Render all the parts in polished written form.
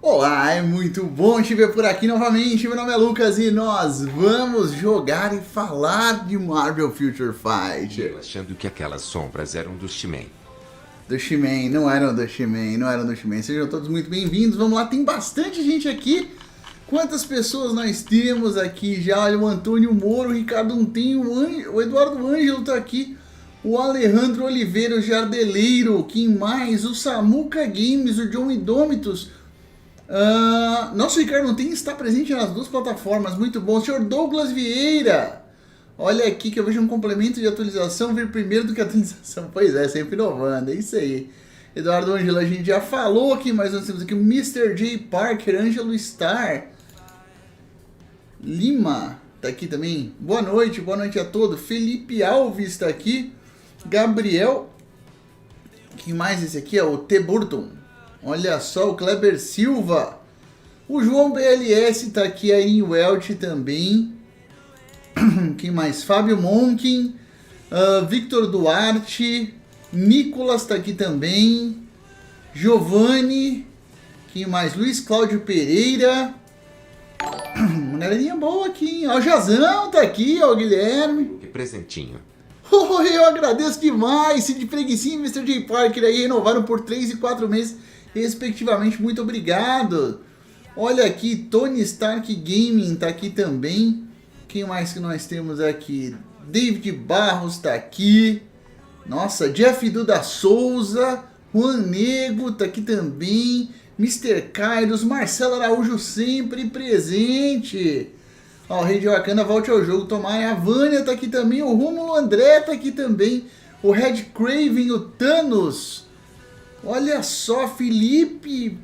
Olá, é muito bom te ver por aqui novamente. Meu nome é Lucas e nós vamos jogar e falar de Marvel Future Fight. Eu achando que aquelas sombras eram do X-Men. Do X-Men, não eram do X-Men, não eram do X-Men. Sejam todos muito bem-vindos. Vamos lá, tem bastante gente aqui. Quantas pessoas nós temos aqui já? Olha, o Antônio Moro, o Ricardo Untinho, o Eduardo Ângelo tá aqui. O Alejandro Oliveira, o Jardeleiro, quem mais? O Samuca Games, o John Indômitos. Nosso Ricardo Untinho está presente nas duas plataformas, muito bom. O senhor Douglas Vieira, olha aqui que eu vejo um complemento de atualização vir primeiro do que a atualização. Pois é, sempre inovando, é isso aí. Eduardo Ângelo, a gente já falou aqui, mas nós temos aqui o Mr. J. Parker, Ângelo Star, Lima, tá aqui também. Boa noite a todos. Felipe Alves está aqui. Gabriel, quem mais esse aqui é o T. Burton. Olha só, o Kleber Silva. O João BLS tá aqui aí em Welch também. Quem mais? Fábio Monkin. Victor Duarte. Nicolas tá aqui também. Giovanni. Quem mais? Luiz Cláudio Pereira. Uma galerinha boa aqui, hein? Ó, o Jazão tá aqui, ó, o Guilherme. Que presentinho. Oh, eu agradeço demais. Cid Preguicinho e Mr. J. Parker aí renovaram por 3 e 4 meses. Respectivamente, muito obrigado. Olha aqui, Tony Stark Gaming tá aqui também. Quem mais que nós temos aqui? David Barros tá aqui. Nossa, Jeff Duda Souza. Juan Nego tá aqui também. Mr. Kairos, Marcelo Araújo sempre presente. Ó, o Rei de Wakanda volte ao jogo. Tomara, a Vânia tá aqui também. O Rômulo André tá aqui também. O Red Craven, o Thanos. Olha só, Felipe.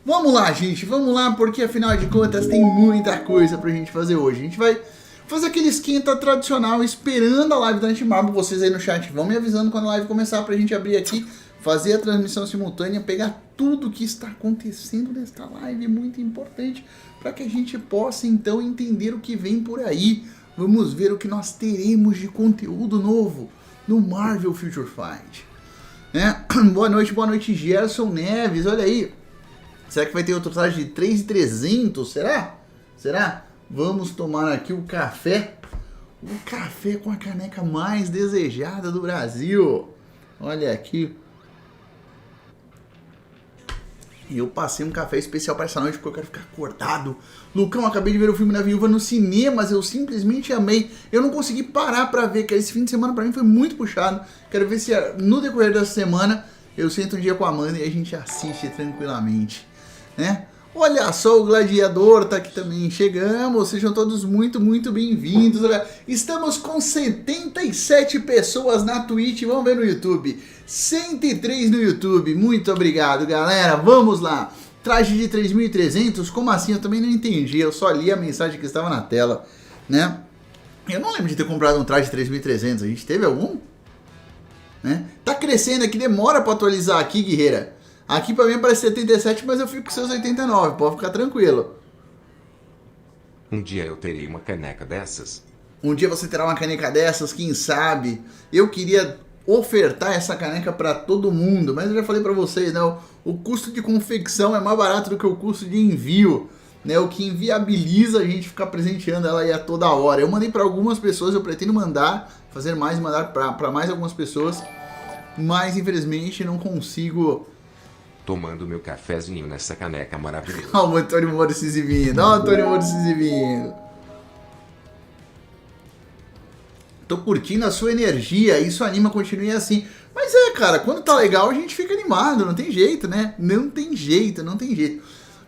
Vamos lá, gente. Vamos lá, porque afinal de contas tem muita coisa pra gente fazer hoje. A gente vai fazer aquele esquenta tradicional, esperando a live da Antimarble. Vocês aí no chat vão me avisando quando a live começar pra gente abrir aqui, fazer a transmissão simultânea, pegar tudo que está acontecendo nesta live, muito importante, para que a gente possa então entender o que vem por aí. Vamos ver o que nós teremos de conteúdo novo no Marvel Future Fight. Boa noite, Gerson Neves, olha aí. Será que vai ter outro traje de 3.300? Será? Vamos tomar aqui o café. O café com a caneca mais desejada do Brasil. Olha aqui. E eu passei um café especial para essa noite porque eu quero ficar acordado. Lucão, acabei de ver o filme da Viúva nos cinemas, eu simplesmente amei. Eu não consegui parar para ver, que esse fim de semana para mim foi muito puxado. Quero ver se no decorrer dessa semana eu sento um dia com a Amanda e a gente assiste tranquilamente, né? Olha só, o Gladiador tá aqui também. Chegamos, sejam todos muito bem-vindos. Estamos com 77 pessoas na Twitch, vamos ver no YouTube. 103 no YouTube, muito obrigado, galera. Vamos lá. Traje de 3.300? Como assim? Eu também não entendi, eu só li a mensagem que estava na tela, né? Eu não lembro de ter comprado um traje de 3.300, a gente teve algum? Né? Tá crescendo aqui, demora pra atualizar aqui, guerreira. Aqui pra mim aparece 77, mas eu fico com seus 89, pode ficar tranquilo. Um dia eu terei uma caneca dessas. Um dia você terá uma caneca dessas, quem sabe? Eu queria ofertar essa caneca pra todo mundo, mas eu já falei pra vocês, né? O custo de confecção é mais barato do que o custo de envio, né? O que inviabiliza a gente ficar presenteando ela aí a toda hora. Eu mandei pra algumas pessoas, eu pretendo fazer mais e mandar pra mais algumas pessoas, mas infelizmente não consigo. Tomando meu cafezinho nessa caneca maravilhosa. Ó, o Antônio Moro se exibindo. Tô curtindo a sua energia, isso anima, continue assim. Mas cara, quando tá legal a gente fica animado, não tem jeito, né? Não tem jeito.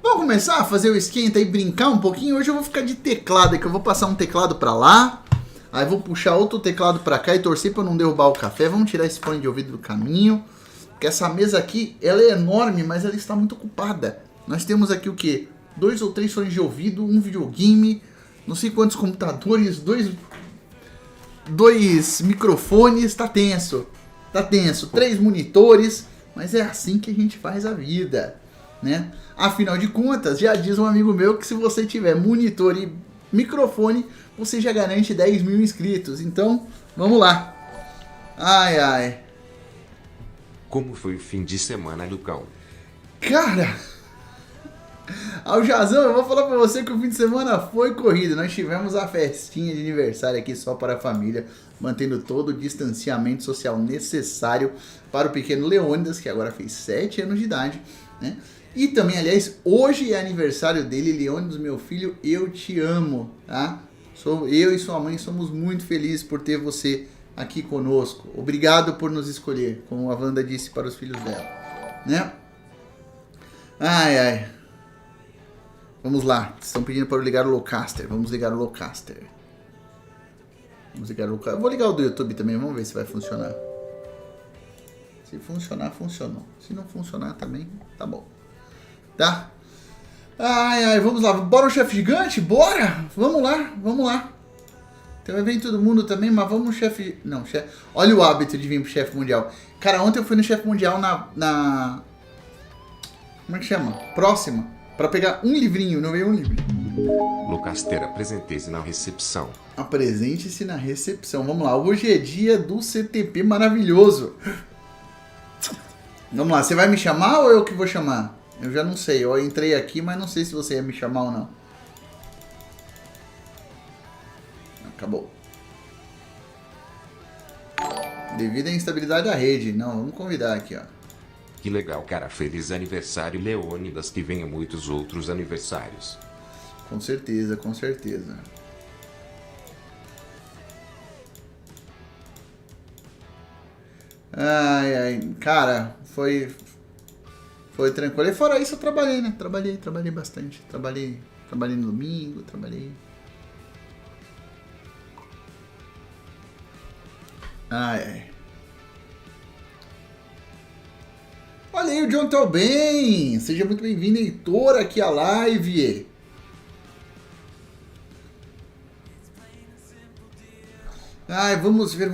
Vamos começar a fazer o esquenta e brincar um pouquinho? Hoje eu vou ficar de teclado, que eu vou passar um teclado pra lá, aí vou puxar outro teclado pra cá e torcer pra não derrubar o café. Vamos tirar esse fone de ouvido do caminho. Porque essa mesa aqui, ela é enorme, mas ela está muito ocupada. Nós temos aqui o quê? 2 ou 3 fones de ouvido, um videogame, não sei quantos computadores, dois microfones, tá tenso. 3 monitores, mas é assim que a gente faz a vida, né? Afinal de contas, já diz um amigo meu que se você tiver monitor e microfone, você já garante 10 mil inscritos. Então, vamos lá. Ai. Como foi o fim de semana, Lucão? Cara, ao Jazão, eu vou falar pra você que o fim de semana foi corrido. Nós tivemos a festinha de aniversário aqui só para a família, mantendo todo o distanciamento social necessário para o pequeno Leônidas, que agora fez 7 anos de idade, né? E também, aliás, hoje é aniversário dele. Leônidas, meu filho, eu te amo, tá? Eu e sua mãe somos muito felizes por ter você aqui conosco. Obrigado por nos escolher, como a Wanda disse para os filhos dela, né? Ai, ai. Vamos lá, estão pedindo para eu ligar o Locaster. Vamos ligar o Locaster. Eu vou ligar o do YouTube também, vamos ver se vai funcionar. Se funcionar, funcionou. Se não funcionar também, tá bom. Tá? Ai, ai, vamos lá. Bora o chefe gigante? Bora! Vamos lá. Tem um evento do mundo também, mas vamos chefe... Não, chefe... Olha o hábito de vir pro chefe mundial. Cara, ontem eu fui no chefe mundial na... Como é que chama? Próxima. Pra pegar um livrinho, não veio um livro. Locaster, apresente-se na recepção. Apresente-se na recepção. Vamos lá, hoje é dia do CTP maravilhoso. Vamos lá, você vai me chamar ou eu que vou chamar? Eu já não sei, eu entrei aqui, mas não sei se você ia me chamar ou não. Acabou. Devido à instabilidade da rede. Não, vamos convidar aqui, ó. Que legal, cara. Feliz aniversário, Leônidas, que venha muitos outros aniversários. Com certeza, com certeza. Ai, ai, cara, foi tranquilo. E fora isso eu trabalhei, né? Trabalhei bastante. Trabalhei no domingo, trabalhei. Ai, ai. Olha aí, o John tá bem. Seja muito bem-vindo, Heitor, aqui à live. Ai, vamos ver.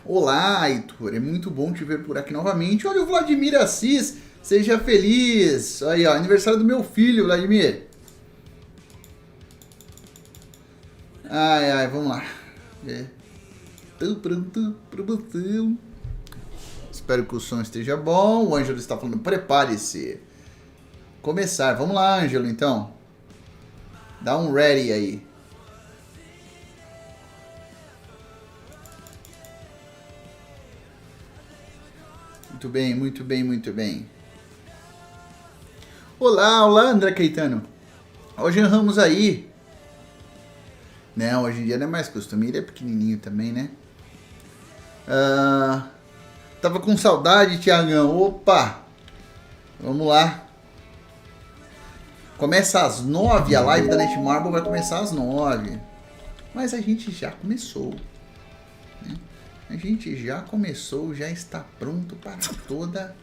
Olá, Heitor. É muito bom te ver por aqui novamente. Olha o Vladimir Assis. Seja feliz. Aí, ó, aniversário do meu filho, Vladimir. Ai, vamos lá. Tô pronto pra você. Espero que o som esteja bom. O Ângelo está falando, prepare-se. Começar. Vamos lá, Ângelo, então. Dá um ready aí. Muito bem. Olá, André Caetano. Hoje erramos aí. Não, hoje em dia não é mais costume. Ele é pequenininho também, né? Tava com saudade, Tiagão. Opa! Vamos lá. Começa às 9. A live da Netmarble vai começar às 9. Mas a gente já começou. Né? A gente já começou, já está pronto para toda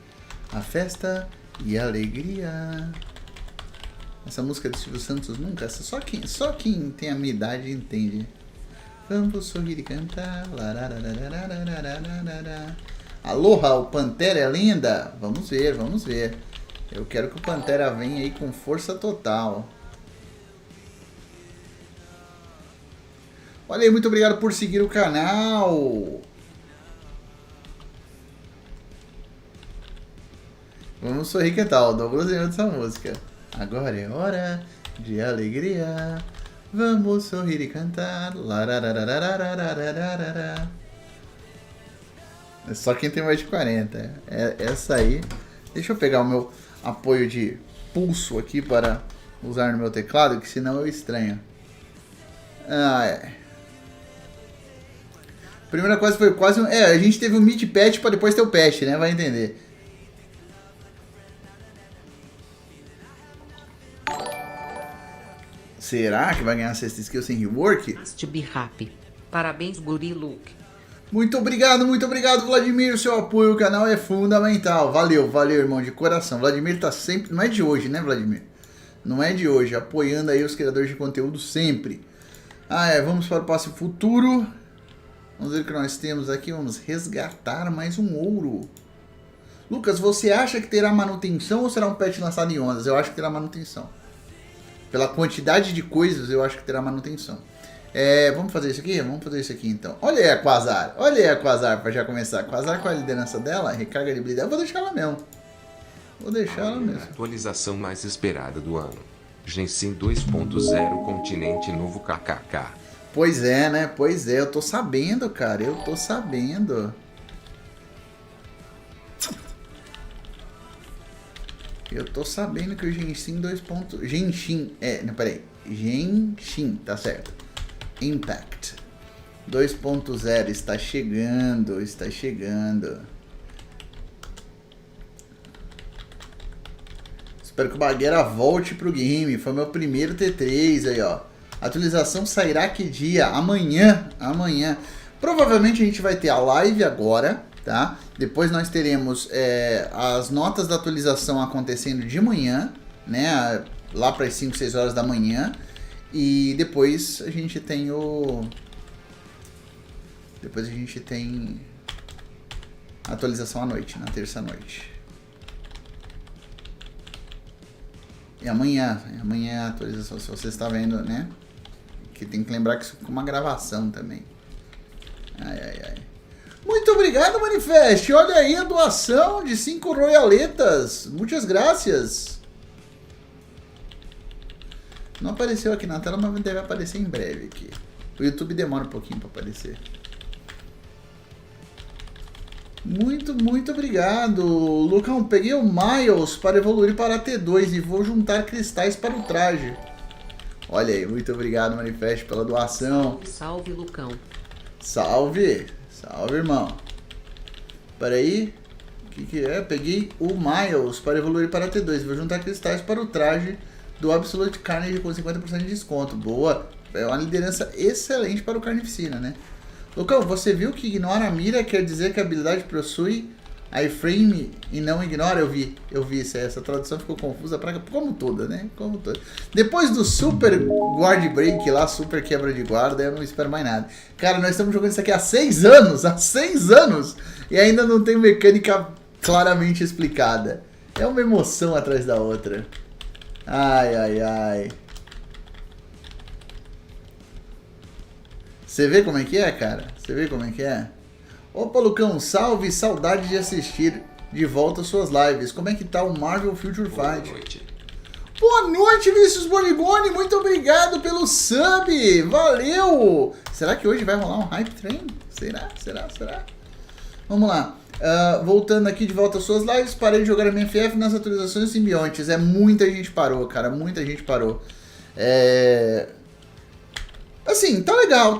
a festa e alegria. Essa música do Silvio Santos nunca. Só quem tem a minha idade entende. Vamos sorrir e cantar. Aloha, o Panther é linda? Vamos ver. Eu quero que o Pantera venha aí com força total. Olha aí, muito obrigado por seguir o canal. Vamos sorrir e cantar. O Douglas lembra dessa música. Agora é hora de alegria. Vamos sorrir e cantar. É só quem tem mais de 40. É essa aí. Deixa eu pegar o meu apoio de pulso aqui para usar no meu teclado, que senão eu estranho. Primeira coisa foi quase um... a gente teve um mid patch para depois ter o patch, né? Vai entender. Será que vai ganhar a sexta skill sem rework? To be happy. Parabéns, Guri Luke. Muito obrigado, Vladimir. O seu apoio ao canal é fundamental. Valeu, irmão, de coração. Vladimir tá sempre... Não é de hoje, né, Vladimir? Não é de hoje. Apoiando aí os criadores de conteúdo sempre. Vamos para o passe futuro. Vamos ver o que nós temos aqui. Vamos resgatar mais um ouro. Lucas, você acha que terá manutenção ou será um patch lançado em ondas? Eu acho que terá manutenção. Pela quantidade de coisas, eu acho que terá manutenção. Vamos fazer isso aqui? Vamos fazer isso aqui então. Olha aí a Quasar. Olha aí a Quasar pra já começar. Quasar com a liderança dela, recarga de habilidade. Eu vou deixar ela mesmo. Vou deixar ela mesmo. Atualização mais esperada do ano. Genshin 2.0 Continente Novo KKK. Pois é, né? Pois é. Eu tô sabendo, cara. Eu tô sabendo. Eu tô sabendo que o Genshin 2. Genshin. Não, peraí. Genshin, tá certo. Impact 2.0 está chegando, está chegando. Espero que o Bagueira volte pro game. Foi meu primeiro T3 aí, ó. Atualização sairá que dia? Amanhã. Amanhã. Provavelmente a gente vai ter a live agora, tá? Depois nós teremos as notas da atualização acontecendo de manhã, né? Lá para as 5, 6 horas da manhã. E depois a gente tem Depois a gente tem a atualização à noite, na terça-noite. E amanhã a atualização, se você está vendo, né? Que tem que lembrar que isso é uma gravação também. Ai. Muito obrigado, Manifest. Olha aí a doação de 5 royaletas. Muitas graças. Não apareceu aqui na tela, mas deve aparecer em breve aqui. O YouTube demora um pouquinho para aparecer. Muito obrigado. Lucão, peguei o Miles para evoluir para T2 e vou juntar cristais para o traje. Olha aí, muito obrigado, Manifest, pela doação. Salve, Lucão. Salve, irmão. Peraí. O que é? Peguei o Miles para evoluir para T2 e vou juntar cristais para o traje do Absolute Carnage com 50% de desconto. Boa. É uma liderança excelente para o Carnificina, né? Lucão, você viu que ignora a mira quer dizer que a habilidade possui iframe e não ignora? Eu vi essa tradução ficou confusa como toda, né? Como toda. Depois do super guard break lá, super quebra de guarda, eu não espero mais nada. Cara, nós estamos jogando isso aqui há 6 anos, e ainda não tem mecânica claramente explicada. É uma emoção atrás da outra. Ai. Você vê como é que é, cara? Você vê como é que é? Opa, Lucão, salve, saudade de assistir de volta suas lives. Como é que tá o Marvel Future Fight? Boa noite. Boa noite, Vinícius Borigoni. Muito obrigado pelo sub. Valeu. Será que hoje vai rolar um Hype Train? Será? Vamos lá. Voltando aqui de volta às suas lives, parei de jogar MFF nas atualizações simbiontes. Muita gente parou, cara. Muita gente parou. Assim, tá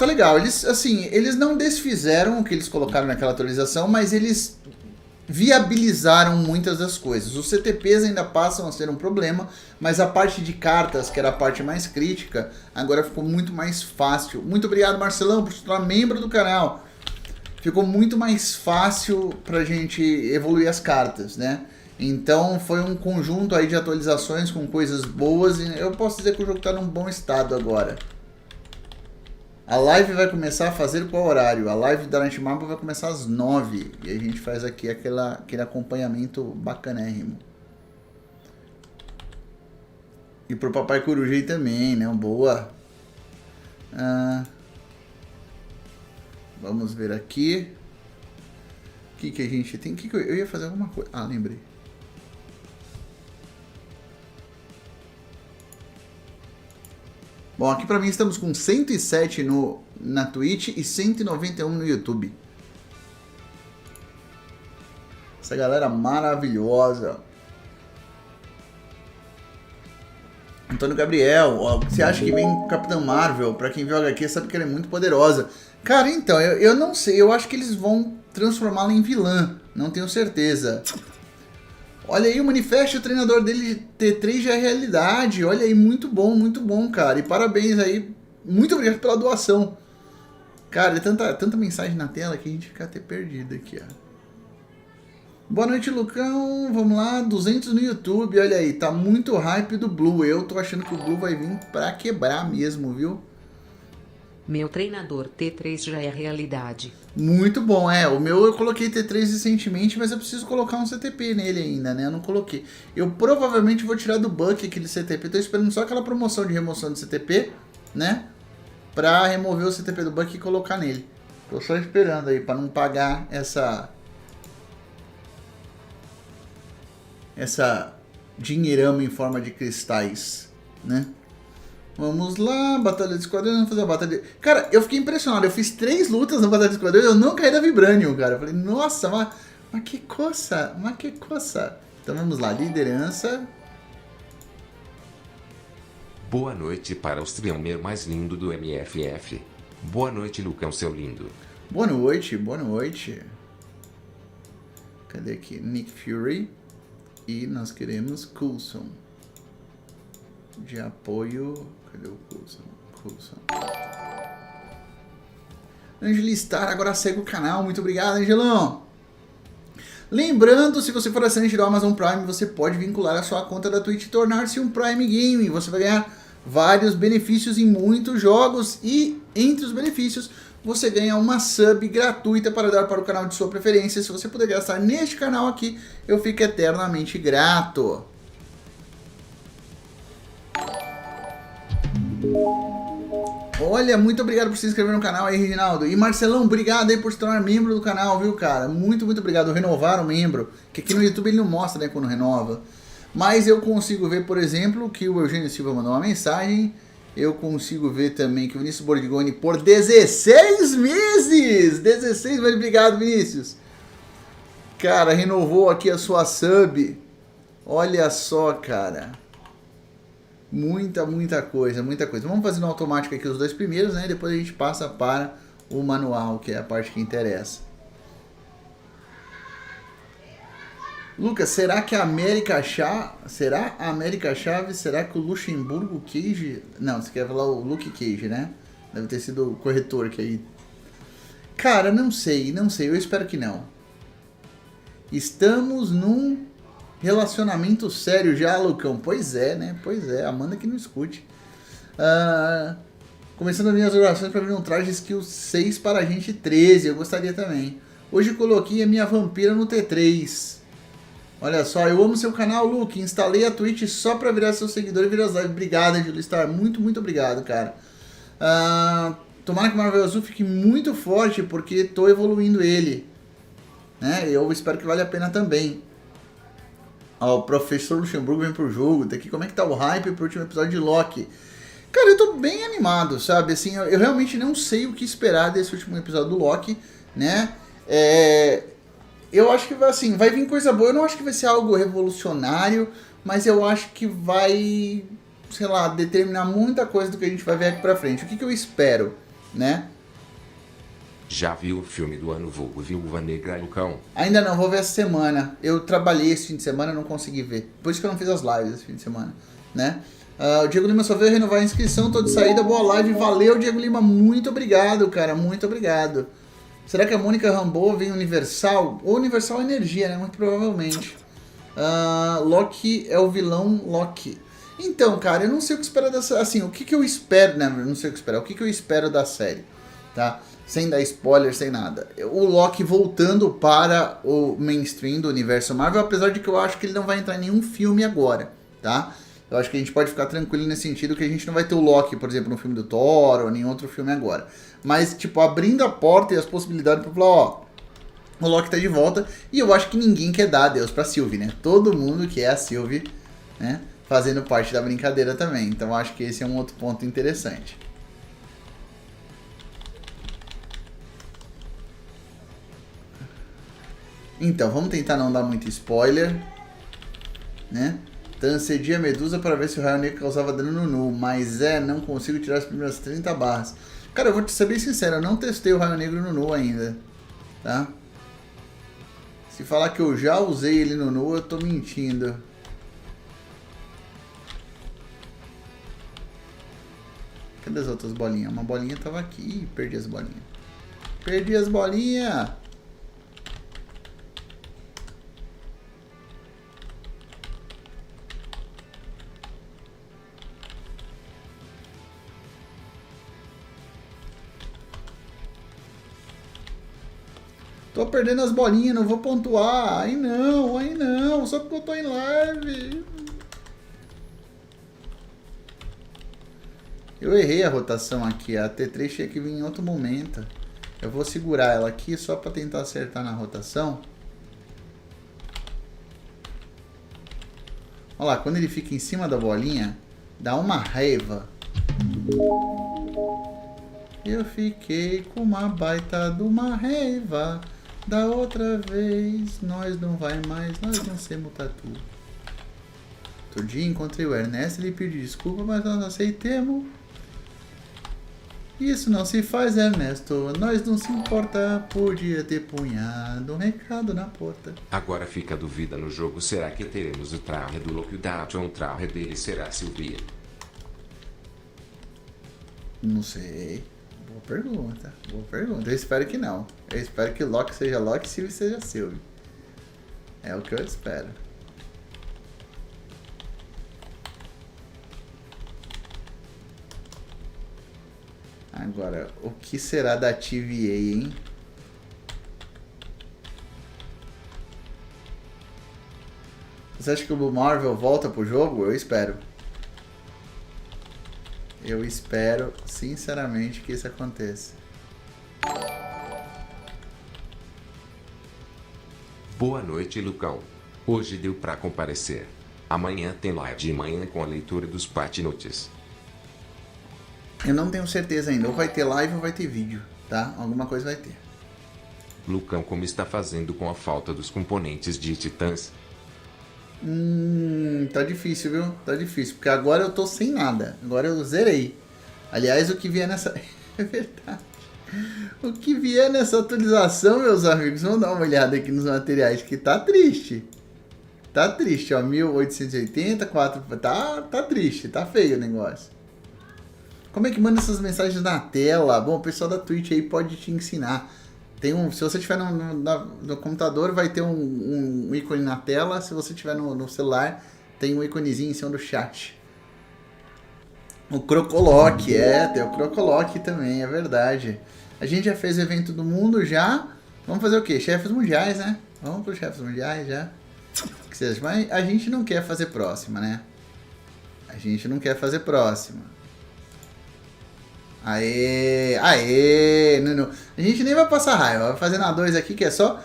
legal. Eles não desfizeram o que eles colocaram naquela atualização, mas eles viabilizaram muitas das coisas. Os CTPs ainda passam a ser um problema, mas a parte de cartas, que era a parte mais crítica, agora ficou muito mais fácil. Muito obrigado, Marcelão, por se tornar membro do canal. Ficou muito mais fácil pra gente evoluir as cartas, né? Então foi um conjunto aí de atualizações com coisas boas e eu posso dizer que o jogo tá num bom estado agora. A live vai começar a fazer qual horário? A live da Night Marble vai começar às 9 e a gente faz aqui aquele acompanhamento bacanérrimo. E pro Papai Corujei também, né? Boa. Vamos ver aqui. O que a gente tem? Eu ia fazer alguma coisa. Lembrei. Bom, aqui pra mim estamos com 107 na Twitch e 191 no YouTube. Essa galera maravilhosa. Antônio Gabriel, você acha que vem Capitã Marvel? Pra quem viu HQ sabe que ela é muito poderosa. Cara, então, eu não sei. Eu acho que eles vão transformá-la em vilã. Não tenho certeza. Olha aí, o Manifest, o treinador dele T3 já é realidade. Olha aí, muito bom, cara. E parabéns aí. Muito obrigado pela doação. Cara, é tanta mensagem na tela que a gente fica até perdido aqui, ó. Boa noite, Lucão. Vamos lá, 200 no YouTube. Olha aí, tá muito hype do Blue. Eu tô achando que o Blue vai vir pra quebrar mesmo, viu? Meu treinador T3 já é realidade. Muito bom, o meu eu coloquei T3 recentemente, mas eu preciso colocar um CTP nele ainda, né? Eu não coloquei. Eu provavelmente vou tirar do Buck aquele CTP, tô esperando só aquela promoção de remoção de CTP, né? pra remover o CTP do Buck e colocar nele. Tô só esperando aí pra não pagar essa dinheirama em forma de cristais, né? Vamos lá, Batalha de Esquadrões, vamos fazer a batalha de... Cara, eu fiquei impressionado, eu fiz 3 lutas na Batalha de Esquadrões, eu não caí da Vibranium, cara. Eu falei, nossa, mas que coça, mas que coça. Então vamos lá, liderança. Boa noite para o streamer mais lindo do MFF. Boa noite, Lucão, seu lindo. Boa noite, boa noite. Cadê aqui? Nick Fury. E nós queremos Coulson. De apoio. Cadê o Coulson? Angelistar agora segue o canal. Muito obrigado, Angelão. Lembrando, se você for assinante do Amazon Prime, você pode vincular a sua conta da Twitch e tornar-se um Prime Gaming. Você vai ganhar vários benefícios em muitos jogos. E entre os benefícios, você ganha uma sub gratuita para dar para o canal de sua preferência. Se você puder gastar neste canal aqui, eu fico eternamente grato. Olha, muito obrigado por se inscrever no canal aí, Reginaldo. E Marcelão, obrigado aí por se tornar membro do canal, viu, cara? Muito, muito obrigado. Renovar o membro, que aqui no YouTube ele não mostra, né, quando renova. Mas eu consigo ver, por exemplo, que o Eugênio Silva mandou uma mensagem. Eu consigo ver também que o Vinícius Bordigoni por 16 meses! 16 meses, obrigado, Vinícius. Cara, renovou aqui a sua sub. Olha só, cara. Muita coisa, muita coisa. Vamos fazer no automático aqui os 2 primeiros, né? Depois a gente passa para o manual, que é a parte que interessa. Lucas, será que a América Chave... Será a América Chave? Será que o Luxemburgo Cage... Não, você quer falar o Luke Cage, né? Deve ter sido o corretor que aí... Cara, não sei. Eu espero que não. Estamos num relacionamento sério já, Lucão. Pois é, né? Pois é. Amanda que não escute. Começando as minhas orações para vir um traje skill 6 para a gente 13. Eu gostaria também. Hoje coloquei a minha vampira no T3. Olha só, eu amo seu canal, Luke. Instalei a Twitch só pra virar seu seguidor e virar as lives. Obrigado, Angelistar. Muito obrigado, cara. Tomara que o Marvel Azul fique muito forte, porque tô evoluindo ele. Né? Eu espero que vale a pena também. Ó, o Professor Luxemburgo vem pro jogo. Daqui, como é que tá o hype pro último episódio de Loki? Cara, eu tô bem animado, sabe? Assim, eu realmente não sei o que esperar desse último episódio do Loki, né? Eu acho que assim, vai vir coisa boa. Eu não acho que vai ser algo revolucionário, mas eu acho que vai, sei lá, determinar muita coisa do que a gente vai ver aqui pra frente. O que eu espero, né? Já viu o filme do ano vulgo Viúva Negra, Lucão? Ainda não, vou ver essa semana. Eu trabalhei esse fim de semana, não consegui ver. Por isso que eu não fiz as lives esse fim de semana, né? O Diego Lima só veio renovar a inscrição, tô de saída, boa live. Valeu, Diego Lima, muito obrigado, cara, muito obrigado. Será que a Mônica Rambeau vem Universal? Ou Universal Energia, né? Muito provavelmente. Loki é o vilão Loki. Então, cara, eu não sei o que esperar dessa... Assim, o que eu espero... Né? Não sei o que esperar. O que eu espero da série, tá? Sem dar spoiler, sem nada. O Loki voltando para o mainstream do universo Marvel, apesar de que eu acho que ele não vai entrar em nenhum filme agora, tá? Eu acho que a gente pode ficar tranquilo nesse sentido, que a gente não vai ter o Loki, por exemplo, no filme do Thor ou em outro filme agora. Mas, tipo, abrindo a porta e as possibilidades pra falar, ó, o Loki tá de volta. E eu acho que ninguém quer dar adeus pra Sylvie, né? Todo mundo quer a Sylvie, né? Fazendo parte da brincadeira também. Então eu acho que esse é um outro ponto interessante. Então, vamos tentar não dar muito spoiler, né? Transcedi a Medusa para ver se o raio negro causava dano no Nu, mas não consigo tirar as primeiras 30 barras. Cara, eu vou te ser bem sincero, eu não testei o raio negro no Nu ainda, tá? Se falar que eu já usei ele no Nu, eu tô mentindo. Cadê as outras bolinhas? Uma bolinha tava aqui, perdi as bolinhas. Perdi as bolinhas! Tô perdendo as bolinhas, não vou pontuar. Ai não, só porque eu tô em live. Eu errei a rotação aqui. A T3 tinha que vir em outro momento. Eu vou segurar ela aqui só para tentar acertar na rotação. Olha lá, quando ele fica em cima da bolinha, dá uma raiva. Eu fiquei com uma baita de uma raiva. Da outra vez, nós não vai mais, nós não somos tatu. Outro dia encontrei o Ernesto, ele pediu desculpa, mas nós aceitemos. Isso não se faz, Ernesto. Nós não se importa, podia ter punhado um recado na porta. Agora fica a dúvida no jogo, será que teremos o traje do Lockdown ou o traje dele será Sylvie? Não sei. Boa pergunta. Boa pergunta. Eu espero que não. Eu espero que Loki seja Loki e Sylvie seja Sylvie. É o que eu espero. Agora, o que será da TVA, hein? Você acha que o Marvel volta pro jogo? Eu espero. Eu espero, sinceramente, que isso aconteça. Boa noite, Lucão. Hoje deu pra comparecer. Amanhã tem live de manhã com a leitura dos patch notes. Eu não tenho certeza ainda. Ou vai ter live ou vai ter vídeo, tá? Alguma coisa vai ter. Lucão, como está fazendo com a falta dos componentes de Titãs? Tá difícil, viu? Tá difícil. Porque agora eu tô sem nada. Agora eu zerei. Aliás, o que vier nessa... É verdade. O que vier nessa atualização, meus amigos, vamos dar uma olhada aqui nos materiais, que tá triste. Tá triste, ó. 1880, 4... Tá triste, tá feio o negócio. Como é que manda essas mensagens na tela? Bom, o pessoal da Twitch aí pode te ensinar. Tem se você tiver no computador, vai ter um ícone na tela. Se você tiver no celular, tem um íconezinho em cima do chat. O Crocolock, tem o Crocolock também, é verdade. A gente já fez o evento do mundo já. Vamos fazer o quê? Chefes mundiais, né? Vamos para os chefes mundiais já. Mas a gente não quer fazer próxima, né? A gente não quer fazer próxima. Aê, não. A gente nem vai passar raiva, vai fazer na 2 aqui que é só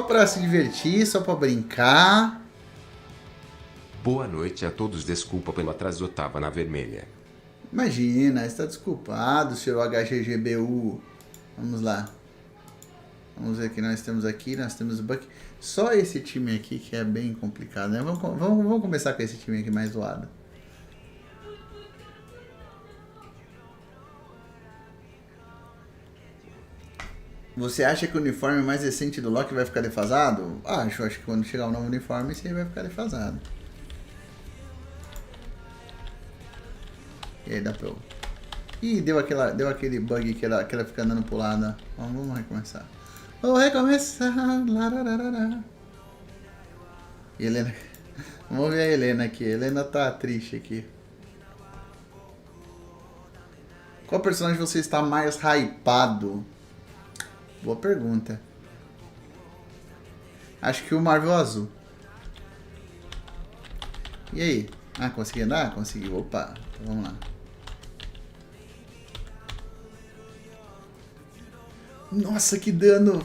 pra se divertir, só pra brincar. Boa noite a todos, desculpa pelo atraso, eu tava na vermelha. Imagina, está desculpado, seu HGGBU. Vamos lá. Vamos ver o que nós temos aqui, nós temos o Buck. Só esse time aqui que é bem complicado, né? Vamos começar com esse time aqui mais zoado. Você acha que o uniforme mais recente do Loki vai ficar defasado? Acho que quando chegar o novo uniforme, esse aí vai ficar defasado. E aí dá pra eu... Ih, deu aquele bug que ela fica andando pro lado. Vamos recomeçar. Vou recomeçar. Lararara. Helena... Vamos ver a Helena aqui. A Helena tá triste aqui. Qual personagem você está mais hypado? Boa pergunta. Acho que o Marvel Azul. E aí? Ah, consegui andar? Consegui. Opa. Então vamos lá. Nossa, que dano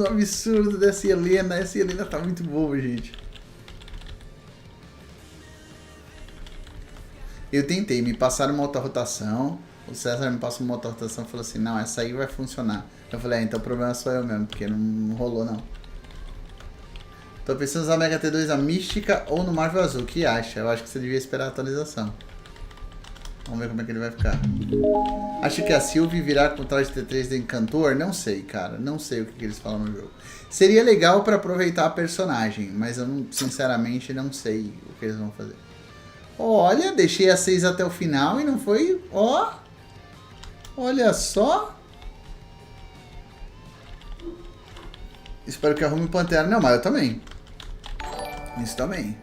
absurdo dessa Helena. Essa Helena tá muito boa, gente. Eu tentei, me passaram uma outra rotação. O César me passou uma outra rotação e falou assim, não, essa aí vai funcionar. Eu falei, então o problema sou eu mesmo, porque não rolou não. Tô pensando em usar Mega T2 a Mística ou no Marvel Azul. O que acha? Eu acho que você devia esperar a atualização. Vamos ver como é que ele vai ficar. Acho que a Sylvie virá com o traje T3 do Encantor? Não sei, cara. Não sei o que eles falam no jogo. Seria legal pra aproveitar a personagem, mas eu sinceramente não sei o que eles vão fazer. Olha, deixei a 6 até o final e não foi... Ó! Olha só! Espero que arrume o Panther. Não, mas eu também. Isso também.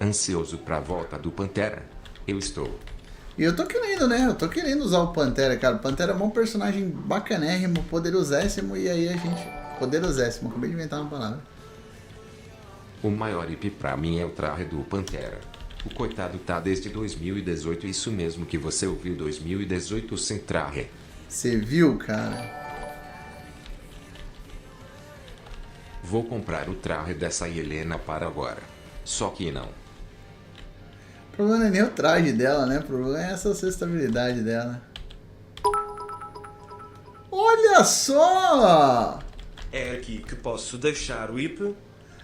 Ansioso pra volta do Pantera? Eu estou. E eu tô querendo, né? Eu tô querendo usar o Pantera, cara. O Pantera é um personagem bacanérrimo, poderosíssimo. E aí a gente... Poderosíssimo. Acabei de inventar uma palavra. O maior IP pra mim é o traje do Pantera. O coitado tá desde 2018, isso mesmo que você ouviu, 2018 sem traje. Você viu, cara? Vou comprar o traje dessa Helena para agora. Só que não. O problema não é nem o traje dela, né? O problema é essa sustentabilidade dela. Olha só! É aqui que posso deixar o IP.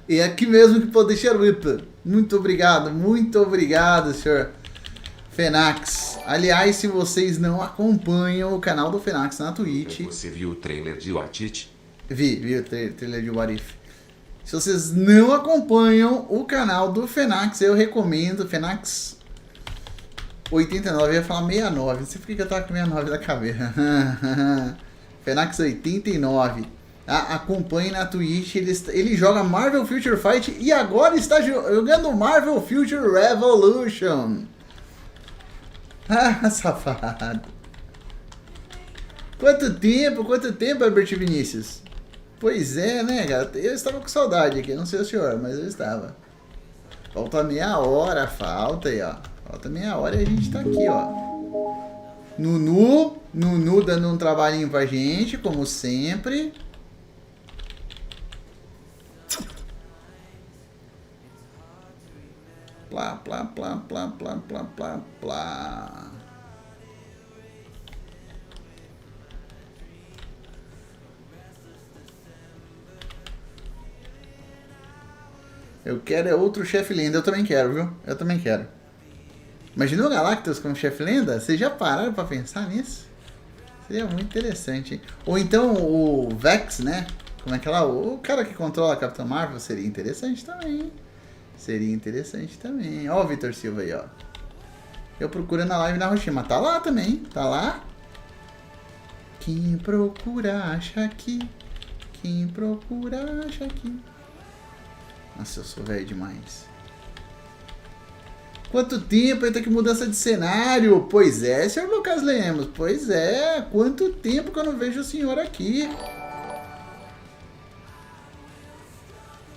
É aqui mesmo que pode deixar o IP. Muito obrigado, senhor Fenax. Aliás, se vocês não acompanham o canal do Fenax na Twitch... Você viu o trailer de Watch? Vi o trailer de What If. Se vocês não acompanham o canal do Fenax, eu recomendo. Fenax 89, eu ia falar 69. Não sei por que eu tava com 69 da cabeça. Fenax 89. Acompanhe na Twitch. Ele joga Marvel Future Fight e agora está jogando Marvel Future Revolution. Ah, safado. Quanto tempo, Herbert Vinícius? Pois é, né, cara? Eu estava com saudade aqui, não sei o senhor, mas eu estava. Falta meia hora, falta aí, ó. Falta meia hora e a gente tá aqui, ó. Nunu dando um trabalhinho pra gente, como sempre. Plá, plá, plá, plá, plá, plá, plá, plá. Eu quero é outro chefe lenda, eu também quero, viu? Eu também quero. Imagina o Galactus como chefe lenda? Vocês já pararam pra pensar nisso? Seria muito interessante, hein? Ou então o Vex, né? Como é que é lá? O cara que controla a Capitã Marvel seria interessante também, hein? Seria interessante também. Ó o Vitor Silva aí, ó. Eu procuro na live na Hiroshima. Tá lá também, tá lá. Quem procura acha aqui. Quem procura acha aqui. Nossa, eu sou velho demais. Quanto tempo aí tem que mudança de cenário? Pois é, senhor Lucas Lemos. Pois é, quanto tempo que eu não vejo o senhor aqui.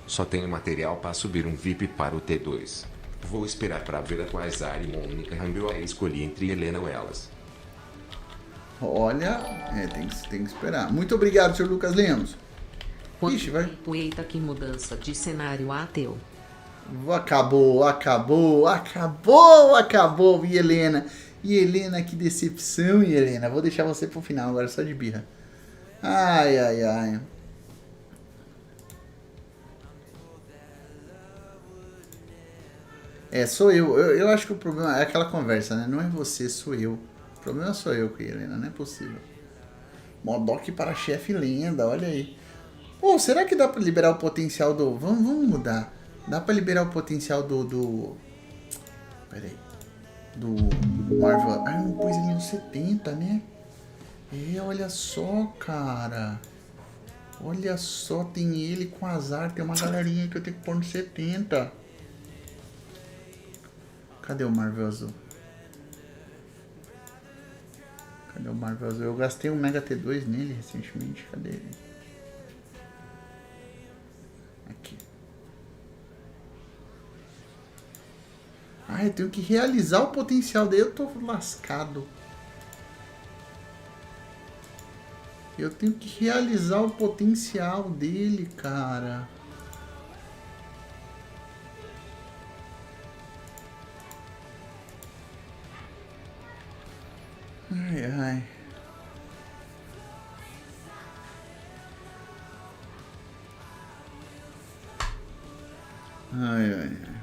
Só tenho material para subir um VIP para o T2. Vou esperar para ver a Quasar e Mônica Rambeau a escolhi entre Helena ou elas. Olha, tem que esperar. Muito obrigado, senhor Lucas Lemos. Quanto Ixi, vai. tempo, eita, que mudança de cenário ateu. Acabou. E Helena? E Helena, que decepção, e Helena? Vou deixar você pro final agora, só de birra. Ai. Sou eu. Eu acho que o problema é aquela conversa, né? Não é você, sou eu. O problema sou eu com a Helena, não é possível. Modok para chefe lenda, olha aí. Pô, será que dá pra liberar o potencial do... Vamos mudar. Dá pra liberar o potencial do... Pera aí. Do Marvel... Ah, não pôs ele no 70, né? Olha só, cara. Olha só, tem ele com azar. Tem uma galerinha que eu tenho que pôr no 70. Cadê o Marvel Azul? Eu gastei um Mega T2 nele recentemente. Cadê ele? Aqui. Eu tenho que realizar o potencial dele. Eu tô lascado. Eu tenho que realizar o potencial dele, cara. Ai. Ai.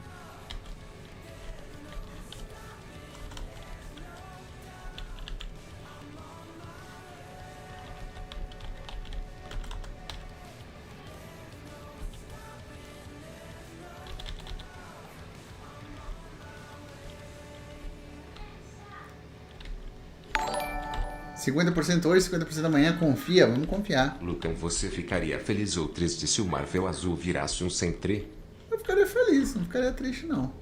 50% hoje, 50% amanhã. Confia, vamos confiar. Lucão, você ficaria feliz ou triste se o Marvel Azul virasse um centrê? Eu ficaria feliz, não ficaria triste não.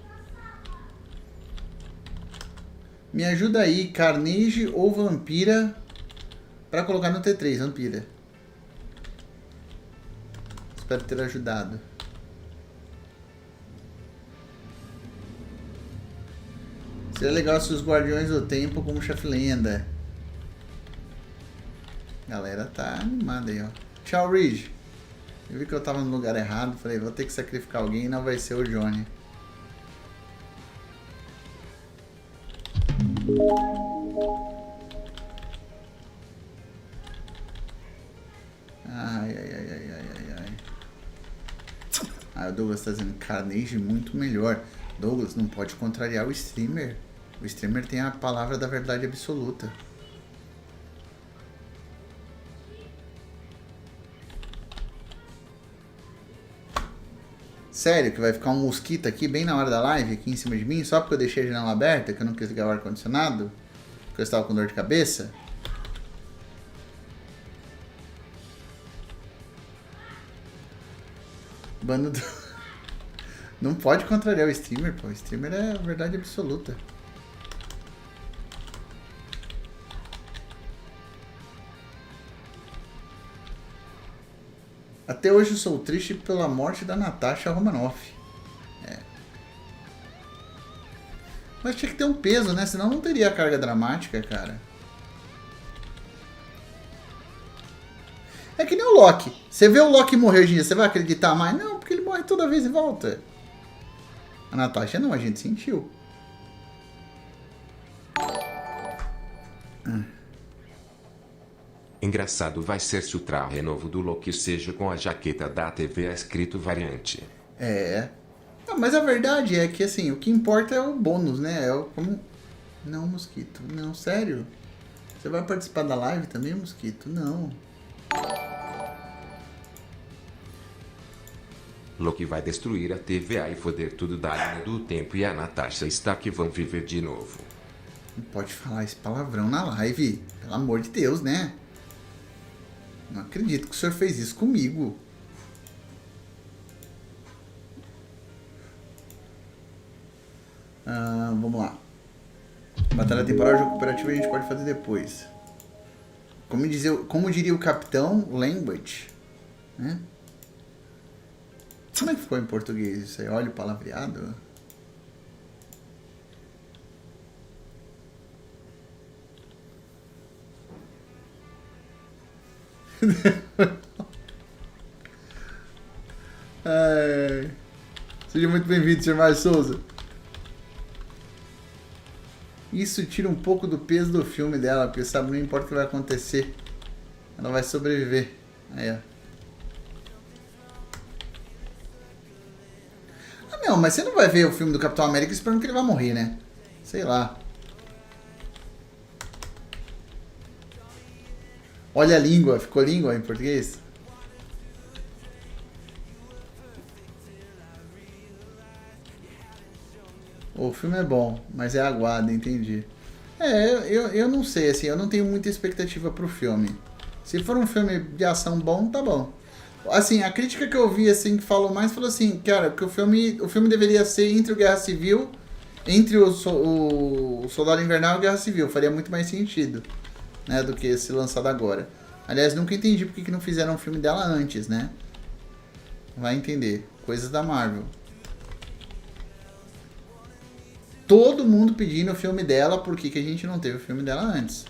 Me ajuda aí, Carnage ou Vampira pra colocar no T3, Vampira. Espero ter ajudado. Seria legal se os Guardiões do Tempo como chefe lenda. Galera tá animada aí, ó. Tchau, Ridge. Eu vi que eu tava no lugar errado. Falei, vou ter que sacrificar alguém e não vai ser o Johnny. Ai, ai, ai, ai, ai, ai, ai. Ah, o Douglas tá dizendo Carnage muito melhor. Douglas, não pode contrariar o streamer. O streamer tem a palavra da verdade absoluta. Sério, que vai ficar um mosquito aqui bem na hora da live, aqui em cima de mim, só porque eu deixei a janela aberta, que eu não quis ligar o ar-condicionado, porque eu estava com dor de cabeça? Bando do... Não pode contrariar o streamer, pô. O streamer é a verdade absoluta. Até hoje eu sou triste pela morte da Natasha Romanoff. É. Mas tinha que ter um peso, né? Senão não teria carga dramática, cara. É que nem o Loki. Você vê o Loki morrer hoje em dia, você vai acreditar mais? Não, porque ele morre toda vez e volta. A Natasha não, a gente sentiu. Engraçado vai ser se o traje novo do Loki seja com a jaqueta da TVA escrito variante. É. Ah, mas a verdade é que, assim, o que importa é o bônus, né? É o como... Não, Mosquito. Não, sério. Você vai participar da live também, Mosquito? Não. Loki vai destruir a TVA e foder tudo da linha do tempo e a Natasha está que vão viver de novo. Não pode falar esse palavrão na live. Pelo amor de Deus, né? Não acredito que o senhor fez isso comigo. Vamos lá. Batalha temporal, jogo cooperativo a gente pode fazer depois. Como diria o capitão, language. Né? Como é que ficou em português isso aí? Olha o palavreado. Seja muito bem-vindo, Sr. Mário Souza. Isso tira um pouco do peso do filme dela, porque sabe, não importa o que vai acontecer, ela vai sobreviver. Aí, ó. Ah, não, mas você não vai ver o filme do Capitão América esperando que ele vai morrer, né? Sei lá. Olha a língua, ficou língua em português? O filme é bom, mas é aguado, entendi. Eu não sei, assim, eu não tenho muita expectativa pro filme. Se for um filme de ação bom, tá bom. Assim, a crítica que eu vi, assim, que falou mais, falou assim, cara, que o filme deveria ser entre o Guerra Civil, entre o Soldado Invernal e o Guerra Civil, faria muito mais sentido, né, do que esse lançado agora. Aliás, nunca entendi porque que não fizeram um filme dela antes, né? Vai entender. Coisas da Marvel. Todo mundo pedindo o filme dela, por que a gente não teve o filme dela antes?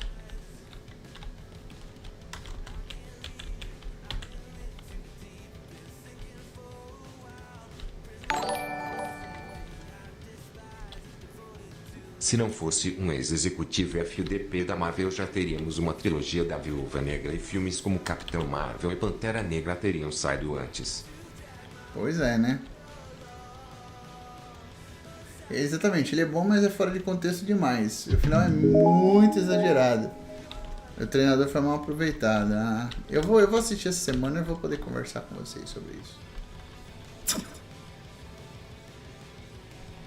Se não fosse um ex-executivo FDP da Marvel, já teríamos uma trilogia da Viúva Negra e filmes como Capitão Marvel e Pantera Negra teriam saído antes. Pois é, né? Exatamente, ele é bom, mas é fora de contexto demais. O final é muito exagerado. O treinador foi mal aproveitado. Eu vou assistir essa semana e vou poder conversar com vocês sobre isso.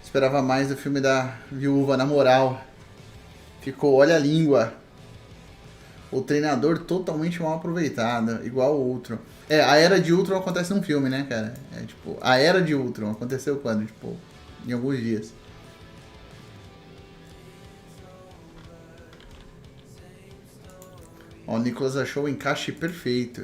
Esperava mais do filme da Viúva, na moral. Ficou, olha a língua. O treinador totalmente mal aproveitado, igual o Ultron. A Era de Ultron acontece num filme, né, cara? Tipo, a Era de Ultron aconteceu quando? Tipo, em alguns dias. Ó, o Nicolas achou o encaixe perfeito.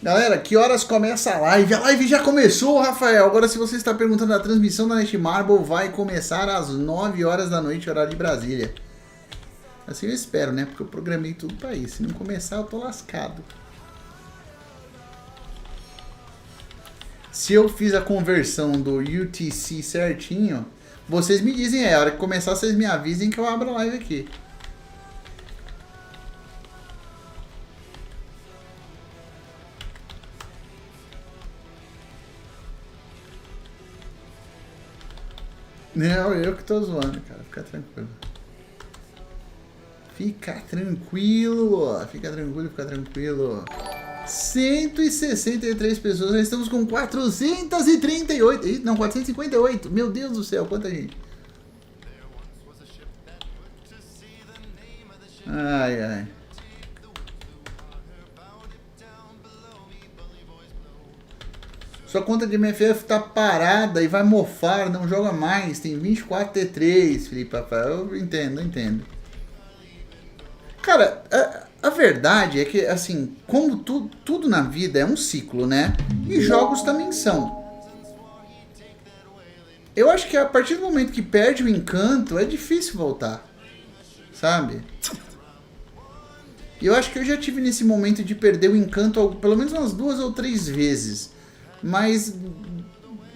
Galera, que horas começa a live? A live já começou, Rafael. Agora, se você está perguntando, a transmissão da Netmarble vai começar às 9 horas da noite, horário de Brasília. Assim eu espero, né? Porque eu programei tudo pra isso. Se não começar, eu tô lascado. Se eu fiz a conversão do UTC certinho, vocês me dizem, a hora que começar, vocês me avisem que eu abro a live aqui. Não, eu que tô zoando, cara. Fica tranquilo. Fica tranquilo. Fica tranquilo, fica tranquilo. 163 pessoas. Nós estamos com 438. Não, 458. Meu Deus do céu, quanta gente. Ai, ai. Sua conta de MFF tá parada e vai mofar, não joga mais. Tem 24 T3, Felipe Rafael. Eu entendo, eu entendo. Cara, a verdade é que, assim, como tudo na vida é um ciclo, né? E jogos também são. Eu acho que a partir do momento que perde o encanto, é difícil voltar. Sabe? E eu acho que eu já tive nesse momento de perder o encanto pelo menos umas 2 ou 3 vezes. Mas,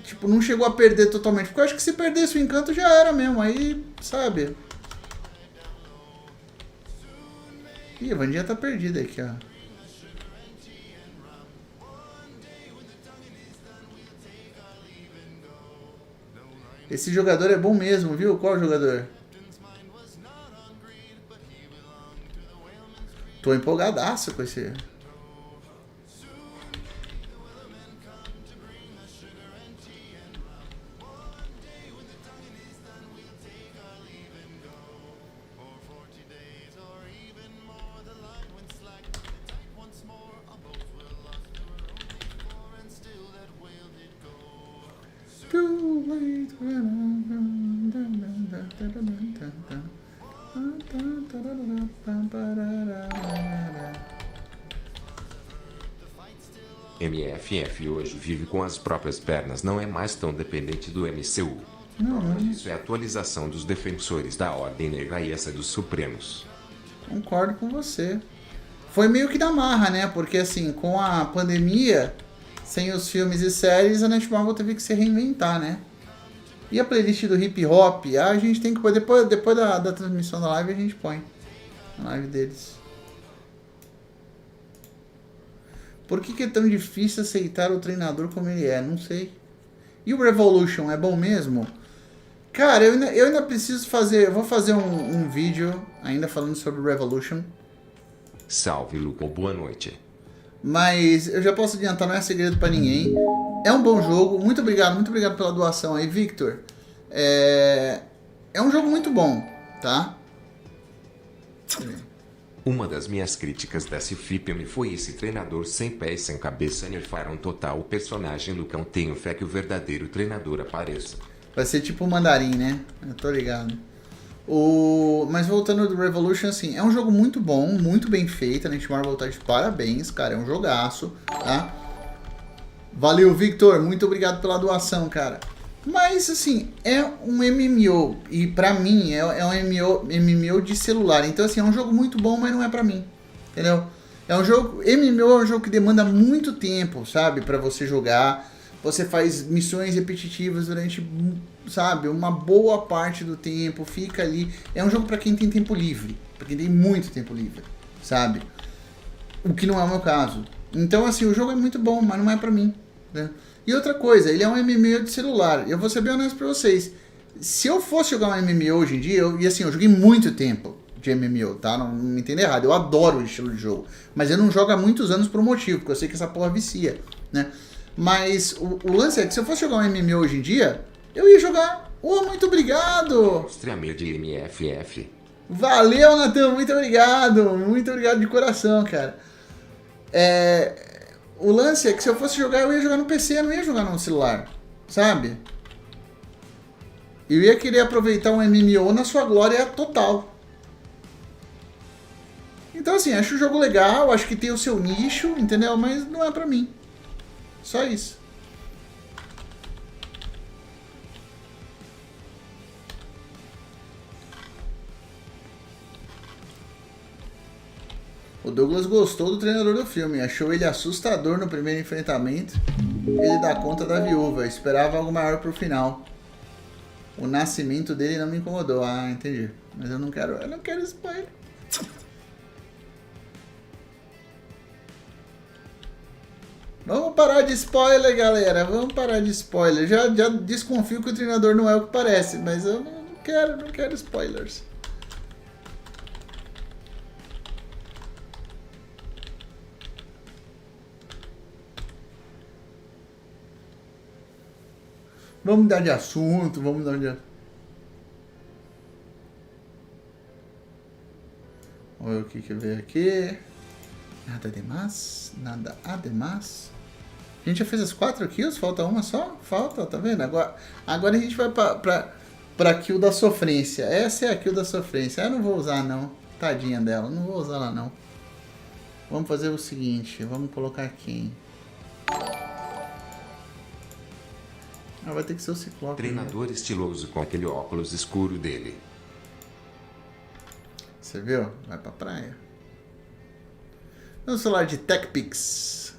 tipo, não chegou a perder totalmente. Porque eu acho que se perdesse o encanto já era mesmo. Aí, sabe? Ih, a Vandinha tá perdida aqui, ó. Esse jogador é bom mesmo, viu? Qual jogador? Tô empolgadaço com esse... MFF hoje vive com as próprias pernas, não é mais tão dependente do MCU. Prova disso é a atualização dos defensores da Ordem Negra e essa dos Supremos. Concordo com você. Foi meio que na marra, né? Porque assim, com a pandemia, sem os filmes e séries, a Netmarble teve que se reinventar, né? E a playlist do hip hop, a gente tem que pôr, depois da transmissão da live, a gente põe a live deles. Por que é tão difícil aceitar o treinador como ele é? Não sei. E o Revolution, é bom mesmo? Cara, eu ainda preciso fazer... Eu vou fazer um vídeo ainda falando sobre o Revolution. Salve, Luco. Boa noite. Mas eu já posso adiantar, não é segredo pra ninguém. É um bom jogo. Muito obrigado pela doação aí, Victor. É um jogo muito bom, tá? Uma das minhas críticas desse FIPM foi esse treinador sem pé e sem cabeça nerfaram total o personagem Lucão. Tenho fé que o verdadeiro treinador apareça. Vai ser tipo o Mandarim, né? Eu tô ligado. Mas voltando do Revolution, assim, é um jogo muito bom, muito bem feito. A Netmarble tá de parabéns, cara. É um jogaço, tá? Valeu, Victor. Muito obrigado pela doação, cara. Mas, assim, é um MMO. E pra mim, é um MMO de celular. Então, assim, é um jogo muito bom, mas não é pra mim. Entendeu? É um jogo... MMO é um jogo que demanda muito tempo, sabe? Pra você jogar. Você faz missões repetitivas durante, sabe? Uma boa parte do tempo. Fica ali. É um jogo pra quem tem tempo livre. Pra quem tem muito tempo livre, sabe? O que não é o meu caso. Então, assim, o jogo é muito bom, mas não é pra mim, né? E outra coisa, ele é um MMO de celular. Eu vou ser bem honesto pra vocês. Se eu fosse jogar um MMO hoje em dia, eu joguei muito tempo de MMO, tá? Não me entenda errado. Eu adoro o estilo de jogo. Mas eu não jogo há muitos anos por um motivo, porque eu sei que essa porra vicia, né? Mas o lance é que se eu fosse jogar um MMO hoje em dia, eu ia jogar... muito obrigado! Streamer de MFF. Valeu, Natan! Muito obrigado! Muito obrigado de coração, cara. O lance é que se eu fosse jogar, eu ia jogar no PC, eu não ia jogar no celular, sabe? Eu ia querer aproveitar um MMO na sua glória total. Então assim, acho o jogo legal, acho que tem o seu nicho, entendeu? Mas não é pra mim. Só isso. O Douglas gostou do treinador do filme, achou ele assustador no primeiro enfrentamento. Ele dá conta da viúva, esperava algo maior pro final. O nascimento dele não me incomodou. Ah, entendi. Mas eu não quero spoiler. Vamos parar de spoiler, galera. Vamos parar de spoiler. Já desconfio que o treinador não é o que parece, mas eu não quero spoilers. Vamos mudar de assunto, vamos mudar de... Olha o que veio aqui. Nada demais, nada ademais. A gente já fez as 4 kills, falta uma só? Falta, tá vendo? Agora a gente vai pra kill da sofrência. Essa é a kill da sofrência. Eu não vou usar não, tadinha dela, não vou usar ela não. Vamos fazer o seguinte, vamos colocar quem? Vai ter que ser o Ciclope. Treinador, né? Estiloso com aquele óculos escuro dele. Você viu? Vai pra praia. Vamos falar de TechPix.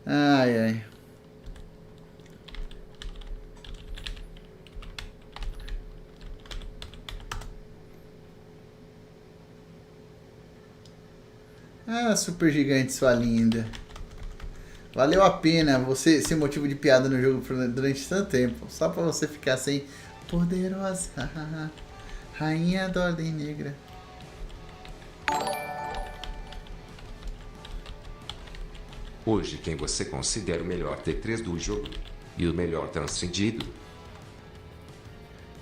Ai. Ah, super gigante, sua linda. Valeu a pena você ser motivo de piada no jogo durante tanto tempo. Só pra você ficar sem poderosa rainha da Ordem Negra. Hoje, quem você considera o melhor T3 do jogo? E o melhor transcendido?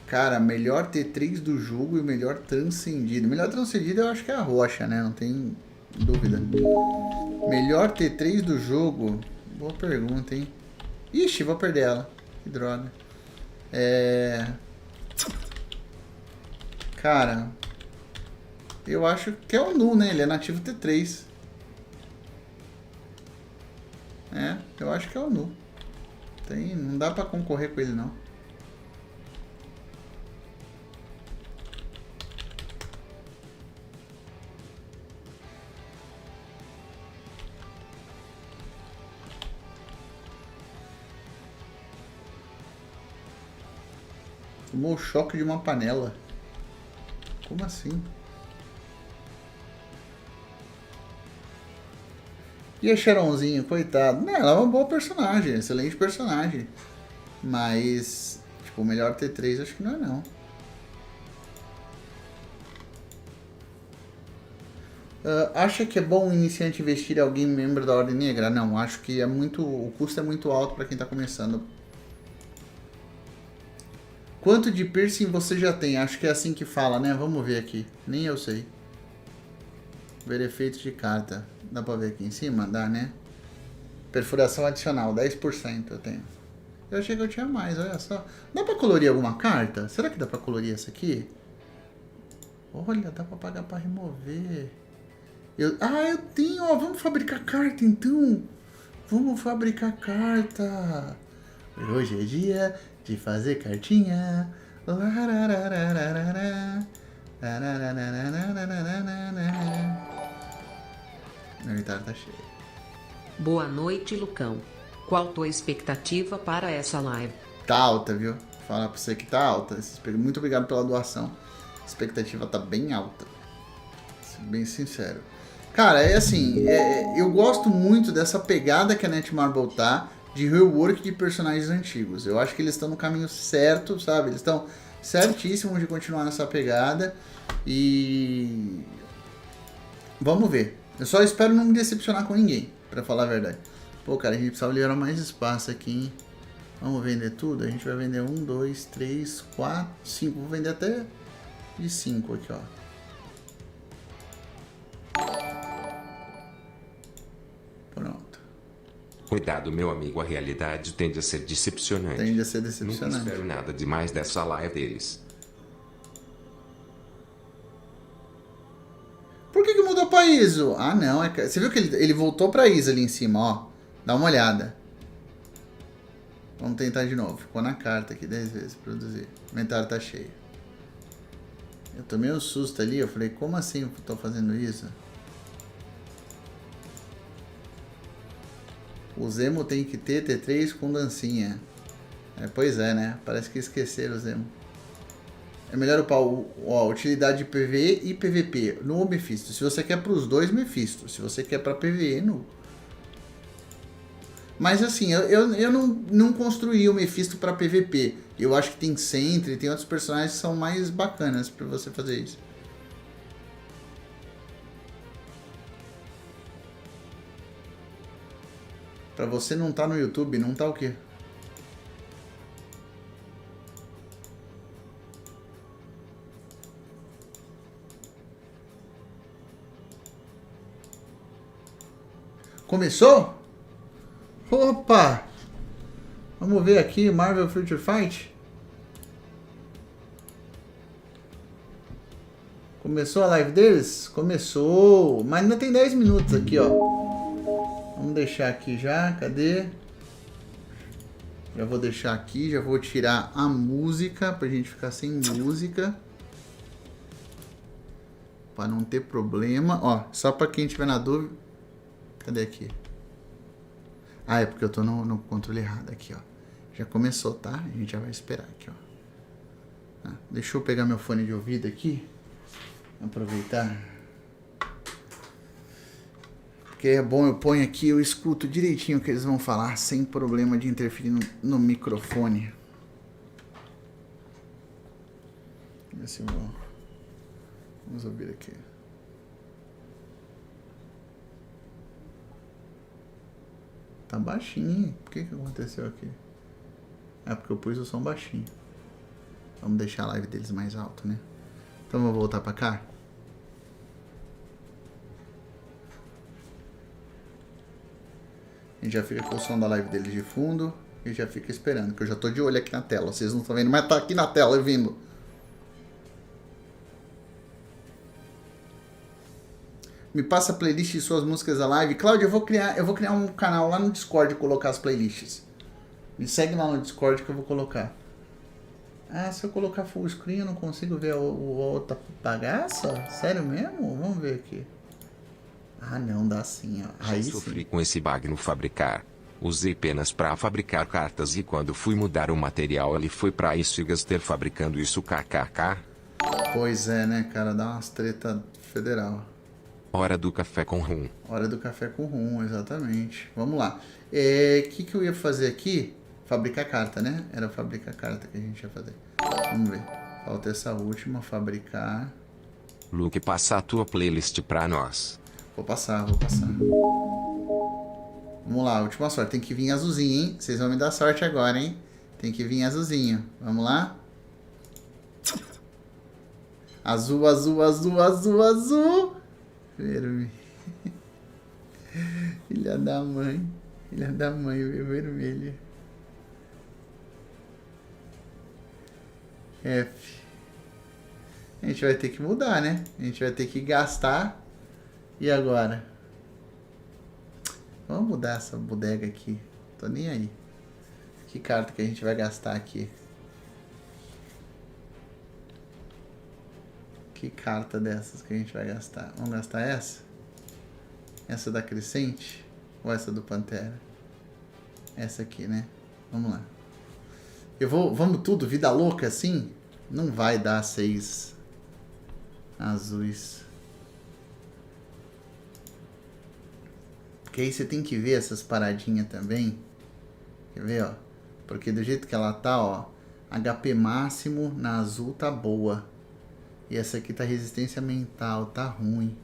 Cara, melhor T3 do jogo e o melhor transcendido. Melhor transcendido eu acho que é a rocha, né? Não tem dúvida. Melhor T3 do jogo. Boa pergunta, hein? Ixi, vou perder ela. Que droga. Cara, eu acho que é o Nu, né? Ele é nativo T3. Eu acho que é o Nu. Não dá pra concorrer com ele, não. Tomou o choque de uma panela. Como assim? E a Sharonzinho, coitado. Não, ela é uma boa personagem, excelente personagem. Mas, tipo, o melhor T3 acho que não é não. Acha que é bom o iniciante investir em alguém membro da Ordem Negra? Não, acho que o custo é muito alto para quem está começando. Quanto de piercing você já tem? Acho que é assim que fala, né? Vamos ver aqui. Nem eu sei. Ver efeitos de carta. Dá pra ver aqui em cima? Dá, né? Perfuração adicional, 10% eu tenho. Eu achei que eu tinha mais, olha só. Dá pra colorir alguma carta? Será que dá pra colorir essa aqui? Olha, dá pra pagar pra remover. Eu tenho, ó. Vamos fabricar carta, então. Vamos fabricar carta. Hoje é dia de fazer cartinha. Meu inventário tá cheio. Boa noite, Lucão. Qual tua expectativa para essa live? Tá alta, viu? Falar pra você que tá alta. Muito obrigado pela doação. A expectativa tá bem alta. Sendo bem sincero. Cara, é assim, eu gosto muito dessa pegada que a Netmarble tá de rework de personagens antigos. Eu acho que eles estão no caminho certo, sabe? Eles estão certíssimos de continuar nessa pegada. E vamos ver. Eu só espero não me decepcionar com ninguém, pra falar a verdade. Pô, cara, a gente precisava liberar mais espaço aqui, hein? Vamos vender tudo? A gente vai vender 1, 2, 3, 4, 5. Vou vender até de 5 aqui, ó. Pronto. Cuidado, meu amigo, a realidade tende a ser decepcionante. Tende a ser decepcionante. Não espero nada demais dessa live deles. que que mudou pra ISO? Ah, não. Você viu que ele voltou pra ISO ali em cima, ó. Dá uma olhada. Vamos tentar de novo. Ficou na carta aqui 10 vezes. Produzir. O inventário tá cheio. Eu tomei um susto ali. Eu falei, como assim eu tô fazendo isso? O Zemo tem que ter T3 com dancinha. Pois é, né? Parece que esqueceram o Zemo. É melhor upar a utilidade de PvE e PvP no Mephisto. Se você quer para os dois, Mephisto. Se você quer para PvE, no... Mas assim, eu não construí o Mephisto para PvP. Eu acho que tem Sentry, tem outros personagens que são mais bacanas para você fazer isso. Para você não tá no YouTube, não tá o quê? Começou? Opa! Vamos ver aqui, Marvel Future Fight. Começou a live deles? Começou! Mas ainda tem 10 minutos aqui, ó. Vamos deixar aqui já, cadê? Já vou deixar aqui, já vou tirar a música, pra gente ficar sem música. Pra não ter problema. Ó, só pra quem tiver na dúvida. Cadê aqui? Ah, é porque eu tô no controle errado aqui, ó. Já começou, tá? A gente já vai esperar aqui, ó. Ah, deixa eu pegar meu fone de ouvido aqui. Aproveitar. Porque é bom, eu ponho aqui, eu escuto direitinho o que eles vão falar, sem problema de interferir no microfone. Ver se vou... Vamos ouvir aqui. Tá baixinho. Por que aconteceu aqui? É porque eu pus o som baixinho. Vamos deixar a live deles mais alto, né? Então vou voltar pra cá. A gente já fica com o som da live deles de fundo. E já fica esperando, que eu já tô de olho aqui na tela. Vocês não estão vendo, mas tá aqui na tela, eu vindo. Me passa a playlist de suas músicas da live. Cláudio, eu vou criar um canal lá no Discord e colocar as playlists. Me segue lá no Discord que eu vou colocar. Ah, se eu colocar full screen eu não consigo ver o outra bagaça? Sério mesmo? Vamos ver aqui. Ah, não, dá sim, ó. Aí Já sofri sim. com esse bug no fabricar. Usei penas para fabricar cartas e quando fui mudar o material ele foi para isso e gastei fabricando isso kkk. Pois é, né, cara? Dá umas treta federal. Hora do café com rum. Hora do café com rum, exatamente. Vamos lá. Que eu ia fazer aqui? Fabricar carta, né? Era fabricar carta que a gente ia fazer. Vamos ver. Falta essa última, fabricar. Luke, passa a tua playlist pra nós. Vou passar. Vamos lá, última sorte. Tem que vir azulzinho, hein? Vocês vão me dar sorte agora, hein? Tem que vir azulzinho. Vamos lá? Azul. Vermelho. Filha da mãe, vermelho. F. A gente vai ter que mudar, né? A gente vai ter que gastar. E agora? Vamos mudar essa bodega aqui. Tô nem aí. Que carta que a gente vai gastar aqui? Que carta dessas que a gente vai gastar? Vamos gastar essa? Essa da Crescente? Ou essa do Panther? Essa aqui, né? Vamos lá. Vamos tudo, vida louca assim? Não vai dar 6 azuis. Porque aí você tem que ver essas paradinhas também. Quer ver, ó? Porque do jeito que ela tá, ó. HP máximo na azul tá boa. E essa aqui tá resistência mental, tá ruim.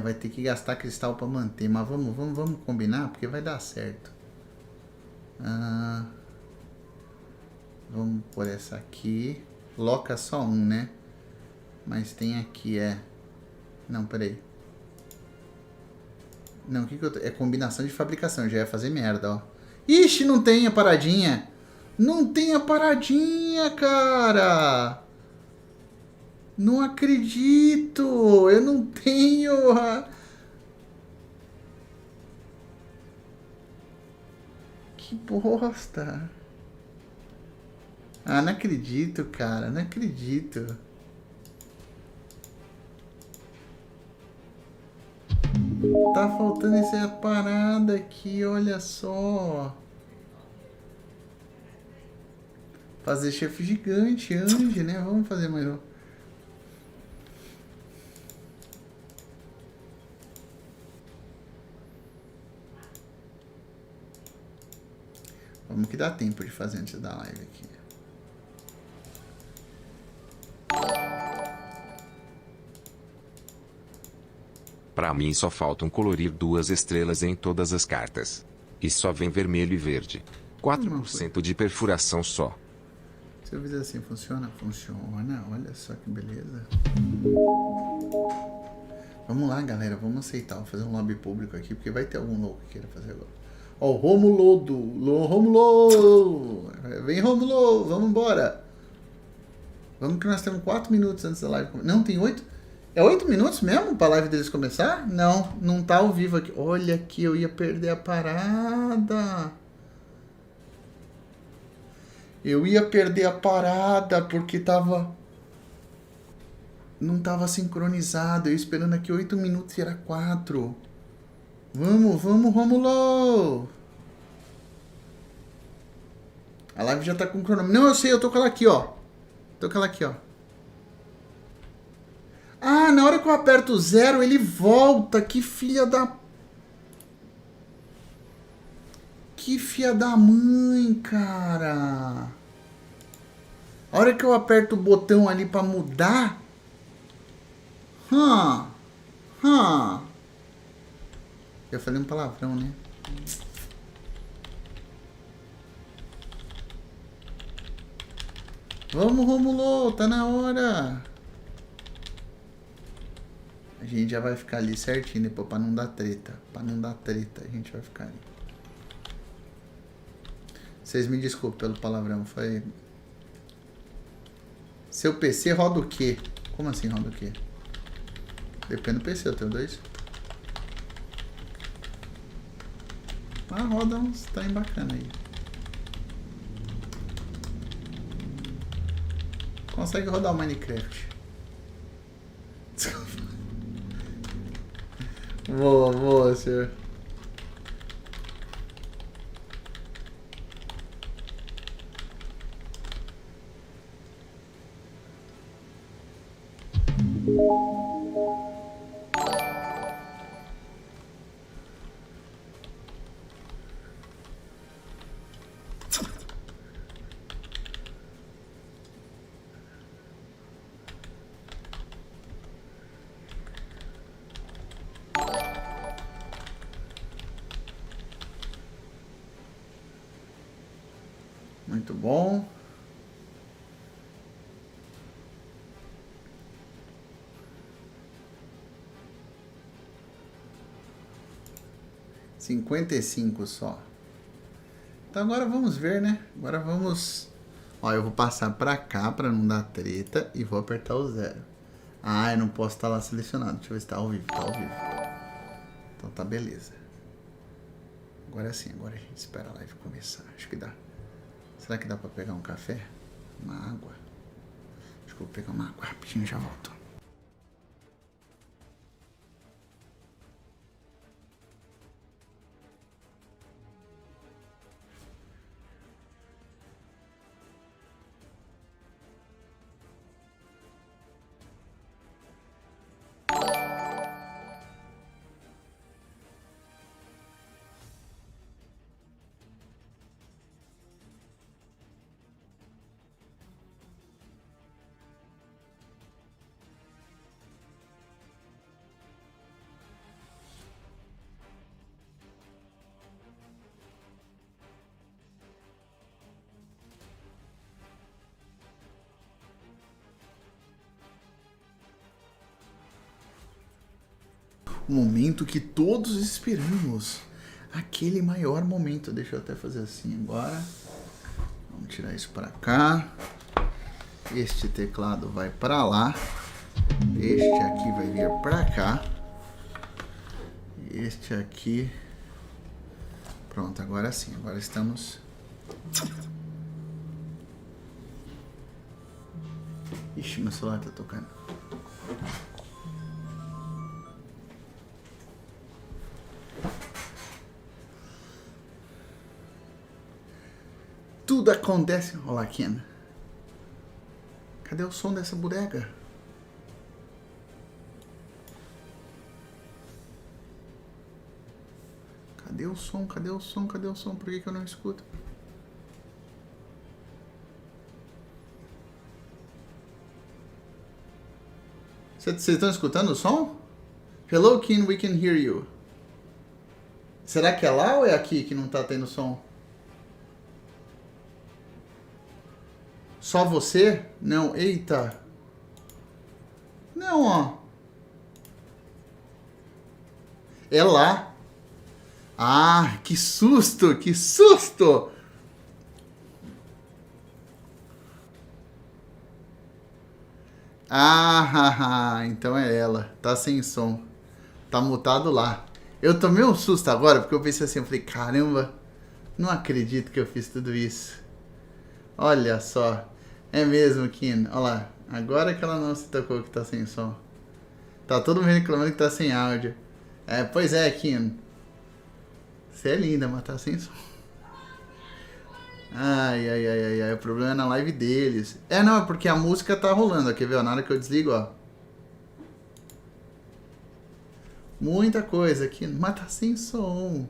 Vai ter que gastar cristal pra manter. Mas vamos combinar, porque vai dar certo. Vamos por essa aqui. Loca só um, né? Mas tem aqui, Não, peraí. Não, o que eu... É combinação de fabricação, já ia fazer merda, ó. Ixi, não tem a paradinha. Não tem a paradinha, cara. Não acredito! Eu não tenho... Que bosta! Ah, não acredito, cara. Não acredito. Tá faltando essa parada aqui, olha só. Fazer chefe gigante, Ange, né? Vamos fazer mais um. Vamos que dá tempo de fazer antes da live aqui. Pra mim só faltam colorir 2 estrelas em todas as cartas. E só vem vermelho e verde. 4% de perfuração só. Se eu fizer assim, funciona? Funciona. Olha só que beleza. Vamos lá, galera. Vamos aceitar. Vou fazer um lobby público aqui, porque vai ter algum louco que queira fazer agora. Ó, o Romulo! Vem, Romulo! Vamos embora. Vamos que nós temos 4 minutos antes da live. Não, tem 8? É 8 minutos mesmo pra live deles começar? Não, não tá ao vivo aqui. Olha aqui, eu ia perder a parada. Eu ia perder a parada porque tava... Não tava sincronizado. Eu esperando aqui 8 minutos e era 4. Vamos, Romulo! A live já tá com o cronômetro. Não, eu sei, eu tô com ela aqui, ó. Tô com ela aqui, ó. Ah, na hora que eu aperto o 0, ele volta. Que filha da... Que filha da mãe, cara. A hora que eu aperto o botão ali pra mudar... Eu falei um palavrão, né? Vamos, Romulo, tá na hora. A gente já vai ficar ali certinho depois pra não dar treta. Pra não dar treta, a gente vai ficar ali. Vocês me desculpem pelo palavrão, foi... Seu PC roda o quê? Como assim roda o quê? Depende do PC, eu tenho 2. Ah, roda uns trem bacana aí. Consegue rodar o Minecraft. Desculpa. Boa, senhor. Muito bom. $55 só. Então agora vamos ver, né? Agora vamos... Ó, eu vou passar pra cá pra não dar treta e vou apertar o 0. Ah, eu não posso estar lá selecionado. Deixa eu ver se tá ao vivo. Tá ao vivo. Então tá beleza. Agora sim, agora a gente espera a live começar. Acho que dá. Será que dá pra pegar um café? Uma água? Acho que eu vou pegar uma água rapidinho e já volto. O momento que todos esperamos. Aquele maior momento. Deixa eu até fazer assim agora. Vamos tirar isso para cá. Este teclado vai para lá. Este aqui vai vir pra cá. Este aqui. Pronto, agora sim. Agora estamos... Ixi, meu celular tá tocando. Tudo acontece... Olha lá, Ken. Cadê o som dessa bodega? Cadê o som? Cadê o som? Cadê o som? Por que eu não escuto? Vocês estão escutando o som? Hello, Ken, we can hear you. Será que é lá ou é aqui que não tá tendo som? Só você? Não, eita. Não, ó. É lá. Ah, que susto, que susto! Ah, então é ela. Tá sem som. Tá mutado lá. Eu tomei um susto agora, porque eu pensei assim, eu falei, caramba, não acredito que eu fiz tudo isso. Olha só. É mesmo, Kim. Olha lá. Agora que ela não se tocou que tá sem som. Tá todo mundo reclamando que tá sem áudio. É, pois é, Kim. Você é linda, mas tá sem som. Ai. O problema é na live deles. É, não, é porque a música tá rolando. Quer ver? Na hora que eu desligo, ó. Muita coisa aqui, mas tá sem som.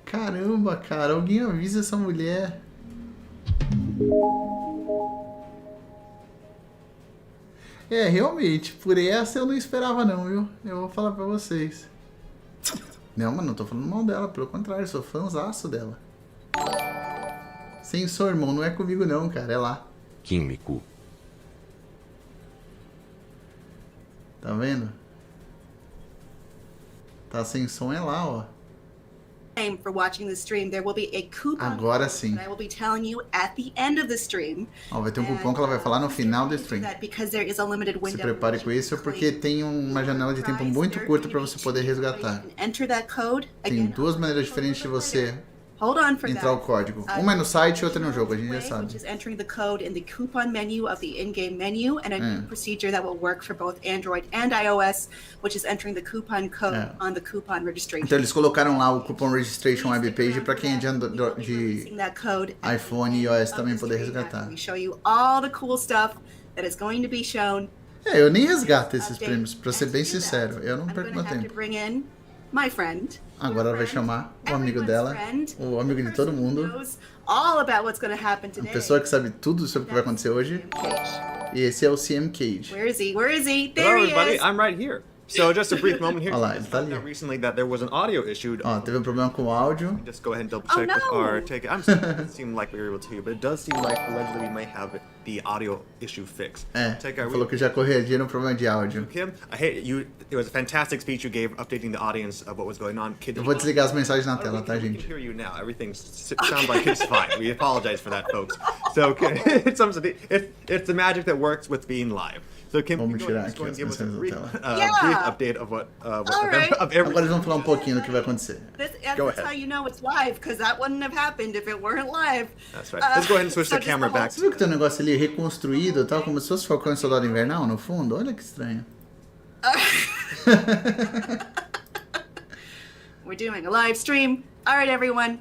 Caramba, cara. Alguém avisa essa mulher. É, realmente. Por essa eu não esperava não, viu? Eu vou falar pra vocês. Não, mas não tô falando mal dela. Pelo contrário, sou fãzaço dela. Sem som, irmão. Não é comigo não, cara. É lá. Químico. Tá vendo? Tá sem som, é lá, ó. For watching the stream, there will be a coupon Agora sim. that I will be telling you at the end of the stream. Ó, vai ter um cupom que ela vai falar no final do stream. Because there is a limited window. Se prepare com isso porque tem uma janela de tempo muito curta para você poder resgatar. Tem duas maneiras diferentes de você entrar o código. Uma é no site e outra no jogo, a gente já sabe. Which is entering the code in the coupon menu of the in-game menu, and a new procedure that will work for both Android and iOS, which is entering the coupon code on the coupon registration. Então eles colocaram lá o coupon registration web page para quem é de iPhone e iOS também poder resgatar. We show you all the cool stuff that is going to be shown. É, eu nem resgato esses prêmios, para ser bem sincero, eu não perco meu tempo. My friend. Agora ela vai chamar o amigo dela, o amigo de todo mundo, a pessoa que sabe tudo sobre o que vai acontecer hoje. E esse é o CM Cage. Where is he? Where is he? There Hello, he everybody. is. I'm right here. So just a brief moment here. Olha lá, ele tá ali. Recently that there was an audio issue. Ó, teve um problema com o áudio. Just go ahead and double check with our take. I'm sorry, it doesn't seem like we were able to, but it does seem like allegedly we might have the audio issue fixed. É, falou que já corrigiu no problema de áudio. Kim, I hate you. It was a fantastic speech you gave, updating the audience of what was going on. Eu vou desligar as mensagens na tela, tá, We gente? can hear you now. Everything sounds like it's fine. We apologize for that, folks. So it's the magic that works with being live. So Kim, Vamos tirar just aqui go and as give us a mensagens brief, da tela. Yeah. brief update of what right. of every. Agora eles vão falar um pouquinho do que vai acontecer. That's how you know it's live, because that wouldn't have happened if it weren't live. That's right. Let's go ahead and switch the camera back. Você viu que tem um negócio ali reconstruído, tal, como se fosse Falcão e Soldado Invernal no fundo? Olha que estranho. We're doing a live stream. All right, everyone.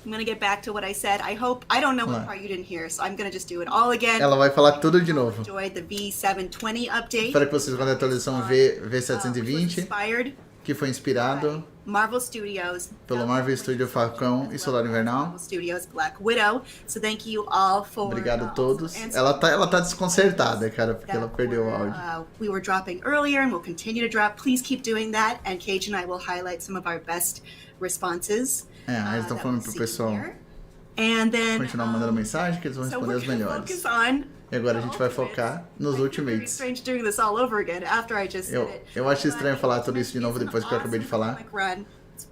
I'm going to get back to what I said. I don't know what part you didn't hear, so I'm going to just do it all again. Ela vai falar tudo de novo. Enjoyed the V720 update. Espero que vocês vão a atualização V720, que foi inspirado Marvel Studios pelo Marvel Studio Falcão e Soldado Invernal. Marvel Studios Black Widow. So thank you all for Obrigado a todos. Ela tá desconcertada, cara, porque ela perdeu o áudio. We were dropping earlier and we'll continue to drop. Please keep doing that, and Cage and I will highlight some of our best responses. Aí eles estão falando pro pessoal continuar mandando mensagem que eles vão responder os melhores. E agora a gente vai focar nos Ultimates. Eu acho estranho falar tudo isso de novo depois que eu acabei de falar.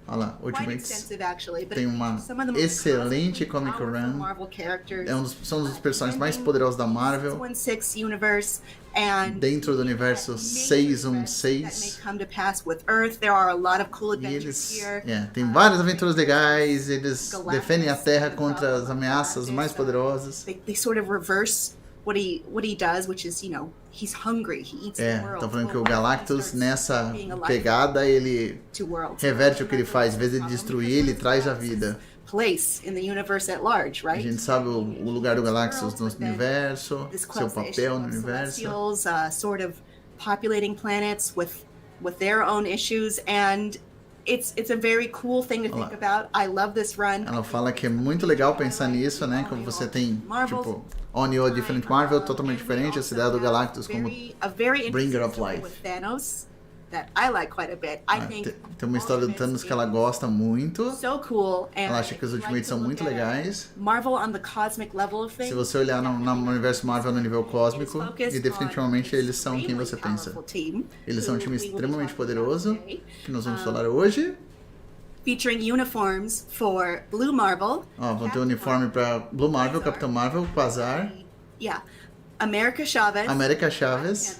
Olha lá, quite Ultimates extensive actually, but tem uma some of the most excelente cosmic, comic powerful run. Marvel characters. São um dos personagens mais poderosos da Marvel. 616 universe and Dentro do universo that may 616. come to pass with Earth. There are a lot of cool E adventures eles, here. tem várias aventuras legais, eles defendem a Terra contra as ameaças mais poderosas. They sort of reverse what he does, which is, he's hungry. He eats the world. Estão falando que o Galactus, nessa pegada, ele reverte o que ele faz. Em vez de destruir, ele traz a vida. Place in the universe at large, right? A gente sabe o lugar do Galactus no universo, seu papel no universo. Sort of populating planets with their own issues, and it's a very cool thing to think about. I love this run. Ela fala que é muito legal pensar nisso, né? Como você tem, tipo, On-Your Different Marvel, totalmente diferente, essa ideia do Galactus como Bringer of Life. That I like quite a bit. I think tem uma história do Thanos que ela gosta muito. So cool, and ela acha que os Ultimates são muito legais. Marvel on the cosmic level of things. Se você olhar no universo Marvel no nível cósmico, e definitivamente eles são quem você pensa. Eles são um time extremamente poderoso, que nós vamos falar hoje. Featuring uniforms for Blue Marvel. Vão ter um uniforme para Blue Marvel, Capitão Marvel, Quasar. Yeah. América Chavez.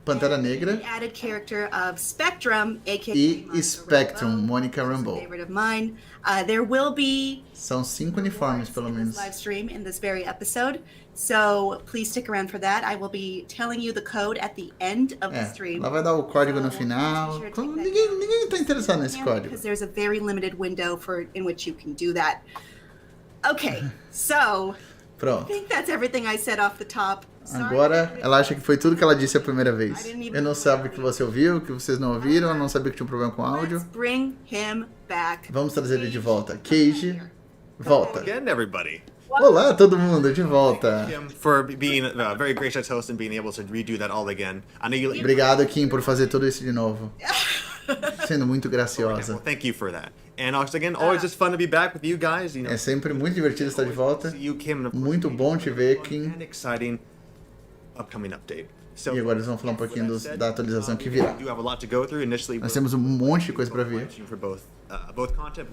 Pantera Negra added character of Spectrum, e Spectrum, Monica Rambeau. Favorite of mine. There will be são 5 uniformes pelo menos. Live stream in this very episode, so please stick around for that. I will be telling you the code at the end of the stream. Ela vai dar o código no final. Ninguém está interessado nesse código. Because there's a very limited window in which you can do that. Okay, so pronto. I think that's everything I said off the top. Agora ela acha que foi tudo que ela disse a primeira vez. Eu não sabe o que você ouviu, o que vocês não ouviram, eu não sabia que tinha um problema com o áudio. Vamos trazer ele de volta. Cage, volta. Again, everybody. Olá, todo mundo, de volta. Kim for being a very gracious host and being able to redo that all again. I know you. Obrigado, Kim, por fazer tudo isso de novo. Sendo muito graciosa. Well, thank you for that. And also, again, always just fun to be back with you guys. É sempre muito divertido estar de volta. Muito bom te ver, Kim. And exciting upcoming update. So, e agora eles vão falar um pouquinho da atualização que virá. Nós temos um monte de coisa para ver. Both content,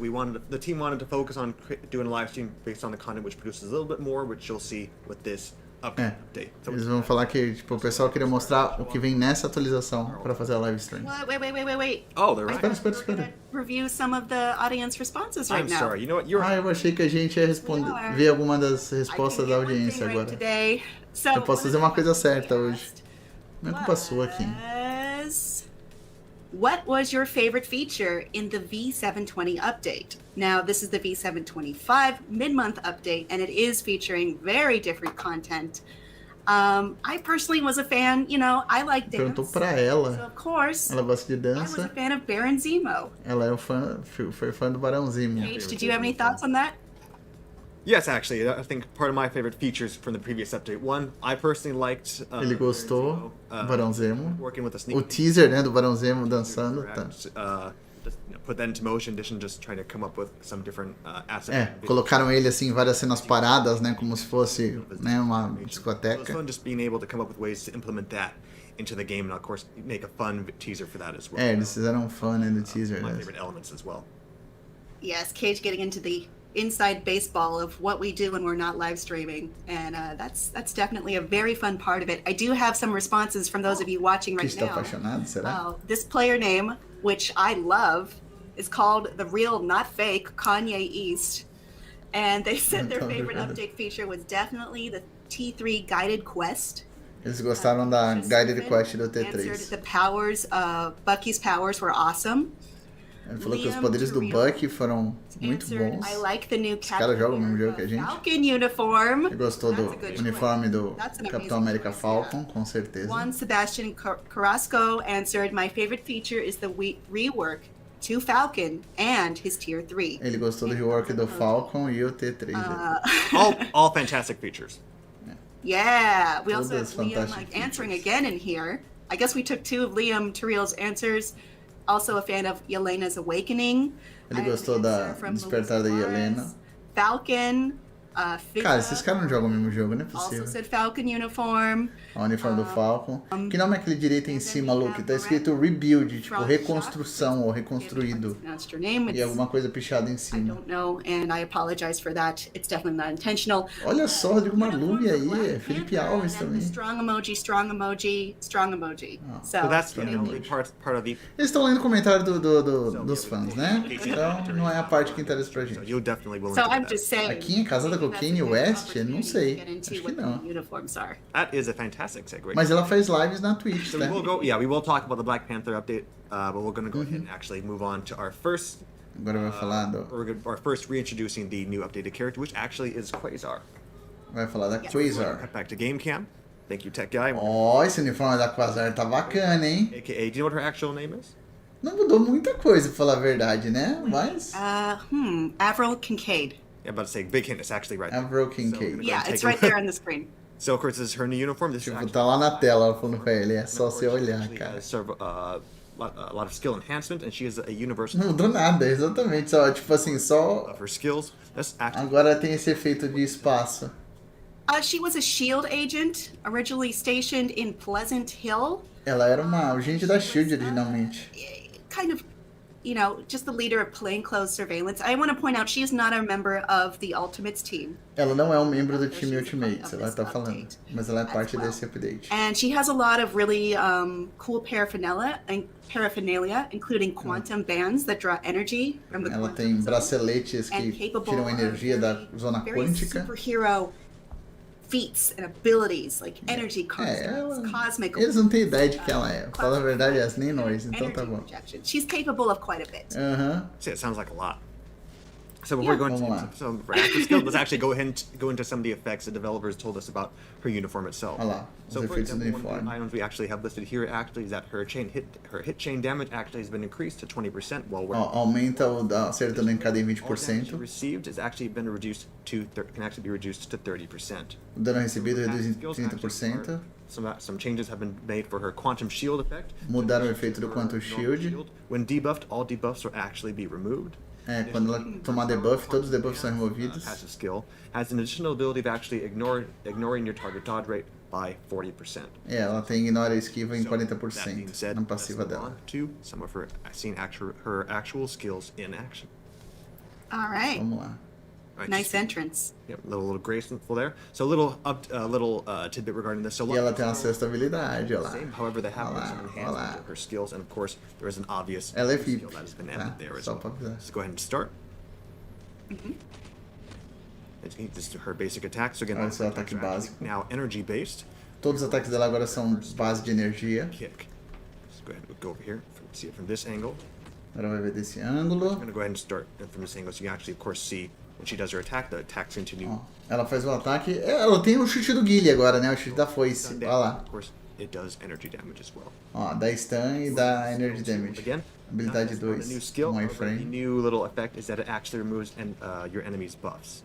the team wanted to focus on doing a live stream based on the content which produces a little bit more, which you'll see with this update. So eles vão falar que tipo, o pessoal queria mostrar o que vem nessa atualização para fazer a live stream. Wait. Oh, they're right. Espera. Review some of the audience responses right now. I'm sorry. You know what? Eu achei que a gente ia ver alguma das respostas da audiência agora. Eu posso fazer uma coisa certa hoje. Não é culpa sua aqui. What was your favorite feature in the V720 update? Now, this is the V725 mid-month update, and it is featuring very different content. I personally was a fan, I like dance. Perguntou pra ela. So, of course, ela gosta de dança. I was a fan of Baron Zemo. Ela foi fã do Barão Zemo. Paige, did you have any thoughts on that? Yes, actually, I think part of my favorite features from the previous update. One, I personally liked. Ele gostou do Barão Zemo. Working with a sneak o teaser, né, do Barão Zemo dançando. Just, put that into motion, addition, just trying to come up with some different assets. Colocaram ele assim em várias cenas paradas, né, como se fosse, né, uma discoteca. It was fun just being able to come up with ways to implement that into the game, and of course make a fun teaser for that as well. Eles fizeram fun no teaser. My favorite elements as well. Yes, Cage getting into the inside baseball of what we do when we're not live streaming, and that's definitely a very fun part of it. I do have some responses from those of you watching right now. Apaixonado, será? This player name, which I love, is called The Real Not Fake Kanye East, and they said their favorite update feature was definitely the T3 guided quest. Eles gostaram da guided quest do T3. The powers Bucky's powers were awesome. Ele falou que os poderes do Bucky foram muito bons. Os caras jogam o mesmo jogo que a gente. Ele gostou do uniforme do Capitão América Falcon, com certeza. Juan Sebastian Carrasco answered, my favorite feature is the rework to Falcon and his Tier 3. Ele gostou do rework do Falcon e o T3. All fantastic features. Yeah, we also have Liam answering again in here. I guess we took 2 of Liam Turiel's answers. Also a fan of Yelena's Awakening. Ele gostou da despertar da Yelena. Falcon, Cara, esses caras não jogam o mesmo jogo, não é Also possível. said Falcon uniform. A uniforme do Falcon. Que nome é aquele direito aí em cima, Luke? Tá escrito rebuild, tipo reconstrução ou reconstruído. Pronounced your name. E alguma coisa pichada em I cima. don't know, and I apologize for that. It's definitely not intentional. Olha só, Rodrigo Marlume aí, é Felipe Alves And também. strong emoji, strong emoji, strong emoji. So that's part of the. Eles estão lendo o comentário dos fãs, né? Então não é a parte que interessa pra So gente. you'll definitely will So enjoy I'm that. just saying. A Kim é casada com o Kanye West? Não sei. Get into Acho que what não. the uniforms are. That is a fantastic segue. Mas ela faz lives na Twitch, So tá? we will talk about the Black Panther update, but we're going to go ahead and actually move on to our first. Agora vai falar Our first reintroducing the new updated character, which actually is Quasar. Vai falar da Quasar. Cut back to game cam. Thank you, tech guy. Ó, esse uniforme da Quasar tá bacana, hein? AKA, do you know what her actual name is? Não mudou muita coisa, pra falar a verdade, né? Mas... Avril Kincaid. Yeah, I'm about to say big hint. It's actually right. Avril So Kincaid. we're gonna go Yeah, and it's take a right look. there on the screen. So of course this is her new uniform. This is Tipo, actually, tá lá na tela, ela falando pra ele, é só of você course, she olhar, actually cara. has a lot of skill enhancement, and she is a universal Não mudou nada, exatamente, só, tipo assim, só... of her skills. That's actually Agora tem esse efeito de espaço. She was a SHIELD agent, originally stationed in Pleasant Hill. Ela era uma agente da SHIELD originalmente. Kind of, just the leader of plainclothes surveillance. I want to point out she is not a member of the Ultimates team. Ela não é um membro do time Ultimates, ela tá falando. Mas ela é parte desse update. And she has a lot of really cool paraphernalia, including quantum bands that draw energy from the Ela quantum tem zone, braceletes and que capable tiram energia da of zona very quântica. superhero feats and abilities like energy ela... constants, cosmic. Eles não têm ideia de que ela é. Fala a verdade, nem nós, então tá energy bom. projection. She's capable of quite a bit. Aham. See, it sounds like a lot. So before we go into Vamos lá. some for active skill, let's actually go ahead and go into some of the effects the developers told us about her uniform itself. Olha lá, os So for efeitos do example, one of uniforme. the items we actually have listed here actually is that her hit chain damage actually has been increased to 20% while wearing. Ó, aumenta o acertando em cada em All damage 20%. received has actually been reduced to can actually be reduced to 30%. O dano recebido reduz em Skills actually 30%. are- Some changes have been made for her quantum shield effect. Mudaram o efeito do Her Quantum normal Shield. When debuffed, all debuffs will actually be removed. É, quando ela tomar debuff, todos os debuffs são removidos. Passive skill has an additional ability of actually ignoring your target dodge rate by 40%. É, ela tem ignora a esquiva em So, that being 40% said, na let's passiva move dela. on to some of her her actual skills in action. All right. Vamos lá. Right, Nice just- entrance. Yep, little graceful there. So a little tidbit regarding this. So E ela tem uma sexta habilidade, olha lá. same, however, they have Olha lá, some olha enhancements lá. of her skills, and of course, there is an obvious Ela é skill VIP, that has been tá? added there as Só well. pra avisar. Let's go ahead and start. This is her basic attack. So again, Olha all seu her attacks ataque are actually básico. now energy based. Todos os ataques dela agora são base de energia. Kick. Let's go ahead and go over here. See it from this angle. Agora vai ver desse I'm ângulo. going to go ahead and start from this angle, so you can actually, of course, see when she does her attack, the attacks continue. Ó, ela faz o ataque. Ela tem o chute do Guile agora, né? O chute da foice. Stun Olha damage. lá. Of course, it does energy damage as well. Ó, dá stun e dá energy damage. Again, Habilidade not a new 2, skill, um however, the iframe. new little effect is that it actually removes your enemy's buffs.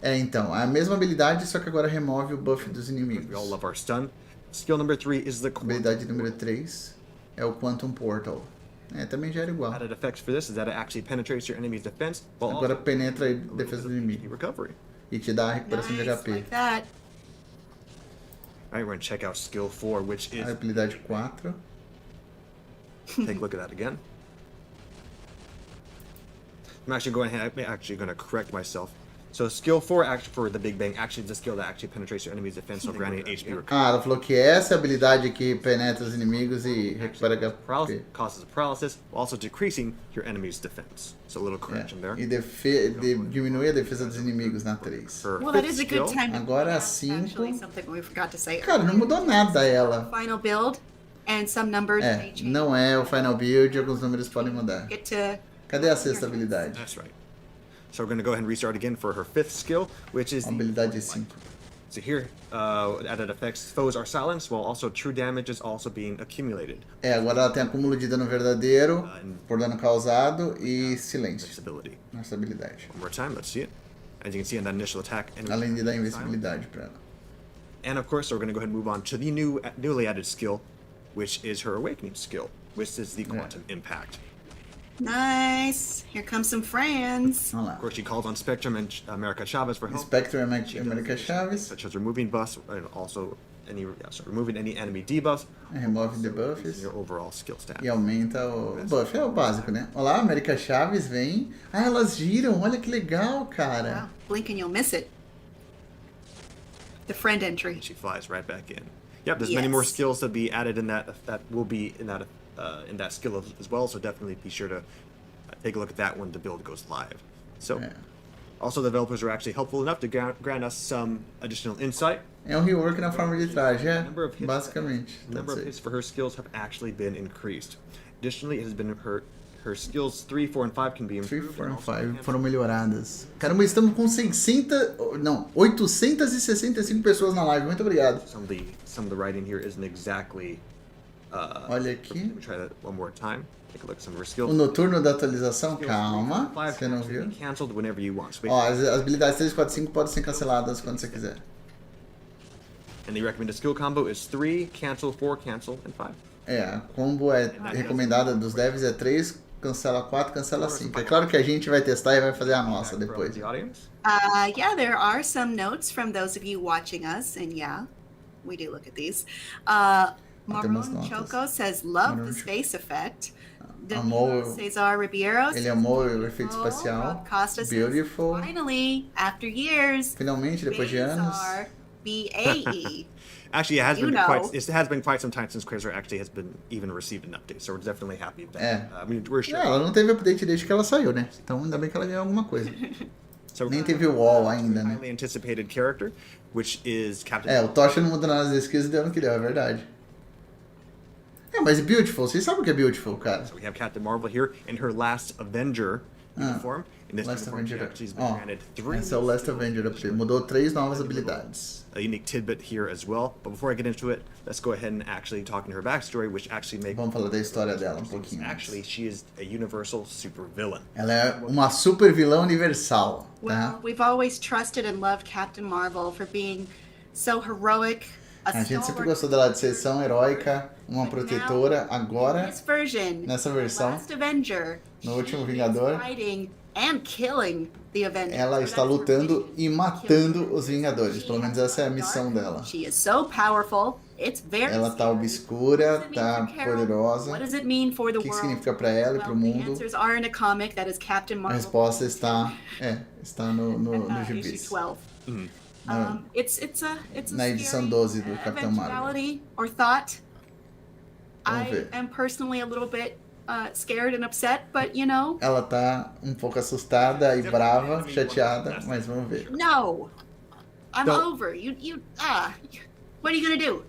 É, então, a mesma habilidade, só que agora remove o buff dos We all inimigos. love our stun. Skill number 3 is the Habilidade quantum. número 3 é o Quantum Portal. É, também já era igual. Added effects for this is that it actually penetrates your enemy's defense while Agora also penetra a defesa do inimigo. recovery. E te dá a recuperação de Nice, HP. like that. All right, we're going to check out skill 4, which is A habilidade 4. take a look at that again. I'm actually going to correct myself. So skill 4 actually for the Big Bang actually is the skill that actually penetrates your enemy's defense while granting HP recovery. Ah, ela falou que essa é a habilidade que penetra os inimigos e recupera Paralysis HP. causes paralysis, while also decreasing your enemy's defense. So a little correction É. there. E diminui a defesa dos inimigos na 3. Her Well, that fifth is a good skill, time to Agora point out, cinco. actually something we forgot to say. Cara, não mudou nada ela. Final build and some numbers may É, change. não é o final build, alguns números podem mudar. Get to Cadê a sexta habilidade? That's right. So we're going to go ahead and restart again for her 5th skill, which is the Habilidade 5. So here, added effects, foes are silenced, while also true damage is also being accumulated. É, agora ela tem acúmulo de dano verdadeiro por dano causado e silêncio This ability. nessa habilidade. One more time, let's see it. As you can see in that initial attack. enemy Além de dar silenced. invencibilidade pra ela. And of course, we're going to go ahead and move on to the newly added skill, which is her awakening skill, which is the quantum impact. Nice. Here comes some friends. Olha lá. Of course, she calls on Spectrum and America Chavez for help. Spectre America Chavez. Such as removing buffs and also removing any enemy debuffs. Remove debuffs. Your overall skill stat. E aumenta o buff. É o básico, né? Olha lá, America Chavez vem. Ah, elas giram. Olha que legal, cara. Wow. Blink and you'll miss it. The friend entry. She flies right back in. Yep, there's many more Yes. skills to be added in that will be in that skill as well. So definitely be sure to take a look at that when the build goes live. So, É. also developers are actually helpful enough to grant us some additional insight. É um rework na forma de traje, é. Number of hits- Basicamente. The number of hits for her skills have actually been increased. Additionally, it has been her skills 3, 4, and 5 can be 3, improved. 4 and and also 5 enhanced. foram melhoradas. Caramba, estamos com 865 pessoas na live. Muito obrigado. Some of the writing here isn't exactly. Olha aqui. Let me try that one more time. Take a look at some of her O skills. noturno da atualização, Skills calma. 3, 4, Você não 5 can viu? be canceled whenever you want. So Ó, as habilidades 3, 4, 5 podem ser canceladas quando você quiser. And the recommended skill combo is 3, cancel, 4, cancel, and 5. É, a combo recomendada dos devs é 3, cancela 4, cancela 5. É claro que a gente vai testar e vai fazer a nossa From depois. the audience. Yeah, there are some notes from those of you watching us, and yeah, we do look at these. Temos Maron notas. Choco says, love Maron the Choco. space effect. Amou- Danilo Cesar Ribeiro Ele says, amou o efeito "Oh, espacial. Rob Costa says, Beautiful. finally, after years, Finalmente, depois de anos. Bazar, BAE. Actually, it has You been know. it has been quite some time since Quasar actually has been even received an update, so we're definitely happy with that. É. I mean, we're sure. É, ela não teve update desde que ela saiu, né? Então ainda bem que ela ganhou alguma coisa. So Nem teve o wall ainda, né? highly anticipated character, which is Captain. É, o Tocha não muda nada das skills e deu no que deu, é verdade. É, mas Beautiful, vocês sabem o que é Beautiful, cara. So we have Captain Marvel here in her last Avenger uniform. In this Last uniform, Avenger. she's been Ó, granted 3 esse é o Last Avenger update. Mudou 3 novas habilidades. a unique tidbit here as well. But before I get into it, let's go ahead and actually talk into her backstory, which actually makes Vamos falar da história dela um pouquinho. antes. actually she is a universal supervillain. Ela é uma super vilã universal, Well, tá? we've always trusted and loved Captain Marvel for being so heroic, a A gente sempre stalwart. gostou dela de ser tão heróica, uma protetora. In Agora, this version, nessa the versão, Last Avenger, no último she is Vingador, fighting and killing the Avengers. ela So está that's her lutando mission, e killing matando them. os Vingadores. Pelo menos essa é a missão dela. She is so powerful. It's very Ela tá scary. obscura, What does it mean tá for Carol? poderosa. What does it mean for the O que que world? significa pra ela e pro Well, the mundo? answers are in a comic that is Captain A Marvel. resposta está no issue gibis. 12. Na- It's a Na edição scary 12 do Capitão Marvel. eventuality or thought. Vamos I ver. am personally a little bit scared and upset, but you know, Ela tá um pouco assustada e brava, chateada, mas vamos ver. no, I'm Don't- over. What are you gonna do?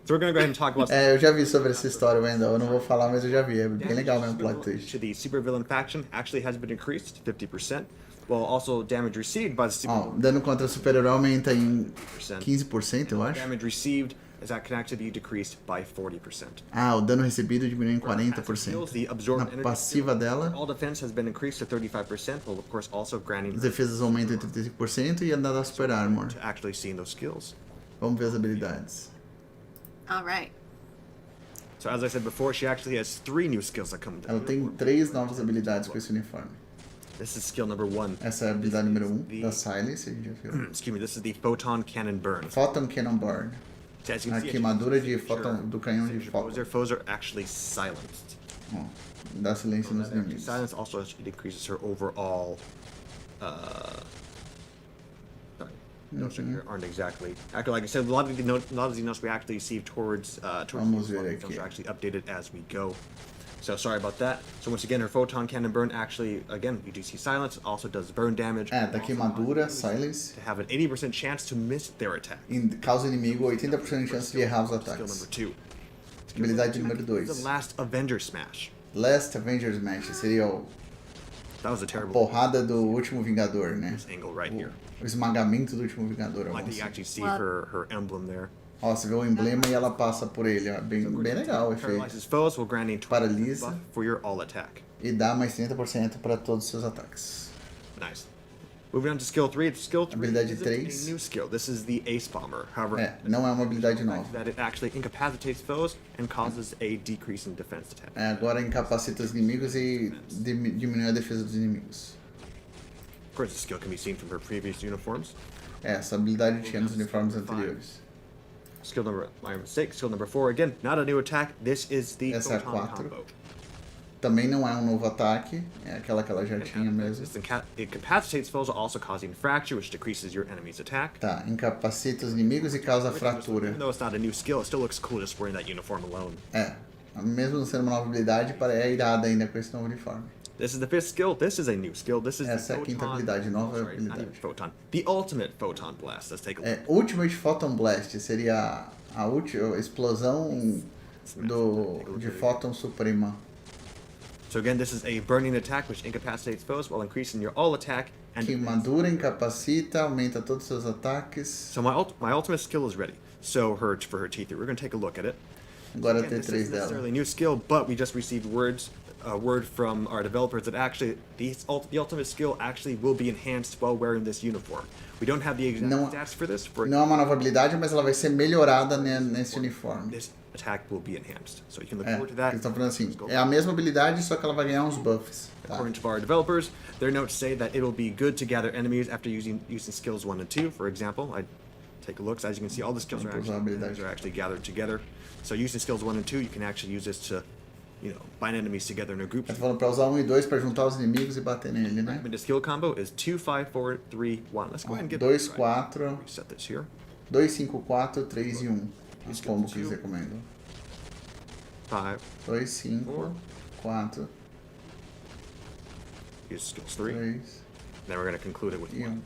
So we're gonna go ahead and talk about É, eu já vi sobre essa história, Wendell. Eu não vou falar, mas eu já vi. É bem legal mesmo o plot twist. to the supervillain faction actually has been increased to 50%, while also damage received by the Ó, supervillain dano contra super-herói aumenta em 50%. 15%, eu acho. Damage received is that can actually be decreased by 40%. Ah, o dano recebido diminui em Skills, 40%. the absorbed Na energy passiva skill, dela, all defense has been increased to 35%, while of course also granting as defesas aumentam em 35% e a da Super Armor. to actually seeing those skills. Vamos ver as habilidades. All right. So as I said before, she actually has 3 new skills that come into Ela tem 3 novas habilidades com esse uniforme. This is skill number 1. Essa é a habilidade número 1 da Silence, a gente já viu. Excuse me, this is the Photon Cannon Burn. Photon Cannon Burn. So as you A can see, queimadura de making sure fóton, do canhão de their fóton. foes are actually silenced. Ó, dá silêncio nos That actually inimigos. silence also it increases her overall. Sorry, notes here aren't exactly. Actually, like I said, a lot of the notes we actually receive towards Vamos these ver films aqui. are actually updated as we go. So sorry about that. So once again, her photon cannon burn actually again you do see silence. It also does burn damage. É, da queimadura, Silence, To have an 80% chance to miss their attack. causa o inimigo 80% de chance de errar os Skill number ataques. 2. Habilidade número The 2. last Avenger smash. Last Avengers Match seria That was a terrible porrada do último Vingador, né? angle right here. O esmagamento do último Vingador. I like that vamos you dizer. actually see Well- her emblem there. Ó, você vê o emblema e ela passa por ele, ó. Bem legal o efeito. Paralyzes foes while granting 20% Paralisa. buff for your all attack. E dá mais 30% para todos os seus ataques. Nice. Moving on to skill 3. Skill 3 Habilidade isn't 3. a new skill. This is the Ace Bomber. However, Não é uma habilidade nova. that it actually incapacitates foes and causes a decrease in defense attack. Agora incapacita os inimigos e diminui a defesa dos inimigos. Of course, the skill can be seen from her previous uniforms. Essa habilidade tinha nos uniformes anteriores. Skill number, my mistake. Skill number 4, again, not a new attack. This is the Essa é a Photon 4. combo. Também não é um novo ataque, é aquela que ela já tinha mesmo. It incapacitates foes, also causing fracture, which decreases your enemy's attack. Tá, incapacita os inimigos e causa fratura. Even though it's not a new skill, it still looks cool just wearing that uniform alone. Mesmo não sendo uma nova habilidade, é irada ainda com esse novo uniforme. This is the 5th skill. This is a new skill. This is Essa é a quinta habilidade, nova not even habilidade. Photon. The ultimate Photon Blast. Let's take a look. Ultimate Photon Blast seria a última explosão de Photon Suprema. So again, this is a burning attack which incapacitates foes while increasing your all attack and Queimadura, incapacita, aumenta todos os seus ataques. So my ultimate skill is ready. So for her T3, we're going to take a look at it. Agora Again, this T3 isn't dela. necessarily a new skill, but we just received word from our developers that actually the ultimate skill actually will be enhanced while wearing this uniform. We don't have the exact stats for this. Não é uma nova habilidade, mas ela vai ser melhorada nesse uniforme. This attack will be enhanced, so you can look forward to that. Eles estão falando assim, é a mesma habilidade, só que ela vai ganhar uns buffs. Tá? According to our developers, their notes say that it will be good to gather enemies after using skills 1 and 2. For example, I take a look. So as you can see, all the skills are actually gathered together. So using skills 1 and 2, you can actually use this to, bind enemies together in a group. Tá falando pra usar 1 e 2 pra juntar os inimigos e bater nele, né? The skill combo is 2, 5, 4, 3, 1. Let's go ahead and get 2, this right. 4, Reset this here. 2, 5, 4, 3 e 1. Os combos que eles recomendam. 5. 2, 5, 4, Use skills 3. 3 Then we're going to conclude it with e 1. 1.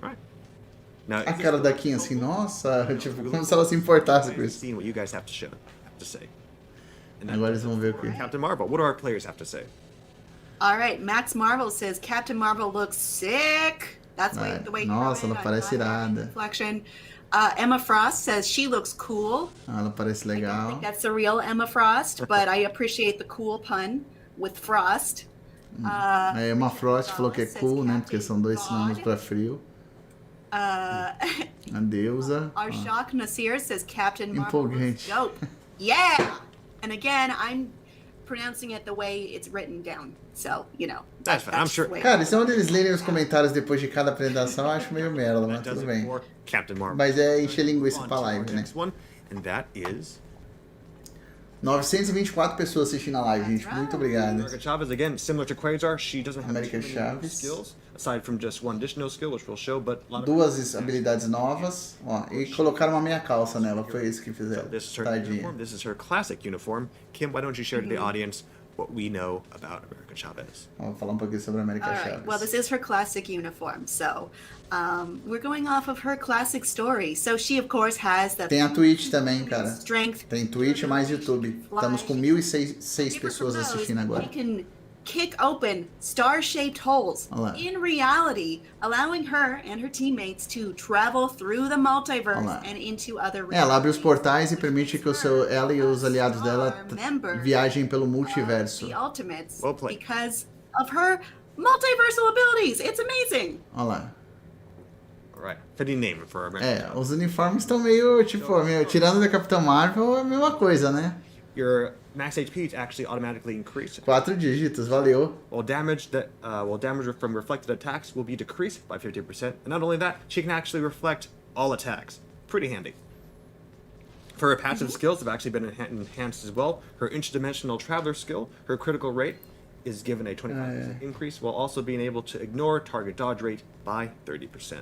Alright. Now, A cara da Kim assim, nossa, tipo, como se ela se importasse com isso. Seeing what you guys have to say. And then Agora eles vão ver o que. Captain Marvel, what do our players have to say? All right, Max Marvel says Captain Marvel looks sick. That's the way. Nossa, ela parece irada. Reflection. Emma Frost says she looks cool. Ela parece I don't legal. think that's the real Emma Frost, but I appreciate the cool pun with Frost. A Emma Frost falou que é cool, né? Porque são 2 sinônimos pra frio. A deusa. Arshak Nasir says Captain Marvel looks Empolgante. dope. Yeah! And again, I'm pronouncing it the way it's written down. So, That's fine. I'm sure. Cara, isso é onde eles lerem os comentários depois de cada apresentação, eu acho meio merda, mas tudo bem. Captain Marvel. Mas é encher linguiça pra live, né? Next one, and that is 924 pessoas assistindo a live, gente. Muito obrigado. America Chavez. Again, similar to Quasar, she doesn't have America too many Chavez. skills aside from just one additional skill, which we'll show. But a lot of 2 habilidades novas, ó, e colocaram uma meia calça nela, foi isso que fizeram. this is her Tadinha. uniform. This is her classic uniform. Kim, why don't you share to the audience what we know about America Chavez? Vamos falar um pouquinho sobre a América All right. Chaves. Well, this is her classic uniform. So, we're going off of her classic story. So she, of course, has the Tem a Twitch também, cara. strength. Tem Twitch mais YouTube. Estamos com 1.006 pessoas assistindo agora. She can kick open star-shaped holes Olha lá. in reality, allowing her and her teammates to travel through the multiverse Olha lá. and into other Ela abre os portais e permite que ela e os aliados dela viajem pelo multiverso. The Ultimates Well played. because of her multiversal abilities. It's amazing. Olha lá. All right, fitting name for America. Os uniformes estão meio, tipo, tirando da Capitã Marvel, é a mesma coisa, né? Your max HP is actually automatically increased. 4 dígitos, valeu. While damage from reflected attacks will be decreased by 50%, and not only that, she can actually reflect all attacks. Pretty handy. For her passive skills have actually been enhanced as well. Her interdimensional traveler skill, her critical rate, is given a 25% increase, while also being able to ignore target dodge rate by 30%.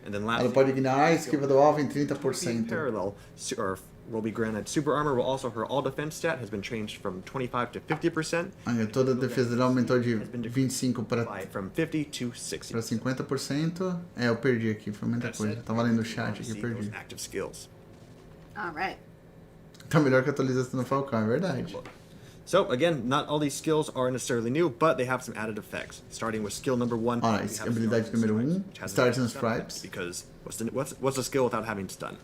And then lastly, Ela pode ignorar a esquiva do alvo em in 30%. parallel, or will be granted super armor, while also her all defense stat has been changed from 25 to 50%, Toda a defesa dela aumentou de 25 para from 50 to 60%. 50%. Eu perdi aqui, foi muita coisa. Tava lendo o chat aqui, See perdi. those active skills. All right. Tá melhor que a atualização do Falcão, é verdade. So again, not all these skills are necessarily new, but they have some added effects. Starting with skill number 1. Olha, we have habilidade Stars and número 1, Stripes, which has Stars and a stun effect, Stripes. Because what's the skill without having stun?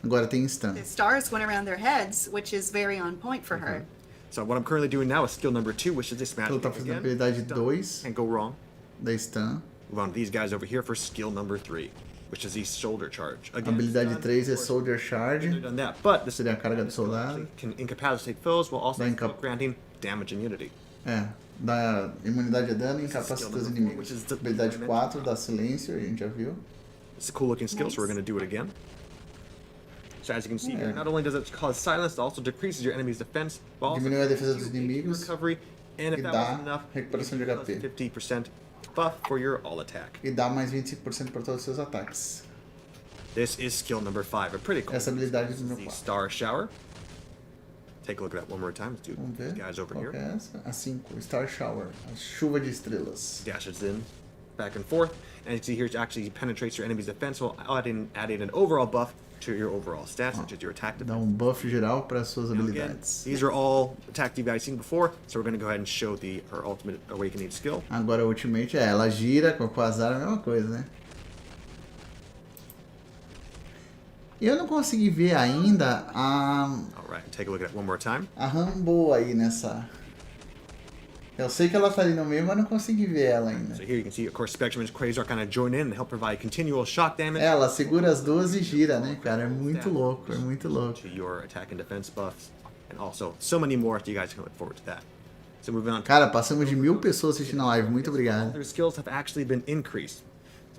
Agora tem stun. The stars went around their heads, which is very on point for her. So what I'm currently doing now is skill number 2, which is a smash Então tá kick fazendo a again. habilidade 2 Can't go wrong. da stun. Move on to these guys over here for skill number 3, which is the shoulder charge. A Again, habilidade stun, 3 é of course, Soldier they've Charge. done that, but this Seria a carga do soldado. can incapacitate foes while also Dá incap- granting damage immunity. É, dá imunidade a dano e incapacita os inimigos. Which is the- Habilidade 4 dá silêncio, a gente já viu. It's a cool looking skill, so we're going to do it again. So as you can see here, not only does it cause silence, it also decreases your enemy's defense, while also Diminui a defesa dos gives you inimigos recovery, and if e that dá wasn't enough, recuperação de you HP. get 50% buff for your all attack. E dá mais 25% para todos os seus ataques. This is skill number 5, a pretty cool Essa habilidade This is número the 4. Star Shower. Take a look at that one more time. Let's do Vamos these ver. guys over Qual que here. é essa? A 5, Star Shower, a chuva de estrelas. Dashes in, back and forth, and you see here it actually penetrates your enemy's defense while adding an overall buff to your overall stats, such as your attack Dá defense. buff geral para suas Now again, habilidades. these are all attacks you've guys seen before, so we're going to go ahead and show her ultimate awakening skill. Agora a Ultimate ela gira com o Quasar, a mesma coisa, né? Eu não consegui ver ainda Alright, take a look at it one more time. a Rambo aí nessa. Eu sei que ela tá ali no meio, mas não consegui ver ela ainda. So here you can see, of course, Spectrum and Quasar kind of join in and help provide continual shock damage Ela segura as duas e gira, né, cara? É muito louco, é muito louco. to your attack and defense buffs, and also so many more, so you guys can look forward to that. So moving on. Cara, passamos de 1000 pessoas assistindo a live, muito obrigado. Their skills have actually been increased.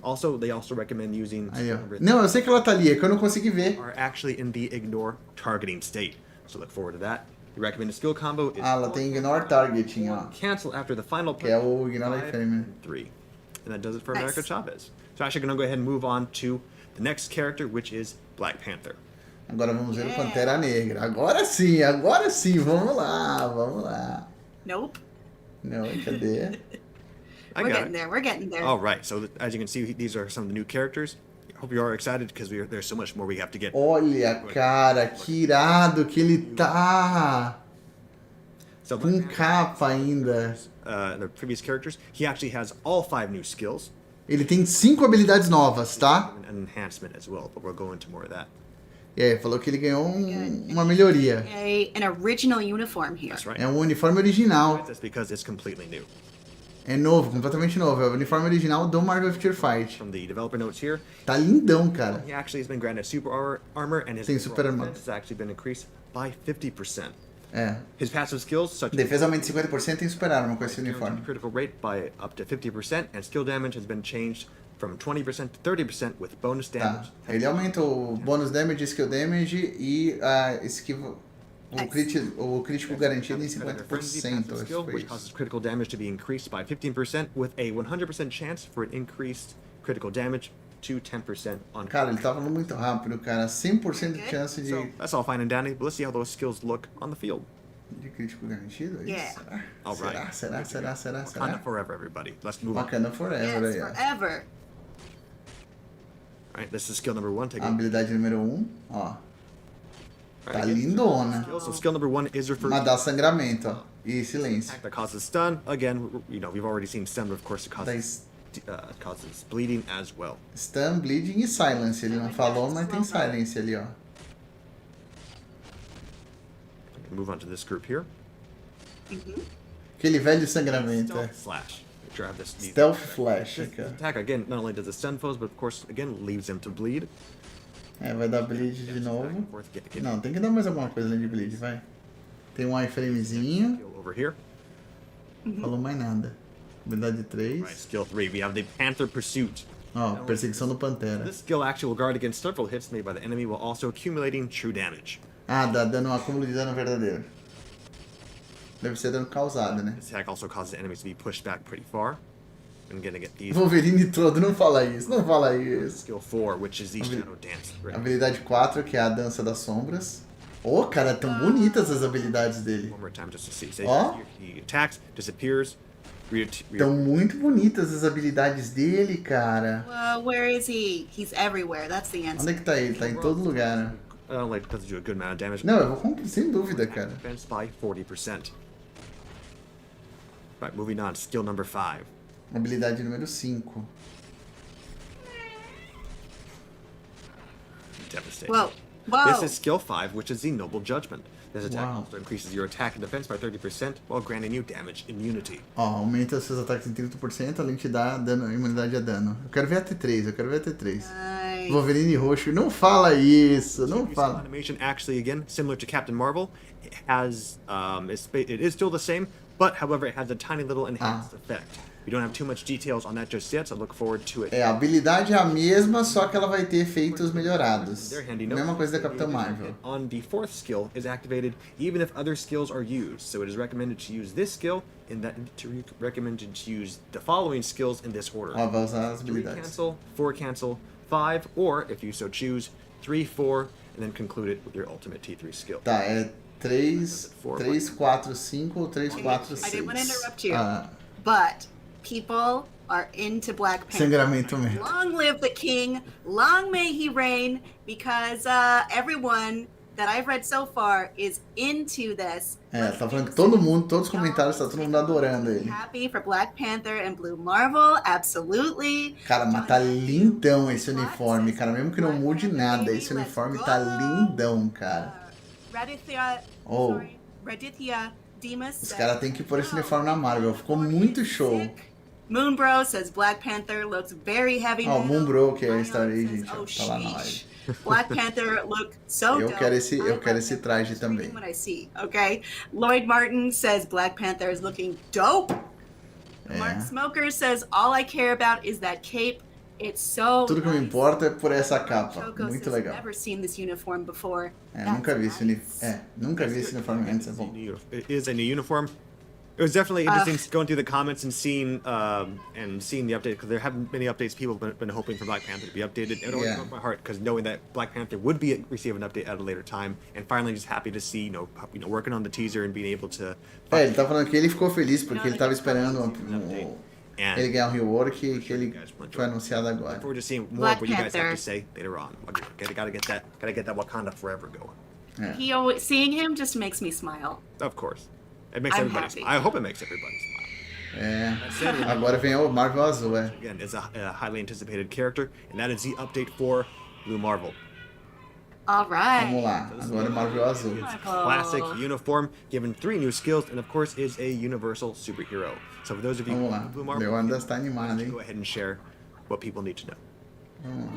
Also, they also recommend using Aí, ó. number Não, eu sei que ela tá ali, é que eu não consegui ver. are actually in the ignore targeting state. So look forward to that. The recommended skill combo is Ah, ela tem Ignore Targeting, ó. cancel after the final Que é o Ignore five Frame. and 3. And that does it for Nice. America Chavez. So actually gonna go ahead and move on to the next character, which is Black Panther. Agora vamos ver o Pantera Negra. Agora sim, vamos lá, vamos lá. Nope. Não, cadê? I We're got getting it. there. We're getting there. All right. So as you can see, these are some of the new characters. I hope you are excited because there's so much more we have to get. Olha, cara, que irado que ele tá. So Com capa ainda. the previous characters, he actually has all 5 new skills Ele tem 5 habilidades novas, tá? and an enhancement as well, but we'll go into more of that. E aí, falou que ele ganhou uma melhoria. An original uniform here. That's right. É um uniforme original. That's because it's completely new. É novo, completamente novo. É o uniforme original do Marvel Future Fight. From the developer notes here, Tá lindão, cara. he actually has been granted super armor, and his Tem overall super armor. defense has actually been increased by 50%. É. His passive skills, such as Defesa aumenta 50% e super arma com esse guaranteed uniforme. critical rate by up to 50%, and skill damage has been changed from 20% to 30% with bonus Tá. damage. Ele aumenta o bônus damage, skill damage e a esquiva. O crítico garantido em Another 50%. frenzy Acho passive que skill, foi which isso. causes critical damage to be increased by 15% with a 100% chance for an increased critical damage to 10% on. Cara, ele tá falando muito rápido, cara. 100% de chance de, So that's all fine and dandy, but let's see how those skills look on the field. de crítico garantido. É Yeah. isso? Será? All right. Será? Wakanda forever, everybody. Let's move on. Wakanda Forever Yes, aí, ó. forever. All right, this is skill number 1. Take A a habilidade número 1, ó. All Tá right, again, lindona. So skill number 1 is referred Mas to dá sangramento, ó. E silêncio. attack that causes stun. Again, we've already seen stun, but of course it Dá causes bleeding as well. stun, bleeding e silence. Ele não falou, mas tem silence ali, ó. Move on to this group here. Aquele velho sangramento, é. Stealth Flash. Grab this. Stealth Flash, This cara. attack again not only does it stun foes, but of course again leaves them to bleed. É, vai dar bleed de Back novo. and forth, get Não, tem que dar mais alguma coisa além de bleed, vai. Tem um iframezinho. skill over here. Falou mais nada. Habilidade Right, 3. skill 3. We have the Panther Pursuit. Ó, perseguição do Pantera. This skill actually will guard against several hits made by the enemy while also accumulating true damage. Ah, dá dando um acúmulo de dano verdadeiro. Deve ser dano causado, né? This attack also causes enemies to be pushed back pretty far. I'm gonna get these. Wolverine todo, não fala isso, não fala isso. Skill 4, which is the Shadow Dance. Right. Habilidade 4, que é a dança das sombras. Ô, cara, tão bonitas as habilidades dele. One more time just to see. So Ó. he attacks, disappears. Tão muito bonitas as habilidades dele, cara. Where is he? He's everywhere. That's the Onde answer. é que tá ele? Tá em todo lugar, né? Like does do a good amount of damage. Não, eu vou comprar, sem dúvida, cara. Defense by 40%. Right, moving on. Skill number 5. Habilidade número 5. Devastating. Whoa. Whoa. This is skill 5, which is the Noble Judgment. This attack Wow. also increases your attack and defense by 30% while granting you damage immunity. Ó, aumenta seus ataques em 30%, além de te dar dano, imunidade a dano. Eu quero ver a T3, eu quero ver a T3. Nice. Wolverine roxo, não fala isso, não Use fala. animation actually, again, similar to Captain Marvel, it has, it is still the same, but however, it has a tiny little enhanced effect. We don't have too much details on that just yet, so I look forward to it. É, a habilidade é a mesma, só que ela vai ter efeitos melhorados. Their handy note, Mesma coisa da Capitã Marvel. on the 4th skill is activated even if other skills are used. So it is recommended to use this skill recommended to use the following skills in this order. Ó, vai usar as 3 habilidades. cancel, 4 cancel, 5, or if you so choose, 3, 4, and then conclude it with your ultimate T3 skill. Tá, é 3, 4, 5 ou 3, 4, 6. I didn't want to interrupt you, Ah, but people are into Black Panther. sangramento mesmo. Long live the king, long may he reign, because everyone that I've read so far is into this. É, tá falando que todo mundo, todos os comentários, tá todo mundo adorando ele. Happy for Black Panther and Blue Marvel, absolutely. Cara, mas tá lindão esse uniforme, cara. Mesmo que não mude nada, esse uniforme tá lindão, cara. Radithia, Oh. sorry, Radithia Demas. Os caras têm que pôr esse uniforme na Marvel. Ficou muito show. Moonbro says Black Panther looks very heavy. Ó, metal. Moonbro, que é Ion Star says, Agent, ó, oh, tá lá na live. sheesh. Black Panther look so Eu dope. quero esse- eu I quero love esse it. traje I'm também. screaming What I see, okay? Lloyd Martin says Black Panther is looking dope. Mark Smoker says all I care about is that cape. It's so Tudo que me nice. importa é por essa capa. Choco Muito says, legal. Never seen this uniform before. É, That's nunca vi esse nice. nunca vi esse uniforme antes, é bom. It is a new uniform. It was definitely interesting going through the comments and seeing the update, because there haven't been any updates. People have been hoping for Black Panther to be updated. It always Yeah. broke my heart because knowing that Black Panther would receive an update at a later time, and finally just happy to see working on the teaser and being able to. É, ele tá falando que ele ficou feliz porque ele tava esperando And ele ganhar um rework que ele foi anunciado agora. look forward to seeing more Black of what you guys have Panther. to say later on. Gotta get that Wakanda forever going. É. He always, seeing him just makes me smile. Of course, it makes I'm everybody happy. smile. I hope it makes everybody smile. É. Agora vem o Marvel Azul, é. Again, it's a highly anticipated character, and that is the update for Blue Marvel. All right. Vamos lá, agora é Marvel Azul. Classic uniform, given 3 new skills, and of course is a universal superhero. So for those of you Vamos who lá, know Blue Marvel, Leondas tá animado, hein? go ahead and share what people need to know.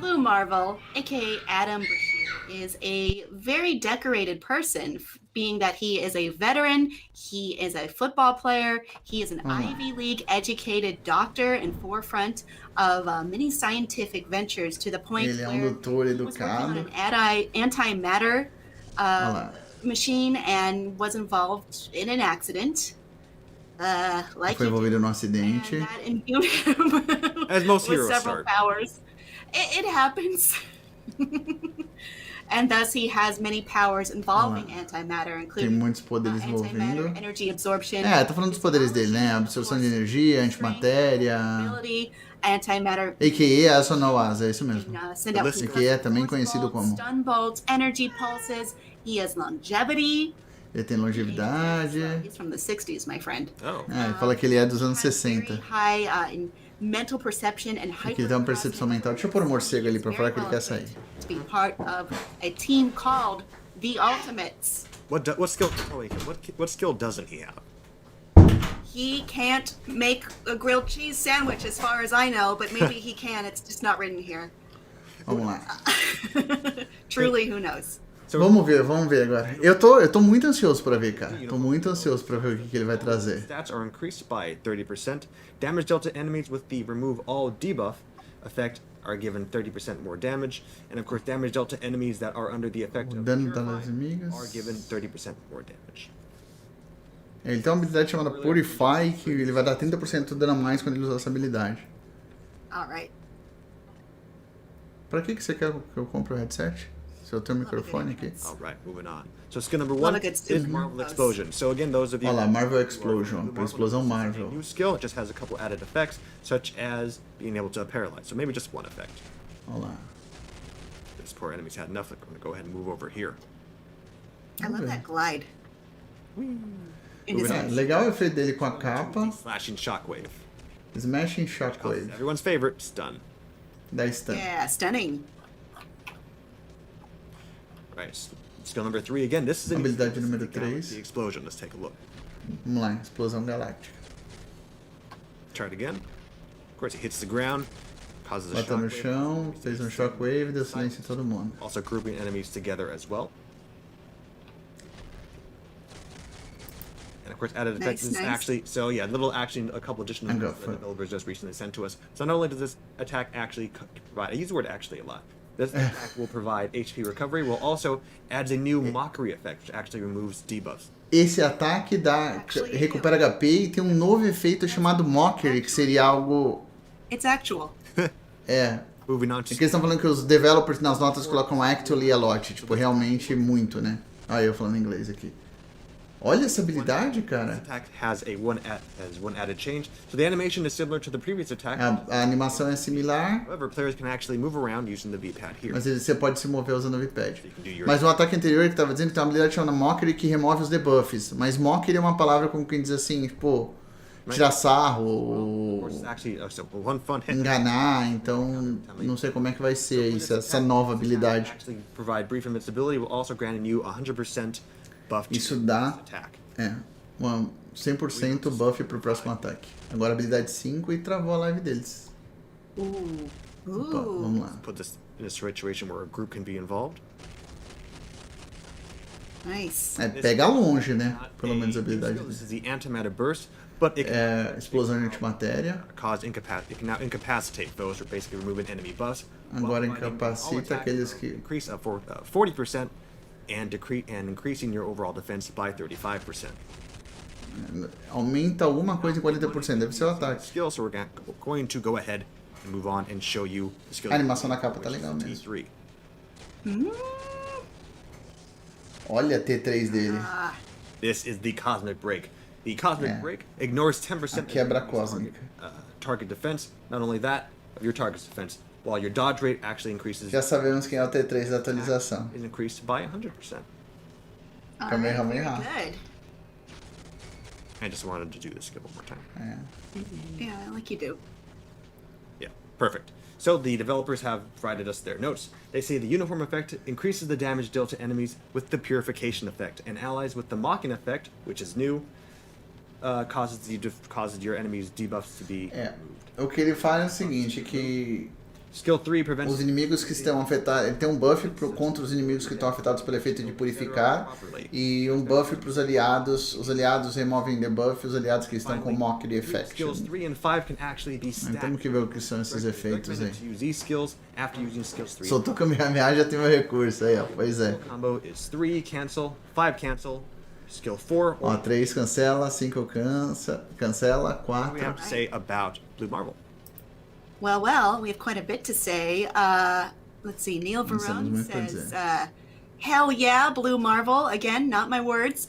Blue Marvel, aka Adam Brashear, is a very decorated person, being that he is a veteran, he is a football player, he is an Ivy League educated doctor and forefront of many scientific ventures to the point Ele é where doutor he was working on educado. an antimatter Olha lá. machine and was involved in an accident. Like Foi you did. envolvido num And acidente. that imbued him As most with heroes several start. powers. It happens. And thus he has many powers involving antimatter, Tem including muitos poderes antimatter, envolvendo. energy absorption, É, tá falando dos poderes dele, né? Absorção de energia, antimatéria. ability, antimatter, A.K.A. Asa no Asa, é isso mesmo. send out A.K.A. é também conhecido como. stun bolts, energy pulses. He has longevity. Ele tem longevidade. He's from the 60s, my friend. Oh. É, ele fala que ele é dos anos Very 60. high in mental perception and Que ele tem uma percepção mental. Deixa eu pôr o morcego ali pra falar que ele quer sair. To be part of a team called the Ultimates. What skill? Oh wait, what skill doesn't he have? He can't make a grilled cheese sandwich, as far as I know, but maybe he can. It's just not written here. Vamos lá. Truly, who knows? Vamos ver agora. Eu tô muito ansioso pra ver, cara. Tô muito ansioso pra ver o que ele vai trazer. Stats are increased by 30%. Damage dealt to enemies with the remove all debuff effect are given 30% more damage, and of course damage dealt to enemies that are under the effect of Dano Purify das inimigas. are given 30% more damage. Ele tem uma habilidade chamada Purify, que ele vai dar 30% de dano a mais quando ele usar essa habilidade. All right. Pra que você quer que eu compre o headset? Se eu tenho um microfone aqui. All right, moving on. So skill number Love 1 a good is student. Marvel Explosion. So again, those of you Olha lá, Marvel who are Explosion, Blue pra explosão this is a Marvel. new skill, it just has a couple added effects, such as being able to paralyze. So maybe just one effect. Olha lá. This poor enemy's had enough. I'm gonna go ahead and move over here. I love that glide. In his Moving É, eyes. legal o efeito dele com a capa. Flashing shockwave. Smashing Shockwave. Everyone's favorite, stun. Da stun. Yeah, stunning. Right. Skill number 3, again, this is an Habilidade número the Galaxy 3. Explosion. Let's take a look. Vamos lá, explosão galáctica. Try it again. Of course, it hits the ground, causes a Bateu no shockwave. chão, fez um shockwave, deu silêncio em todo mundo. Also grouping enemies together as well. And of course, added effect is Nice. actually, so yeah, a couple additional And go that for it. developers just recently sent to us. So not only does this attack actually provide, I use the word actually a lot. This attack will provide HP recovery, will also adds a new mockery effect, which actually removes debuffs. Esse ataque recupera HP e tem um novo efeito chamado Mockery, que seria algo... It's actual. É. Moving on É to que eles estão falando que os developers nas notas colocam actually a lot, tipo, realmente muito, né? Ah, eu falando inglês aqui. Olha essa habilidade, This cara. attack has one added change. So the animation is similar to the previous attack. A animação é similar, However, players can actually move around using the V-pad here. mas você pode se mover usando o V-pad. You can do your Mas no ataque anterior que tava dizendo que tem uma habilidade chamada Mockery que remove os debuffs. Mas Mockery é uma palavra como quem diz assim, tipo, tirar sarro, Of course, it's actually so one fun hit. enganar, então não sei como é que vai ser isso, essa nova habilidade. Actually provide brief invincibility, will also grant you 100% buff to Isso this dá attack. 100% buff pro próximo ataque. Agora habilidade 5 e travou a live deles. Ooh. Opa, vamos lá. Put this in a situation where a group can be involved. Nice. É, pega longe, né? Not Pelo menos a new habilidade skill. This dele. is the antimatter burst, but it can É, explosão de antimatéria. cause it can now incapacitate foes, or basically remove an enemy buff. Agora while providing all incapacita attack aqueles que... increase of 40% and increasing your overall defense by 35%. Aumenta alguma coisa em 40%, deve ser o ataque. Skill, so we're going to go ahead and move on and show you the skill. A animação na capa tá which is legal mesmo. T3. Olha a T3 dele. This is the Cosmic Break. The Cosmic Yeah. Break ignores 10% A quebra of cósmica. target defense. Not only that, of your target's defense, while your dodge rate actually increases. Já sabemos quem é o T3 da atualização. Is increased by 100%. All Kamehameha. very good. I just wanted to do this skill one more time. É. Yeah, like you do. Yeah, perfect. So the developers have provided us their notes. They say the uniform effect increases the damage dealt to enemies with the purification effect, and allies with the mocking effect, which is new, causes your enemies' debuffs to be É. removed. O que ele fala é o seguinte, que Skill 3 prevents os inimigos que estão afetados... Ele tem um buff contra os inimigos que estão afetados pelo efeito de purificar e um buff para os aliados. Os aliados removem debuff, os aliados que estão com Mockery Effect. Skills 3 and 5 can actually be stacked. Temos que ver o que são esses efeitos aí. Recommended to use these skills after using skills 3. Soltou Kamehameha, já tem meu recurso aí, ó. Pois é. Combo is 3 cancel, 5 cancel, skill 4. Ó, 3 cancela, 5 cancela, What do we 4. have to say about Blue Marble? Well, we have quite a bit to say. Let's see. Neil Não sabemos Varone muito pra says, dizer. hell yeah, Blue Marvel. Again, not my words.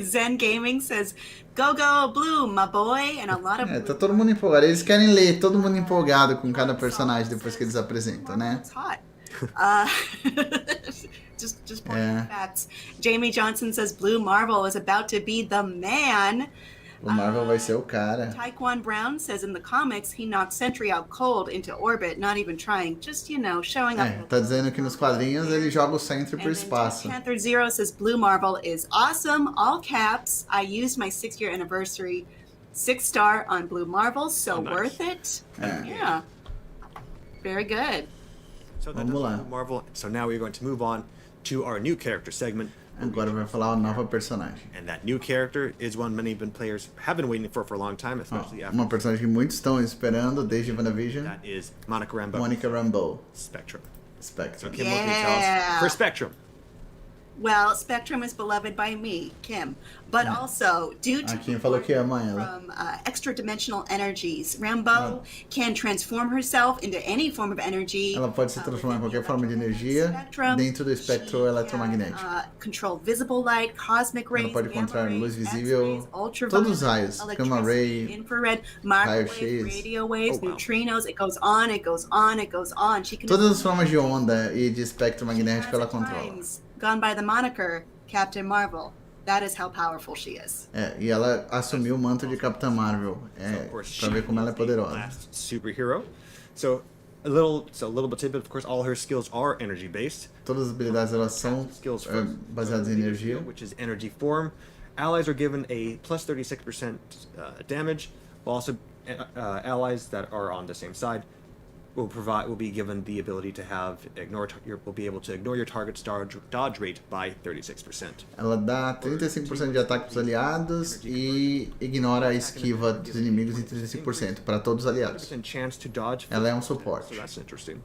Zen Gaming says, go, Blue, my boy. And a lot of É, tá todo mundo empolgado. Eles querem ler, todo mundo empolgado com cada personagem depois que eles apresentam, né? It's hot. Just pointing Yeah. facts. Jamie Johnson says Blue Marvel is about to be the man. O Marvel vai ser o cara. Taekwon Brown says in the comics he knocked Sentry out cold into orbit, not even trying, just showing up. É, tá dizendo que nos quadrinhos ele joga o Sentry pro And then espaço. Panther Zero says Blue Marvel is awesome, all caps. I used my 6-year anniversary 6-star on Blue Marvel, so Oh, nice. worth it. Yeah. Yeah. Very good. So that Vamos does lá. Blue Marvel. So now we're going to move on to our new character segment. Agora vai falar a nova personagem. And that new character is one many players have been waiting for a long time, Ó, especially after uma personagem que muitos estão esperando desde WandaVision. that is Monica Rambeau. Monica Rambeau. Spectrum. So Spectrum. Kim, what can you tell us Yeah. for Spectrum? Well, Spectrum is beloved by me, Kim, but also due to A Kim falou que ama ela. from extra-dimensional energies, Rambeau can transform herself into any form of energy. Ela pode se transformar em qualquer forma de energia dentro do espectro eletromagnético. Control visible light, cosmic rays, Ela pode gamma controlar rays, luz visível, X-rays, ultraviolet, todos os raios, gamma ray, electricity, infrared, microwave, raio-x. radio waves, Oh, wow. neutrinos. It goes on, it goes on, it goes on. She can Todas as formas de onda e de espectro magnético ela has at controla. times gone by the moniker Captain Marvel. That is how powerful she is. É, e ela assumiu o manto de Capitã Marvel. So, É, of course, pra ver como ela é is the poderosa. last superhero. So A little bit tidbit, of course, all her skills are energy based. Todas as habilidades elas são Skills baseadas em energia. which is energy form. Allies are given a plus 36% damage, while also allies that are on the same side will be given the ability to will be able to ignore your target's dodge rate by 36%. Ela dá 35% de ataque para os aliados e ignora a esquiva dos inimigos em 35% para todos os aliados. 100% chance to dodge. Ela é um So suporte. that's interesting.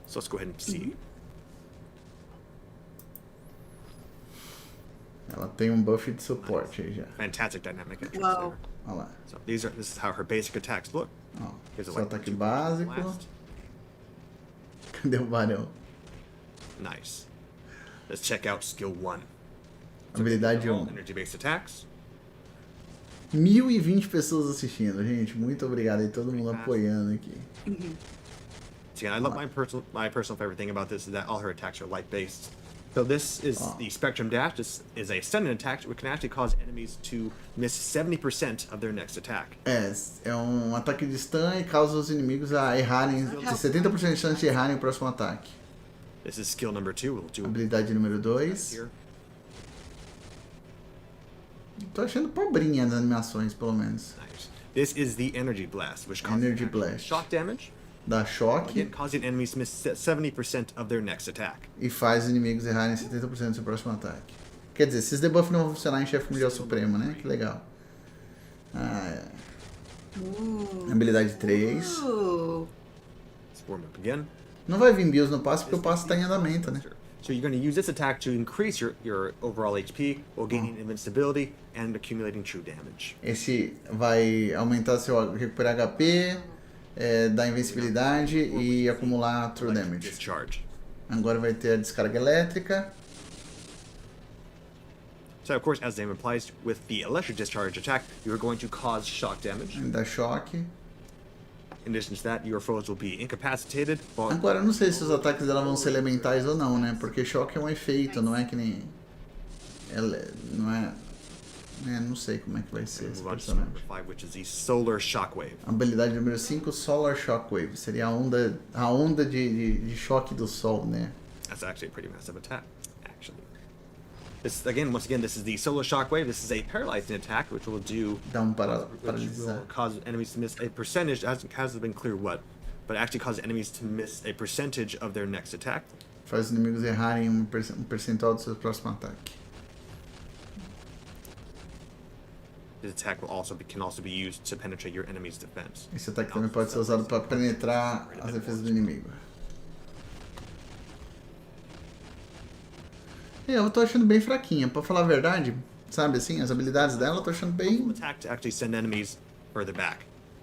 So let's go ahead and see. Ela tem um buff de suporte aí já. Fantastic dynamic entrance Whoa. there. Olha lá. So this is how her basic attacks look. Ó, Here's a seu light ataque two básico. blast. Cadê o barão? Nice. Let's check out skill 1. Habilidade 1. Energy based attacks. 1020 pessoas assistindo, gente. Muito obrigado aí, todo mundo apoiando aqui. See, I love my personal favorite thing about this is that all her attacks are light based. So this is the Spectrum Dash. This is a sudden attack which can actually cause enemies to miss 70% of their next attack. É um ataque de stun e causa os inimigos a errarem, ter 70% de chance de errarem o próximo ataque. This is skill number 2. We'll do Habilidade número 2. here. Tô achando pobrinha as animações, pelo menos. Nice. This is the Energy Blast, which causes Energy Blast. shock damage, Dá choque again causing enemies to miss 70% of their next attack. e faz os inimigos errarem 70% do seu próximo ataque. Quer dizer, esses debuffs não vão funcionar em Chefe Mundial Supremo, né? Que legal. Habilidade 3. Ooh. Let's warm up again. Não vai vir bios no passe porque o passe tá em andamento, né? So you're going to use this attack to increase your overall HP while gaining invincibility and accumulating true damage. Esse vai aumentar seu recuperar HP, dar invencibilidade e acumular true damage. Discharge. Agora vai ter a descarga elétrica. So of course, as the name implies, with the electric discharge attack, you are going to cause shock damage. Dá choque. In addition to that, your foes will be incapacitated. While Agora eu não sei se os ataques dela vão ser elementais ou não, né? Porque choque é um efeito, não é que nem. Não é. Não sei como é que vai ser esse move on to personagem. number 5, which is the Solar Shockwave. Habilidade número 5, Solar Shockwave. Seria a onda de choque do sol, né? That's actually a pretty massive attack, actually. Once again, this is the Solar Shockwave. This is a paralyzing attack, which will do Dá um which paralisar. will cause enemies to miss a percentage. Hasn't been clear what, but it actually causes enemies to miss a percentage of their next attack. Faz os inimigos errarem um percentual do seu próximo ataque. This attack can also be used to penetrate your enemy's defense. Esse ataque também pode ser usado para penetrar as defesas do inimigo. Eu tô achando bem fraquinha, pra falar a verdade, sabe assim, as habilidades dela eu tô achando bem. Attack to actually send enemies further back.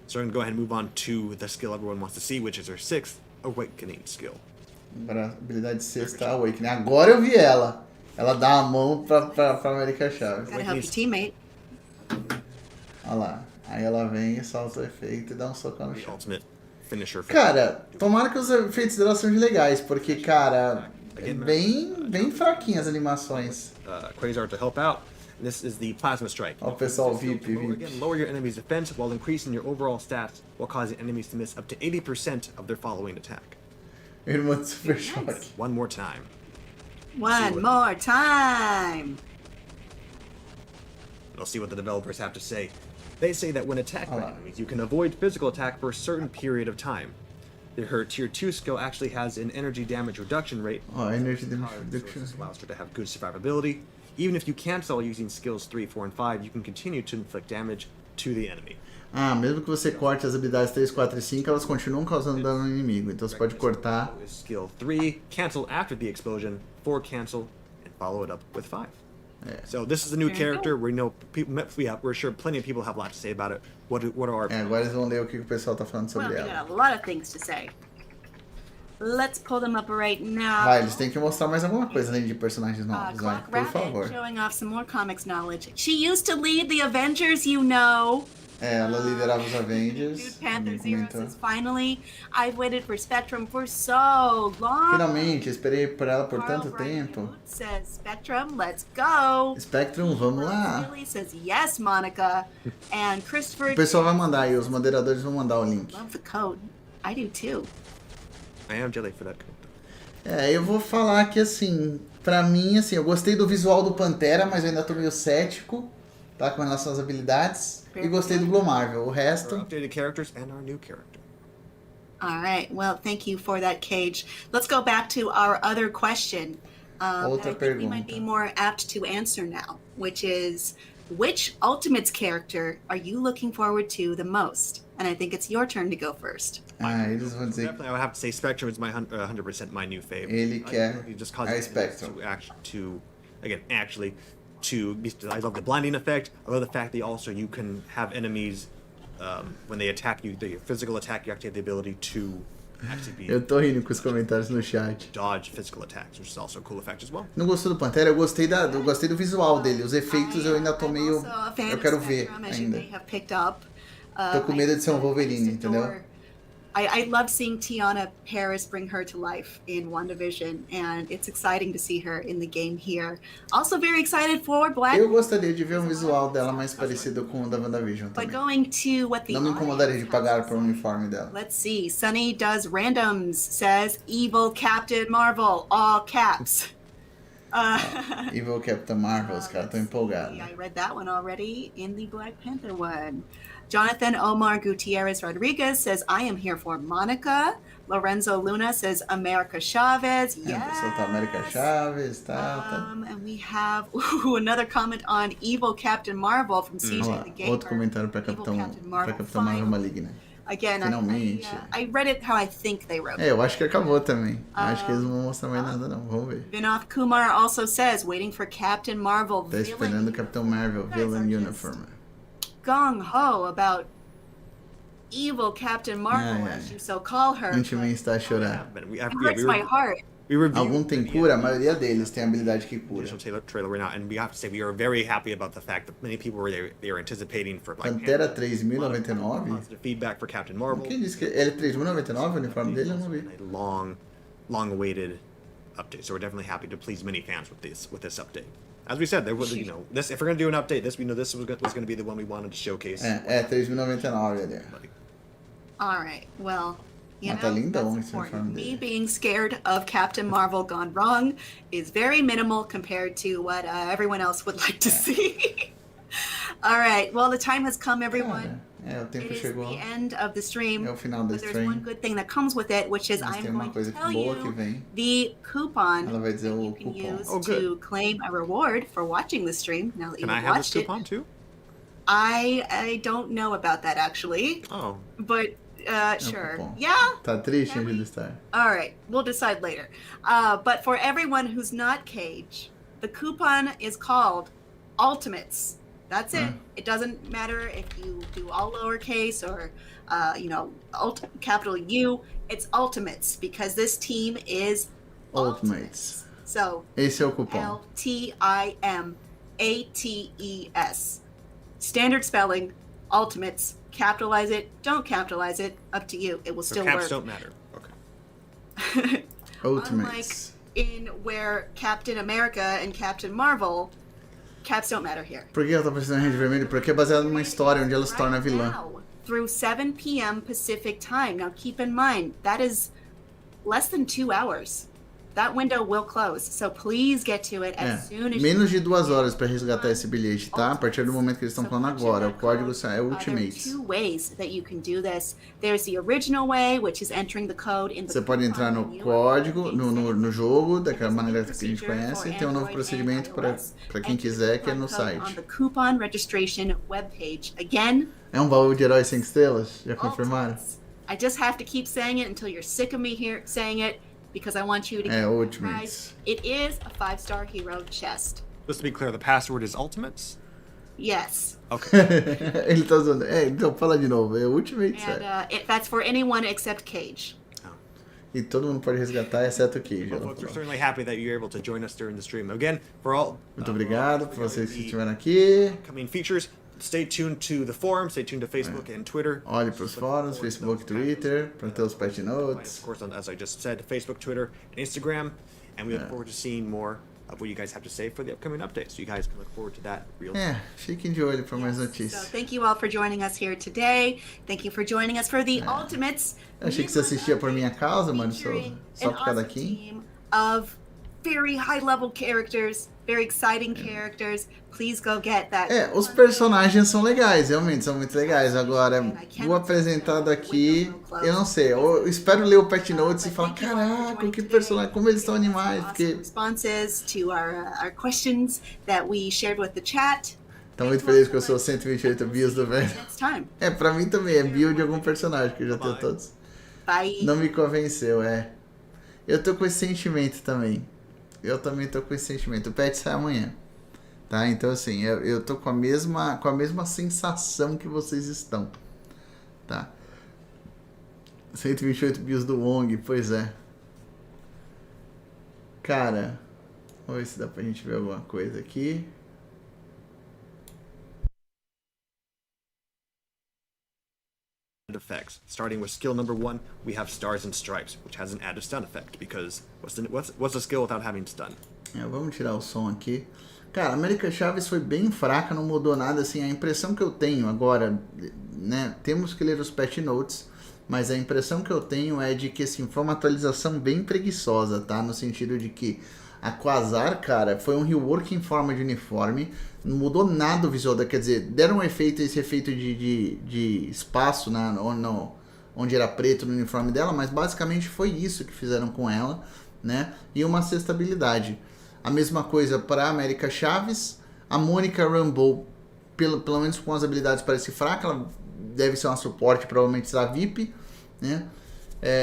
So we're going to go ahead and move on to the skill everyone wants to see, which is her 6th Awakening skill. Agora, habilidade sexta, Awakening. Agora eu vi ela. Ela dá a mão pra América Chaves. Gotta help your teammate. Olha lá. Aí ela vem e solta o efeito e dá um socão no The chão. ultimate finisher. Cara, tomara que os efeitos dela sejam legais, porque, cara, é bem fraquinhas as animações. Quasar to help out. This is the Plasma Strike. Ó, o pessoal VIP. Again, lower your enemy's defense while increasing your overall stats, while causing enemies to miss up to 80% of their following attack. Irmã de Super Choque. One more time. One more time. We'll see what the developers have to say. They say that when attacked by enemies, you can avoid physical attack for a certain period of time. Her tier 2 skill actually has an energy damage reduction rate. Ó, Energy Damage Reduction. This allows her to have good survivability. Even if you cancel using skills 3, 4, and 5, you can continue to inflict damage to the enemy. Ah, mesmo que você corte as habilidades 3, 4 e 5, elas continuam causando dano no inimigo. Então você pode cortar. With skill 3, cancel after the explosion, 4, cancel, and follow it up with 5. So this is a new character. We know we're sure plenty of people have a lot to say about it. What are our Agora eles vão ler o que o pessoal tá falando Well, sobre we ela. got a lot of things to say. Let's pull them up right now. Vai, eles têm que mostrar mais alguma coisa além de personagens novos, vai, Clock por Rabbit favor. showing off some more comics knowledge. She used to lead the Avengers, you know. Ela liderava os Dude, Avengers. Panther não Zero comentou. says, finally, I've waited for Spectrum for so long. Finalmente, esperei por ela por Carl tanto tempo. Brightwood says, Spectrum, let's go. Spectrum, vamos lá. Billy says, yes, Monica. And Christopher O pessoal vai mandar aí, os moderadores vão mandar o link. love the code. I do too. I am jelly for that. Eu vou falar que, assim, pra mim, assim, eu gostei do visual do Pantera, mas eu ainda tô meio cético, tá, com relação às habilidades. E gostei do Blue Marvel. O resto... Our updated characters and our new character. All right. Well, thank you for that, Cage. Let's go back to our other question. Outra I think we might pergunta. be more apt to answer now, which is, which Ultimates character are you looking forward to the most? And I think it's your turn to go first. Eles vão dizer Definitely, I would have to say Spectrum is my 100% my new fave. Ele quer Just a cause Spectrum. I love the blinding effect. I love the fact that also you can have enemies when they attack you, the physical attack, you actually have the ability to actually Eu tô rindo com os comentários no chat. dodge physical attacks, which is also a cool effect as well. Não gostou do Pantera? Eu gostei do visual dele. Os efeitos eu ainda tô meio... I'm also a fan Eu of quero ver Spectrum, as you ainda. may have picked up. Tô com medo de ser um Wolverine, I just adore- entendeu? I love seeing Tiana Paris bring her to life in WandaVision, and it's exciting to see her in the game here. Also very excited for Black. Eu gostaria de ver um visual dela mais parecido com o da WandaVision But também. going to what the Não me incomodaria de audience pagar has to por um say. uniforme dela. Let's see. Sunny does randoms, says evil Captain Marvel, all caps. Evil Captain Marvel, os caras tão empolgados. I read that one already in the Black Panther one. Jonathan Omar Gutierrez Rodriguez says, I am here for Monica. Lorenzo Luna says, America Chavez. O Yes. pessoal tá América Chaves, tá. And we have another comment on evil Captain Marvel from CJ Olha lá, the Gamer. outro comentário pra Evil Capitão Marvel finally. Maligna. Again, Finalmente. I read it how I think they wrote it. Eu acho que acabou também. Acho que eles não vão mostrar mais nada não, vamos ver. Vinoth Kumar also says, waiting for Captain Marvel. Tá esperando o Capitão Marvel, Villain Uniform. Gung ho about evil Captain Marvel, as you so call her. Ultimate está a chorar. But It hurts my heart. we reviewed Algum tem cura? A maioria deles tem habilidade que cura. initial trailer right now, and we have to say we are very happy about the fact that many people were they were anticipating for Black Pantera Panther. 3.099? Positive feedback for Captain Marvel. Quem disse que ele é 3.099 o uniforme dele? Eu não vi. A long awaited update. So we're definitely happy to please many fans with this update. As we said, there was this if we're gonna do an update, this was gonna be the one we wanted to showcase. É 3.099 ali. All right, well, you Mas know, tá lindão that's esse uniforme important. Me dele. being scared of Captain Marvel gone wrong is very minimal compared to what everyone else would like to see. All right, well, the time has come, everyone. Cara, o tempo It is chegou. the end of the stream, É o final da but there's one stream. good thing that comes with it, which is Mas I'm tem uma going to coisa tell boa que you vem. the coupon Ela vai dizer that o you can cupom. use Oh, good. to claim a reward for watching the stream. Now that Can you've I have this watched it, coupon too? I don't know about that actually, Oh. but sure, cupom. yeah. Tá triste Can onde we- ele está. All right, we'll decide later. But for everyone who's not Cage, the coupon is called Ultimates. That's it. It doesn't matter if you do all lowercase or, capital U. It's Ultimates because this team is Ultimates. So Esse é o cupom. LTIMATES. Standard spelling, Ultimates. Capitalize it, don't capitalize it, up to you. It will So still caps work. don't matter. Okay. Ultimates. In where Captain America and Captain Marvel, caps don't matter here. Por que ela tá parecendo Rede Vermelha? Porque é baseado numa história onde ela se torna vilã. Now, through 7 p.m. Pacific time. Now keep in mind, that is less than 2 hours. That window will close, so please get to it as soon as Menos de you 2 horas pra resgatar esse bilhete, tá? A partir do momento que eles estão falando agora. O código é There are Ultimates. 2 ways that you can do this. There's the original way, which is entering the code in the Você pode entrar no código, no jogo, daquela maneira que a gente conhece, e tem um novo procedimento para quem quiser, que é no on site. the coupon registration webpage. Again, É um baú de heróis 5 estrelas? Já confirmaram? I just have to keep saying it until you're sick of me here saying it because I want you to É, get Ultimates. It is a 5-star hero chest. Just to be clear, the password is Ultimates? Yes. Okay. Ele tá usando. Então fala de novo. É Ultimates. And that's for anyone except Cage. E todo mundo pode resgatar, exceto o Cage. Well, folks, we're certainly happy that you're able to join us during the stream. Again, for all Muito obrigado por vocês que estiveram aqui. upcoming features, stay tuned to the forum, stay tuned to Facebook and Twitter. Olhe para os fóruns, Facebook, Twitter, para ter os patch notes. Of course, as I just said, Facebook, Twitter, and Instagram. And we look forward to seeing more of what you guys have to say for the upcoming update. So you guys can look forward to that real time. Fiquem de olho para mais So notícias. thank you all for joining us here today. Thank you for joining us for the Ultimates. Eu achei que você assistia por minha causa, mano, Featuring só an por causa awesome daqui. team of very high-level characters, very exciting characters. Please go get that. Os personagens são legais, realmente são muito legais. Agora, o apresentado aqui, eu não sei. Eu espero ler o patch notes e falar, caraca, que personagem, como eles estão animais. Porque Responses to our questions that we shared with the chat. tô muito feliz que eu sou 128 builds do velho. Next time. Pra mim também, é build de algum personagem, que eu já tenho todos. Bye. Não me convenceu, Eu tô com esse sentimento também. Eu também tô com esse sentimento. O patch sai amanhã. Tá? Então, assim, eu tô com a mesma sensação que vocês estão. Tá? 128 builds do Wong, pois é. Cara, vamos ver se dá pra gente ver alguma coisa aqui. Effects. Starting with skill number 1, we have Stars and Stripes, which has an added stun effect, because what's a skill without having stun? Vamos tirar o som aqui. Cara, a América Chavez foi bem fraca, não mudou nada, assim, a impressão que eu tenho agora, né, temos que ler os patch notes, mas a impressão que eu tenho é de que, assim, foi uma atualização bem preguiçosa, tá, no sentido de que a Quasar, cara, foi um rework em forma de uniforme, não mudou nada o visual, quer dizer, deram esse efeito de espaço, né, onde era preto no uniforme dela, mas basicamente foi isso que fizeram com ela, né, e uma acessibilidade. A mesma coisa para a América Chavez, a Mônica Rambeau, pelo menos com as habilidades parece fraca, ela deve ser uma suporte, provavelmente será VIP, né?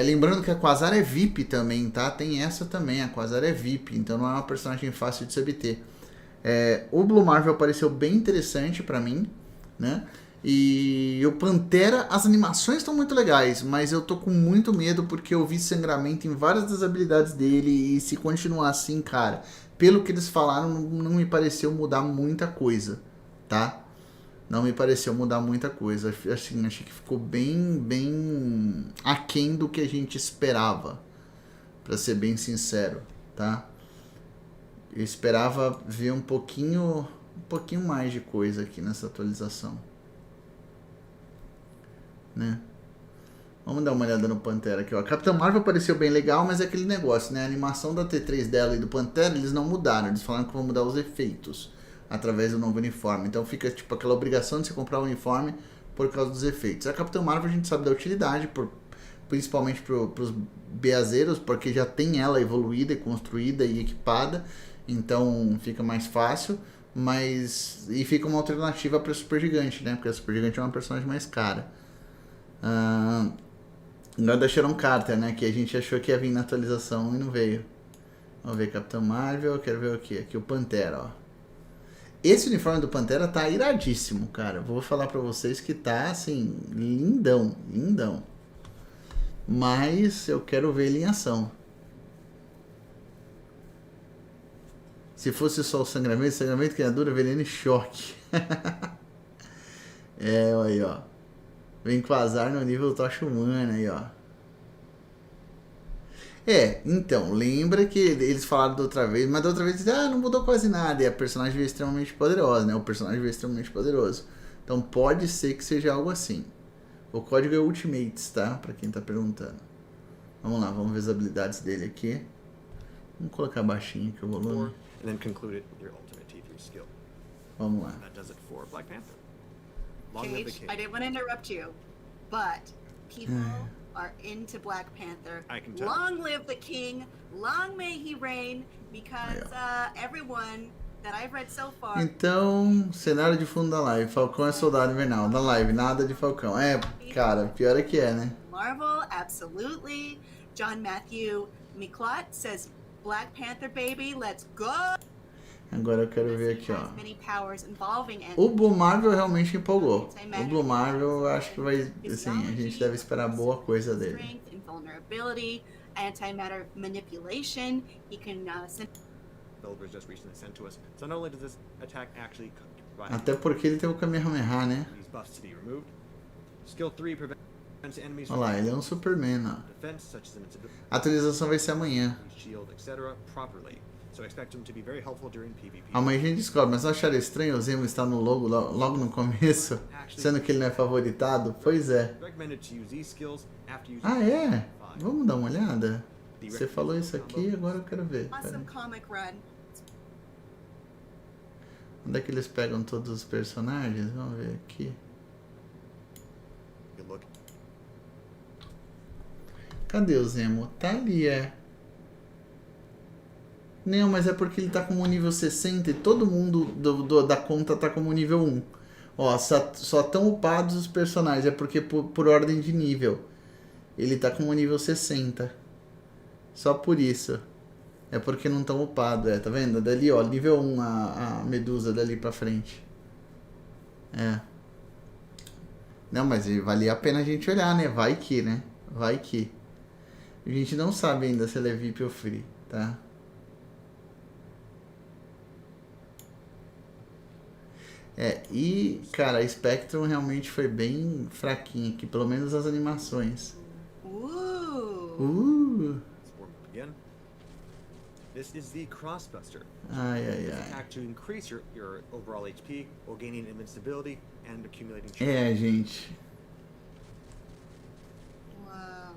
Lembrando que a Quasar é VIP também, tá? Tem essa também, a Quasar é VIP, então não é uma personagem fácil de se obter. O Blue Marvel apareceu bem interessante pra mim, né? E o Pantera, as animações estão muito legais, mas eu tô com muito medo porque eu vi sangramento em várias das habilidades dele e se continuar assim, cara, pelo que eles falaram, não me pareceu mudar muita coisa, tá? Não me pareceu mudar muita coisa. Assim, achei que ficou bem aquém do que a gente esperava, pra ser bem sincero, tá? Eu esperava ver um pouquinho mais de coisa aqui nessa atualização, né? Vamos dar uma olhada no Pantera aqui, ó. A Capitã Marvel pareceu bem legal, mas é aquele negócio, né? A animação da T3 dela e do Pantera, eles não mudaram. Eles falaram que vão mudar os efeitos através do novo uniforme. Então fica tipo aquela obrigação de você comprar o uniforme por causa dos efeitos. A Capitã Marvel a gente sabe da utilidade, principalmente pros beazeiros, porque já tem ela evoluída, construída e equipada. Então fica mais fácil. E fica uma alternativa para Super Gigante, né? Porque a Super Gigante é uma personagem mais cara. Agora da Sharon Carter, né? Que a gente achou que ia vir na atualização e não veio. Vamos ver Capitão Marvel. Quero ver o que? Aqui o Pantera, ó. Esse uniforme do Pantera tá iradíssimo, cara. Vou falar pra vocês que tá, assim, lindão. Lindão. Mas eu quero ver ele em ação. Se fosse só o sangramento, criatura, veneno e choque. Aí, ó. Vem com azar no nível tocha humana aí, ó. Então, lembra que eles falaram da outra vez, mas da outra vez não mudou quase nada, e a personagem veio extremamente poderosa, né? O personagem veio extremamente poderoso. Então pode ser que seja algo assim. O código é Ultimates, tá? Pra quem tá perguntando. Vamos lá, vamos ver as habilidades dele aqui. Vamos colocar baixinho aqui o volume. And then conclude it with your ultimate T3 skill. Vamos lá. That does it for Black Panther. Long live the Cage, king. I didn't want to interrupt you, but people are into Black Panther. I can tell. Long live the king. Long may he reign, because everyone that I've read so far. Então, cenário de fundo da live. Falcão é soldado invernal. Da live, nada de Falcão. Cara, pior é que né? Marvel, absolutely. John Matthew Miclot says, Black Panther baby, let's go. Agora eu quero ver aqui, ó. Many powers involving O Blue Marvel realmente empolgou. O Blue Marvel eu acho que vai, assim, a gente deve esperar boa coisa dele. Strength, invulnerability, antimatter manipulation. He can send Developers just recently sent to us. So not only does this attack actually provide Até porque ele tem o Kamehameha, né? these buffs to be removed, skill 3 prevents enemies Olha lá, ele é um Superman, ó. defense, such as invincibility, A atualização vai ser amanhã. shield, etc. properly. so expect them to be very helpful during PvP. Amanhã a gente descobre, mas acharam estranho o Zemo estar no logo logo no começo, sendo que ele não é favoritado? Pois é. Recommended to use these skills after using Ah, é? Vamos dar uma olhada? the Você falou isso aqui, agora eu quero ver. Pera Awesome aí. comic run. Onde é que eles pegam todos os personagens? Vamos ver aqui. Good look. Cadê o Zemo? Tá ali, é. Não, mas é porque ele tá como nível 60 e todo mundo da conta tá como nível 1. Ó, só tão upados os personagens, é porque por ordem de nível. Ele tá como nível 60. Só por isso. É porque não tão upado, tá vendo? Dali, ó, nível 1 a Medusa dali pra frente. É. Não, mas valia a pena a gente olhar, né? Vai que, né? Vai que. A gente não sabe ainda se ele é VIP ou Free, tá? E, cara, a Spectrum realmente foi bem fraquinha aqui, pelo menos as animações. Let's warm up again. This is the Crossbuster. Ai, ai, This ai. attack to increase your overall HP while gaining invincibility and accumulating Gente. Wow.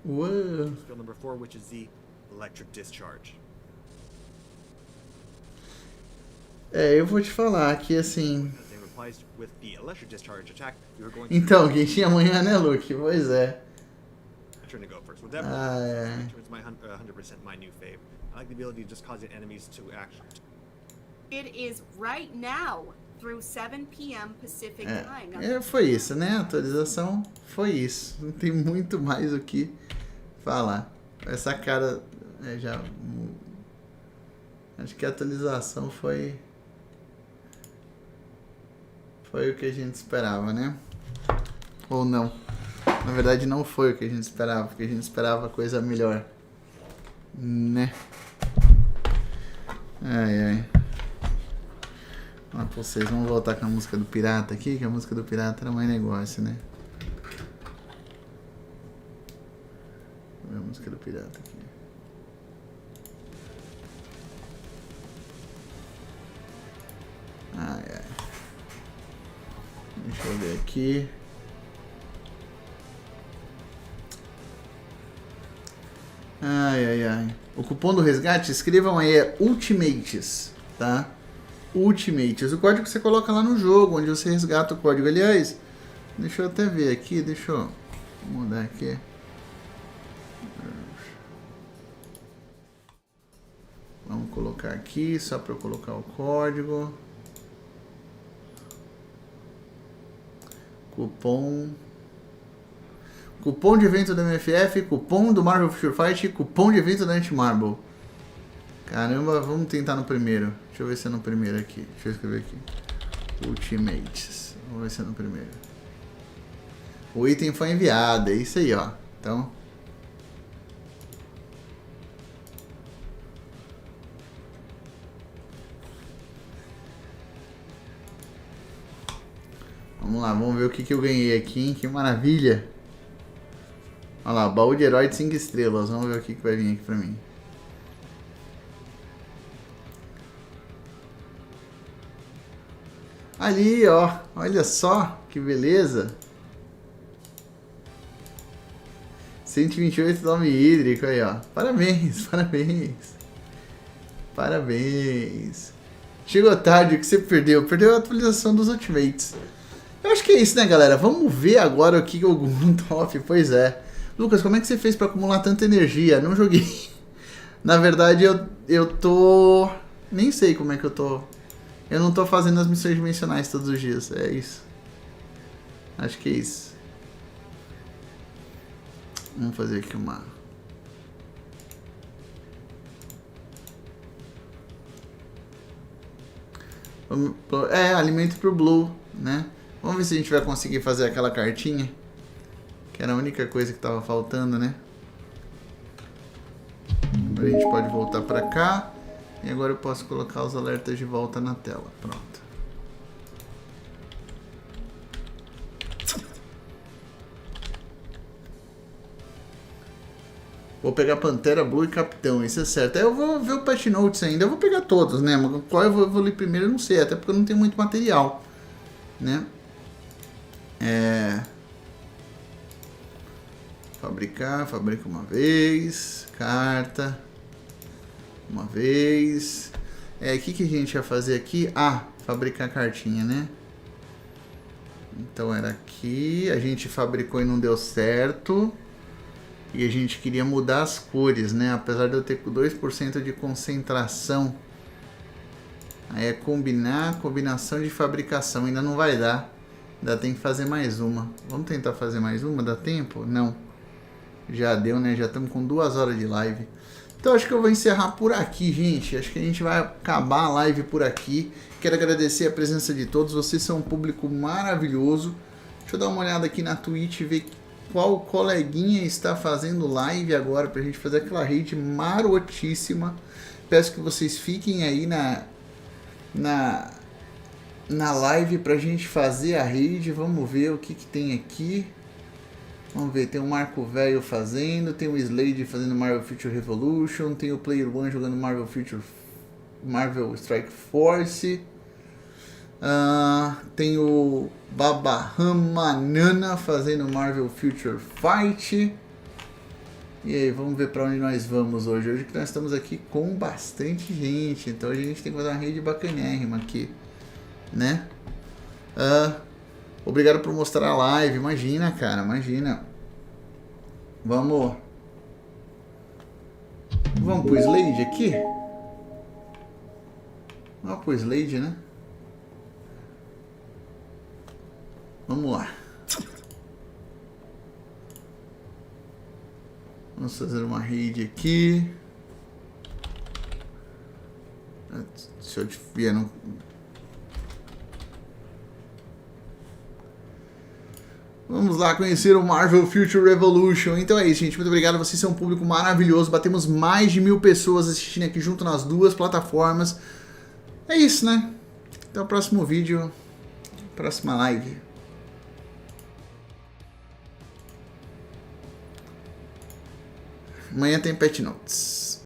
Uou. Skill number 4, which is the Electric Discharge. Eu vou te falar que assim. As they replies with the Electric Discharge attack, you're going Então, quem tinha amanhã, né, Luke? Pois é. turn to go first. With that, it's my 100% my new fave. I like the ability of just causing enemies to action. It is right now through 7 p.m. Pacific time. Now, Foi isso, né? A atualização foi isso. Não tem muito mais o que falar. Essa cara já. Acho que a atualização foi o que a gente esperava, né? Ou não. Na verdade não foi o que a gente esperava, porque a gente esperava coisa melhor. Né? Ai. Ó, pra vocês, vamos voltar com a música do pirata aqui, que a música do pirata era mais negócio, né? Vamos ver a música do pirata aqui. Ai. Deixa eu ver aqui. Ai. O cupom do resgate, escrevam aí, é Ultimates, tá? Ultimates. O código que você coloca lá no jogo, onde você resgata o código. Aliás, deixa eu até ver aqui, deixa eu mudar aqui. Vamos colocar aqui, só para eu colocar o código. Cupom de evento do MFF, cupom do Marvel Future Fight, cupom de evento da Anti-Marble. Caramba, vamos tentar no primeiro. Deixa eu ver se é no primeiro aqui. Deixa eu escrever aqui. Ultimates. Vamos ver se é no primeiro. O item foi enviado, é isso aí, ó. Então... Vamos lá, vamos ver o que eu ganhei aqui, hein? Que maravilha! Olha lá, baú de herói de 5 estrelas. Vamos ver o que vai vir aqui pra mim. Ali, ó. Olha só, que beleza. 128 nome hídrico aí, ó. Parabéns. Chegou tarde, o que você perdeu? Perdeu a atualização dos Ultimates. Eu acho que é isso, né, galera? Vamos ver agora o que o top. Pois é. Lucas, como é que você fez pra acumular tanta energia? Não joguei. Na verdade, eu tô... Nem sei como é que eu tô... Eu não tô fazendo as missões dimensionais todos os dias. É isso. Acho que é isso. Vamos fazer aqui uma... alimento pro Blue, né? Vamos ver se a gente vai conseguir fazer aquela cartinha. Que era a única coisa que tava faltando, né? Agora a gente pode voltar pra cá. E agora eu posso colocar os alertas de volta na tela. Pronto. Vou pegar Pantera, Blue e Capitão, isso é certo. Aí eu vou ver o Patch Notes ainda, eu vou pegar todos, né? Mas qual eu vou ler primeiro eu não sei, até porque eu não tenho muito material, né? Fabrica uma vez, carta, uma vez. O que a gente ia fazer aqui? Fabricar cartinha, né? Então era aqui, a gente fabricou e não deu certo. E a gente queria mudar as cores, né? Apesar de eu ter 2% de concentração. Aí é combinação de fabricação. Ainda não vai dar. Ainda tem que fazer mais uma. Vamos tentar fazer mais uma? Dá tempo? Não. Já deu, né? Já estamos com 2 horas de live. Então acho que eu vou encerrar por aqui, gente. Acho que a gente vai acabar a live por aqui. Quero agradecer a presença de todos. Vocês são um público maravilhoso. Deixa eu dar uma olhada aqui na Twitch e ver qual coleguinha está fazendo live agora pra gente fazer aquela rede marotíssima. Peço que vocês fiquem aí na live pra gente fazer a rede. Vamos ver o que tem aqui. Vamos ver, tem o Marco Velho fazendo, tem o Slade fazendo Marvel Future Revolution, tem o Player One jogando Marvel Strike Force. Tem o Babahamanana fazendo Marvel Future Fight. E aí, vamos ver pra onde nós vamos hoje. Hoje que nós estamos aqui com bastante gente, então a gente tem que fazer uma rede bacanérrima aqui, né? Obrigado por mostrar a live. Imagina, cara, imagina. Vamos pro Slade aqui? Vamos pro Slade, né? Vamos lá. Vamos fazer uma raid aqui. Se eu vier no... Vamos lá conhecer o Marvel Future Revolution. Então é isso, gente. Muito obrigado. Vocês são um público maravilhoso. Batemos mais de 1000 pessoas assistindo aqui junto nas 2 plataformas. É isso, né? Até o próximo vídeo. Próxima live. Amanhã tem Patch Notes.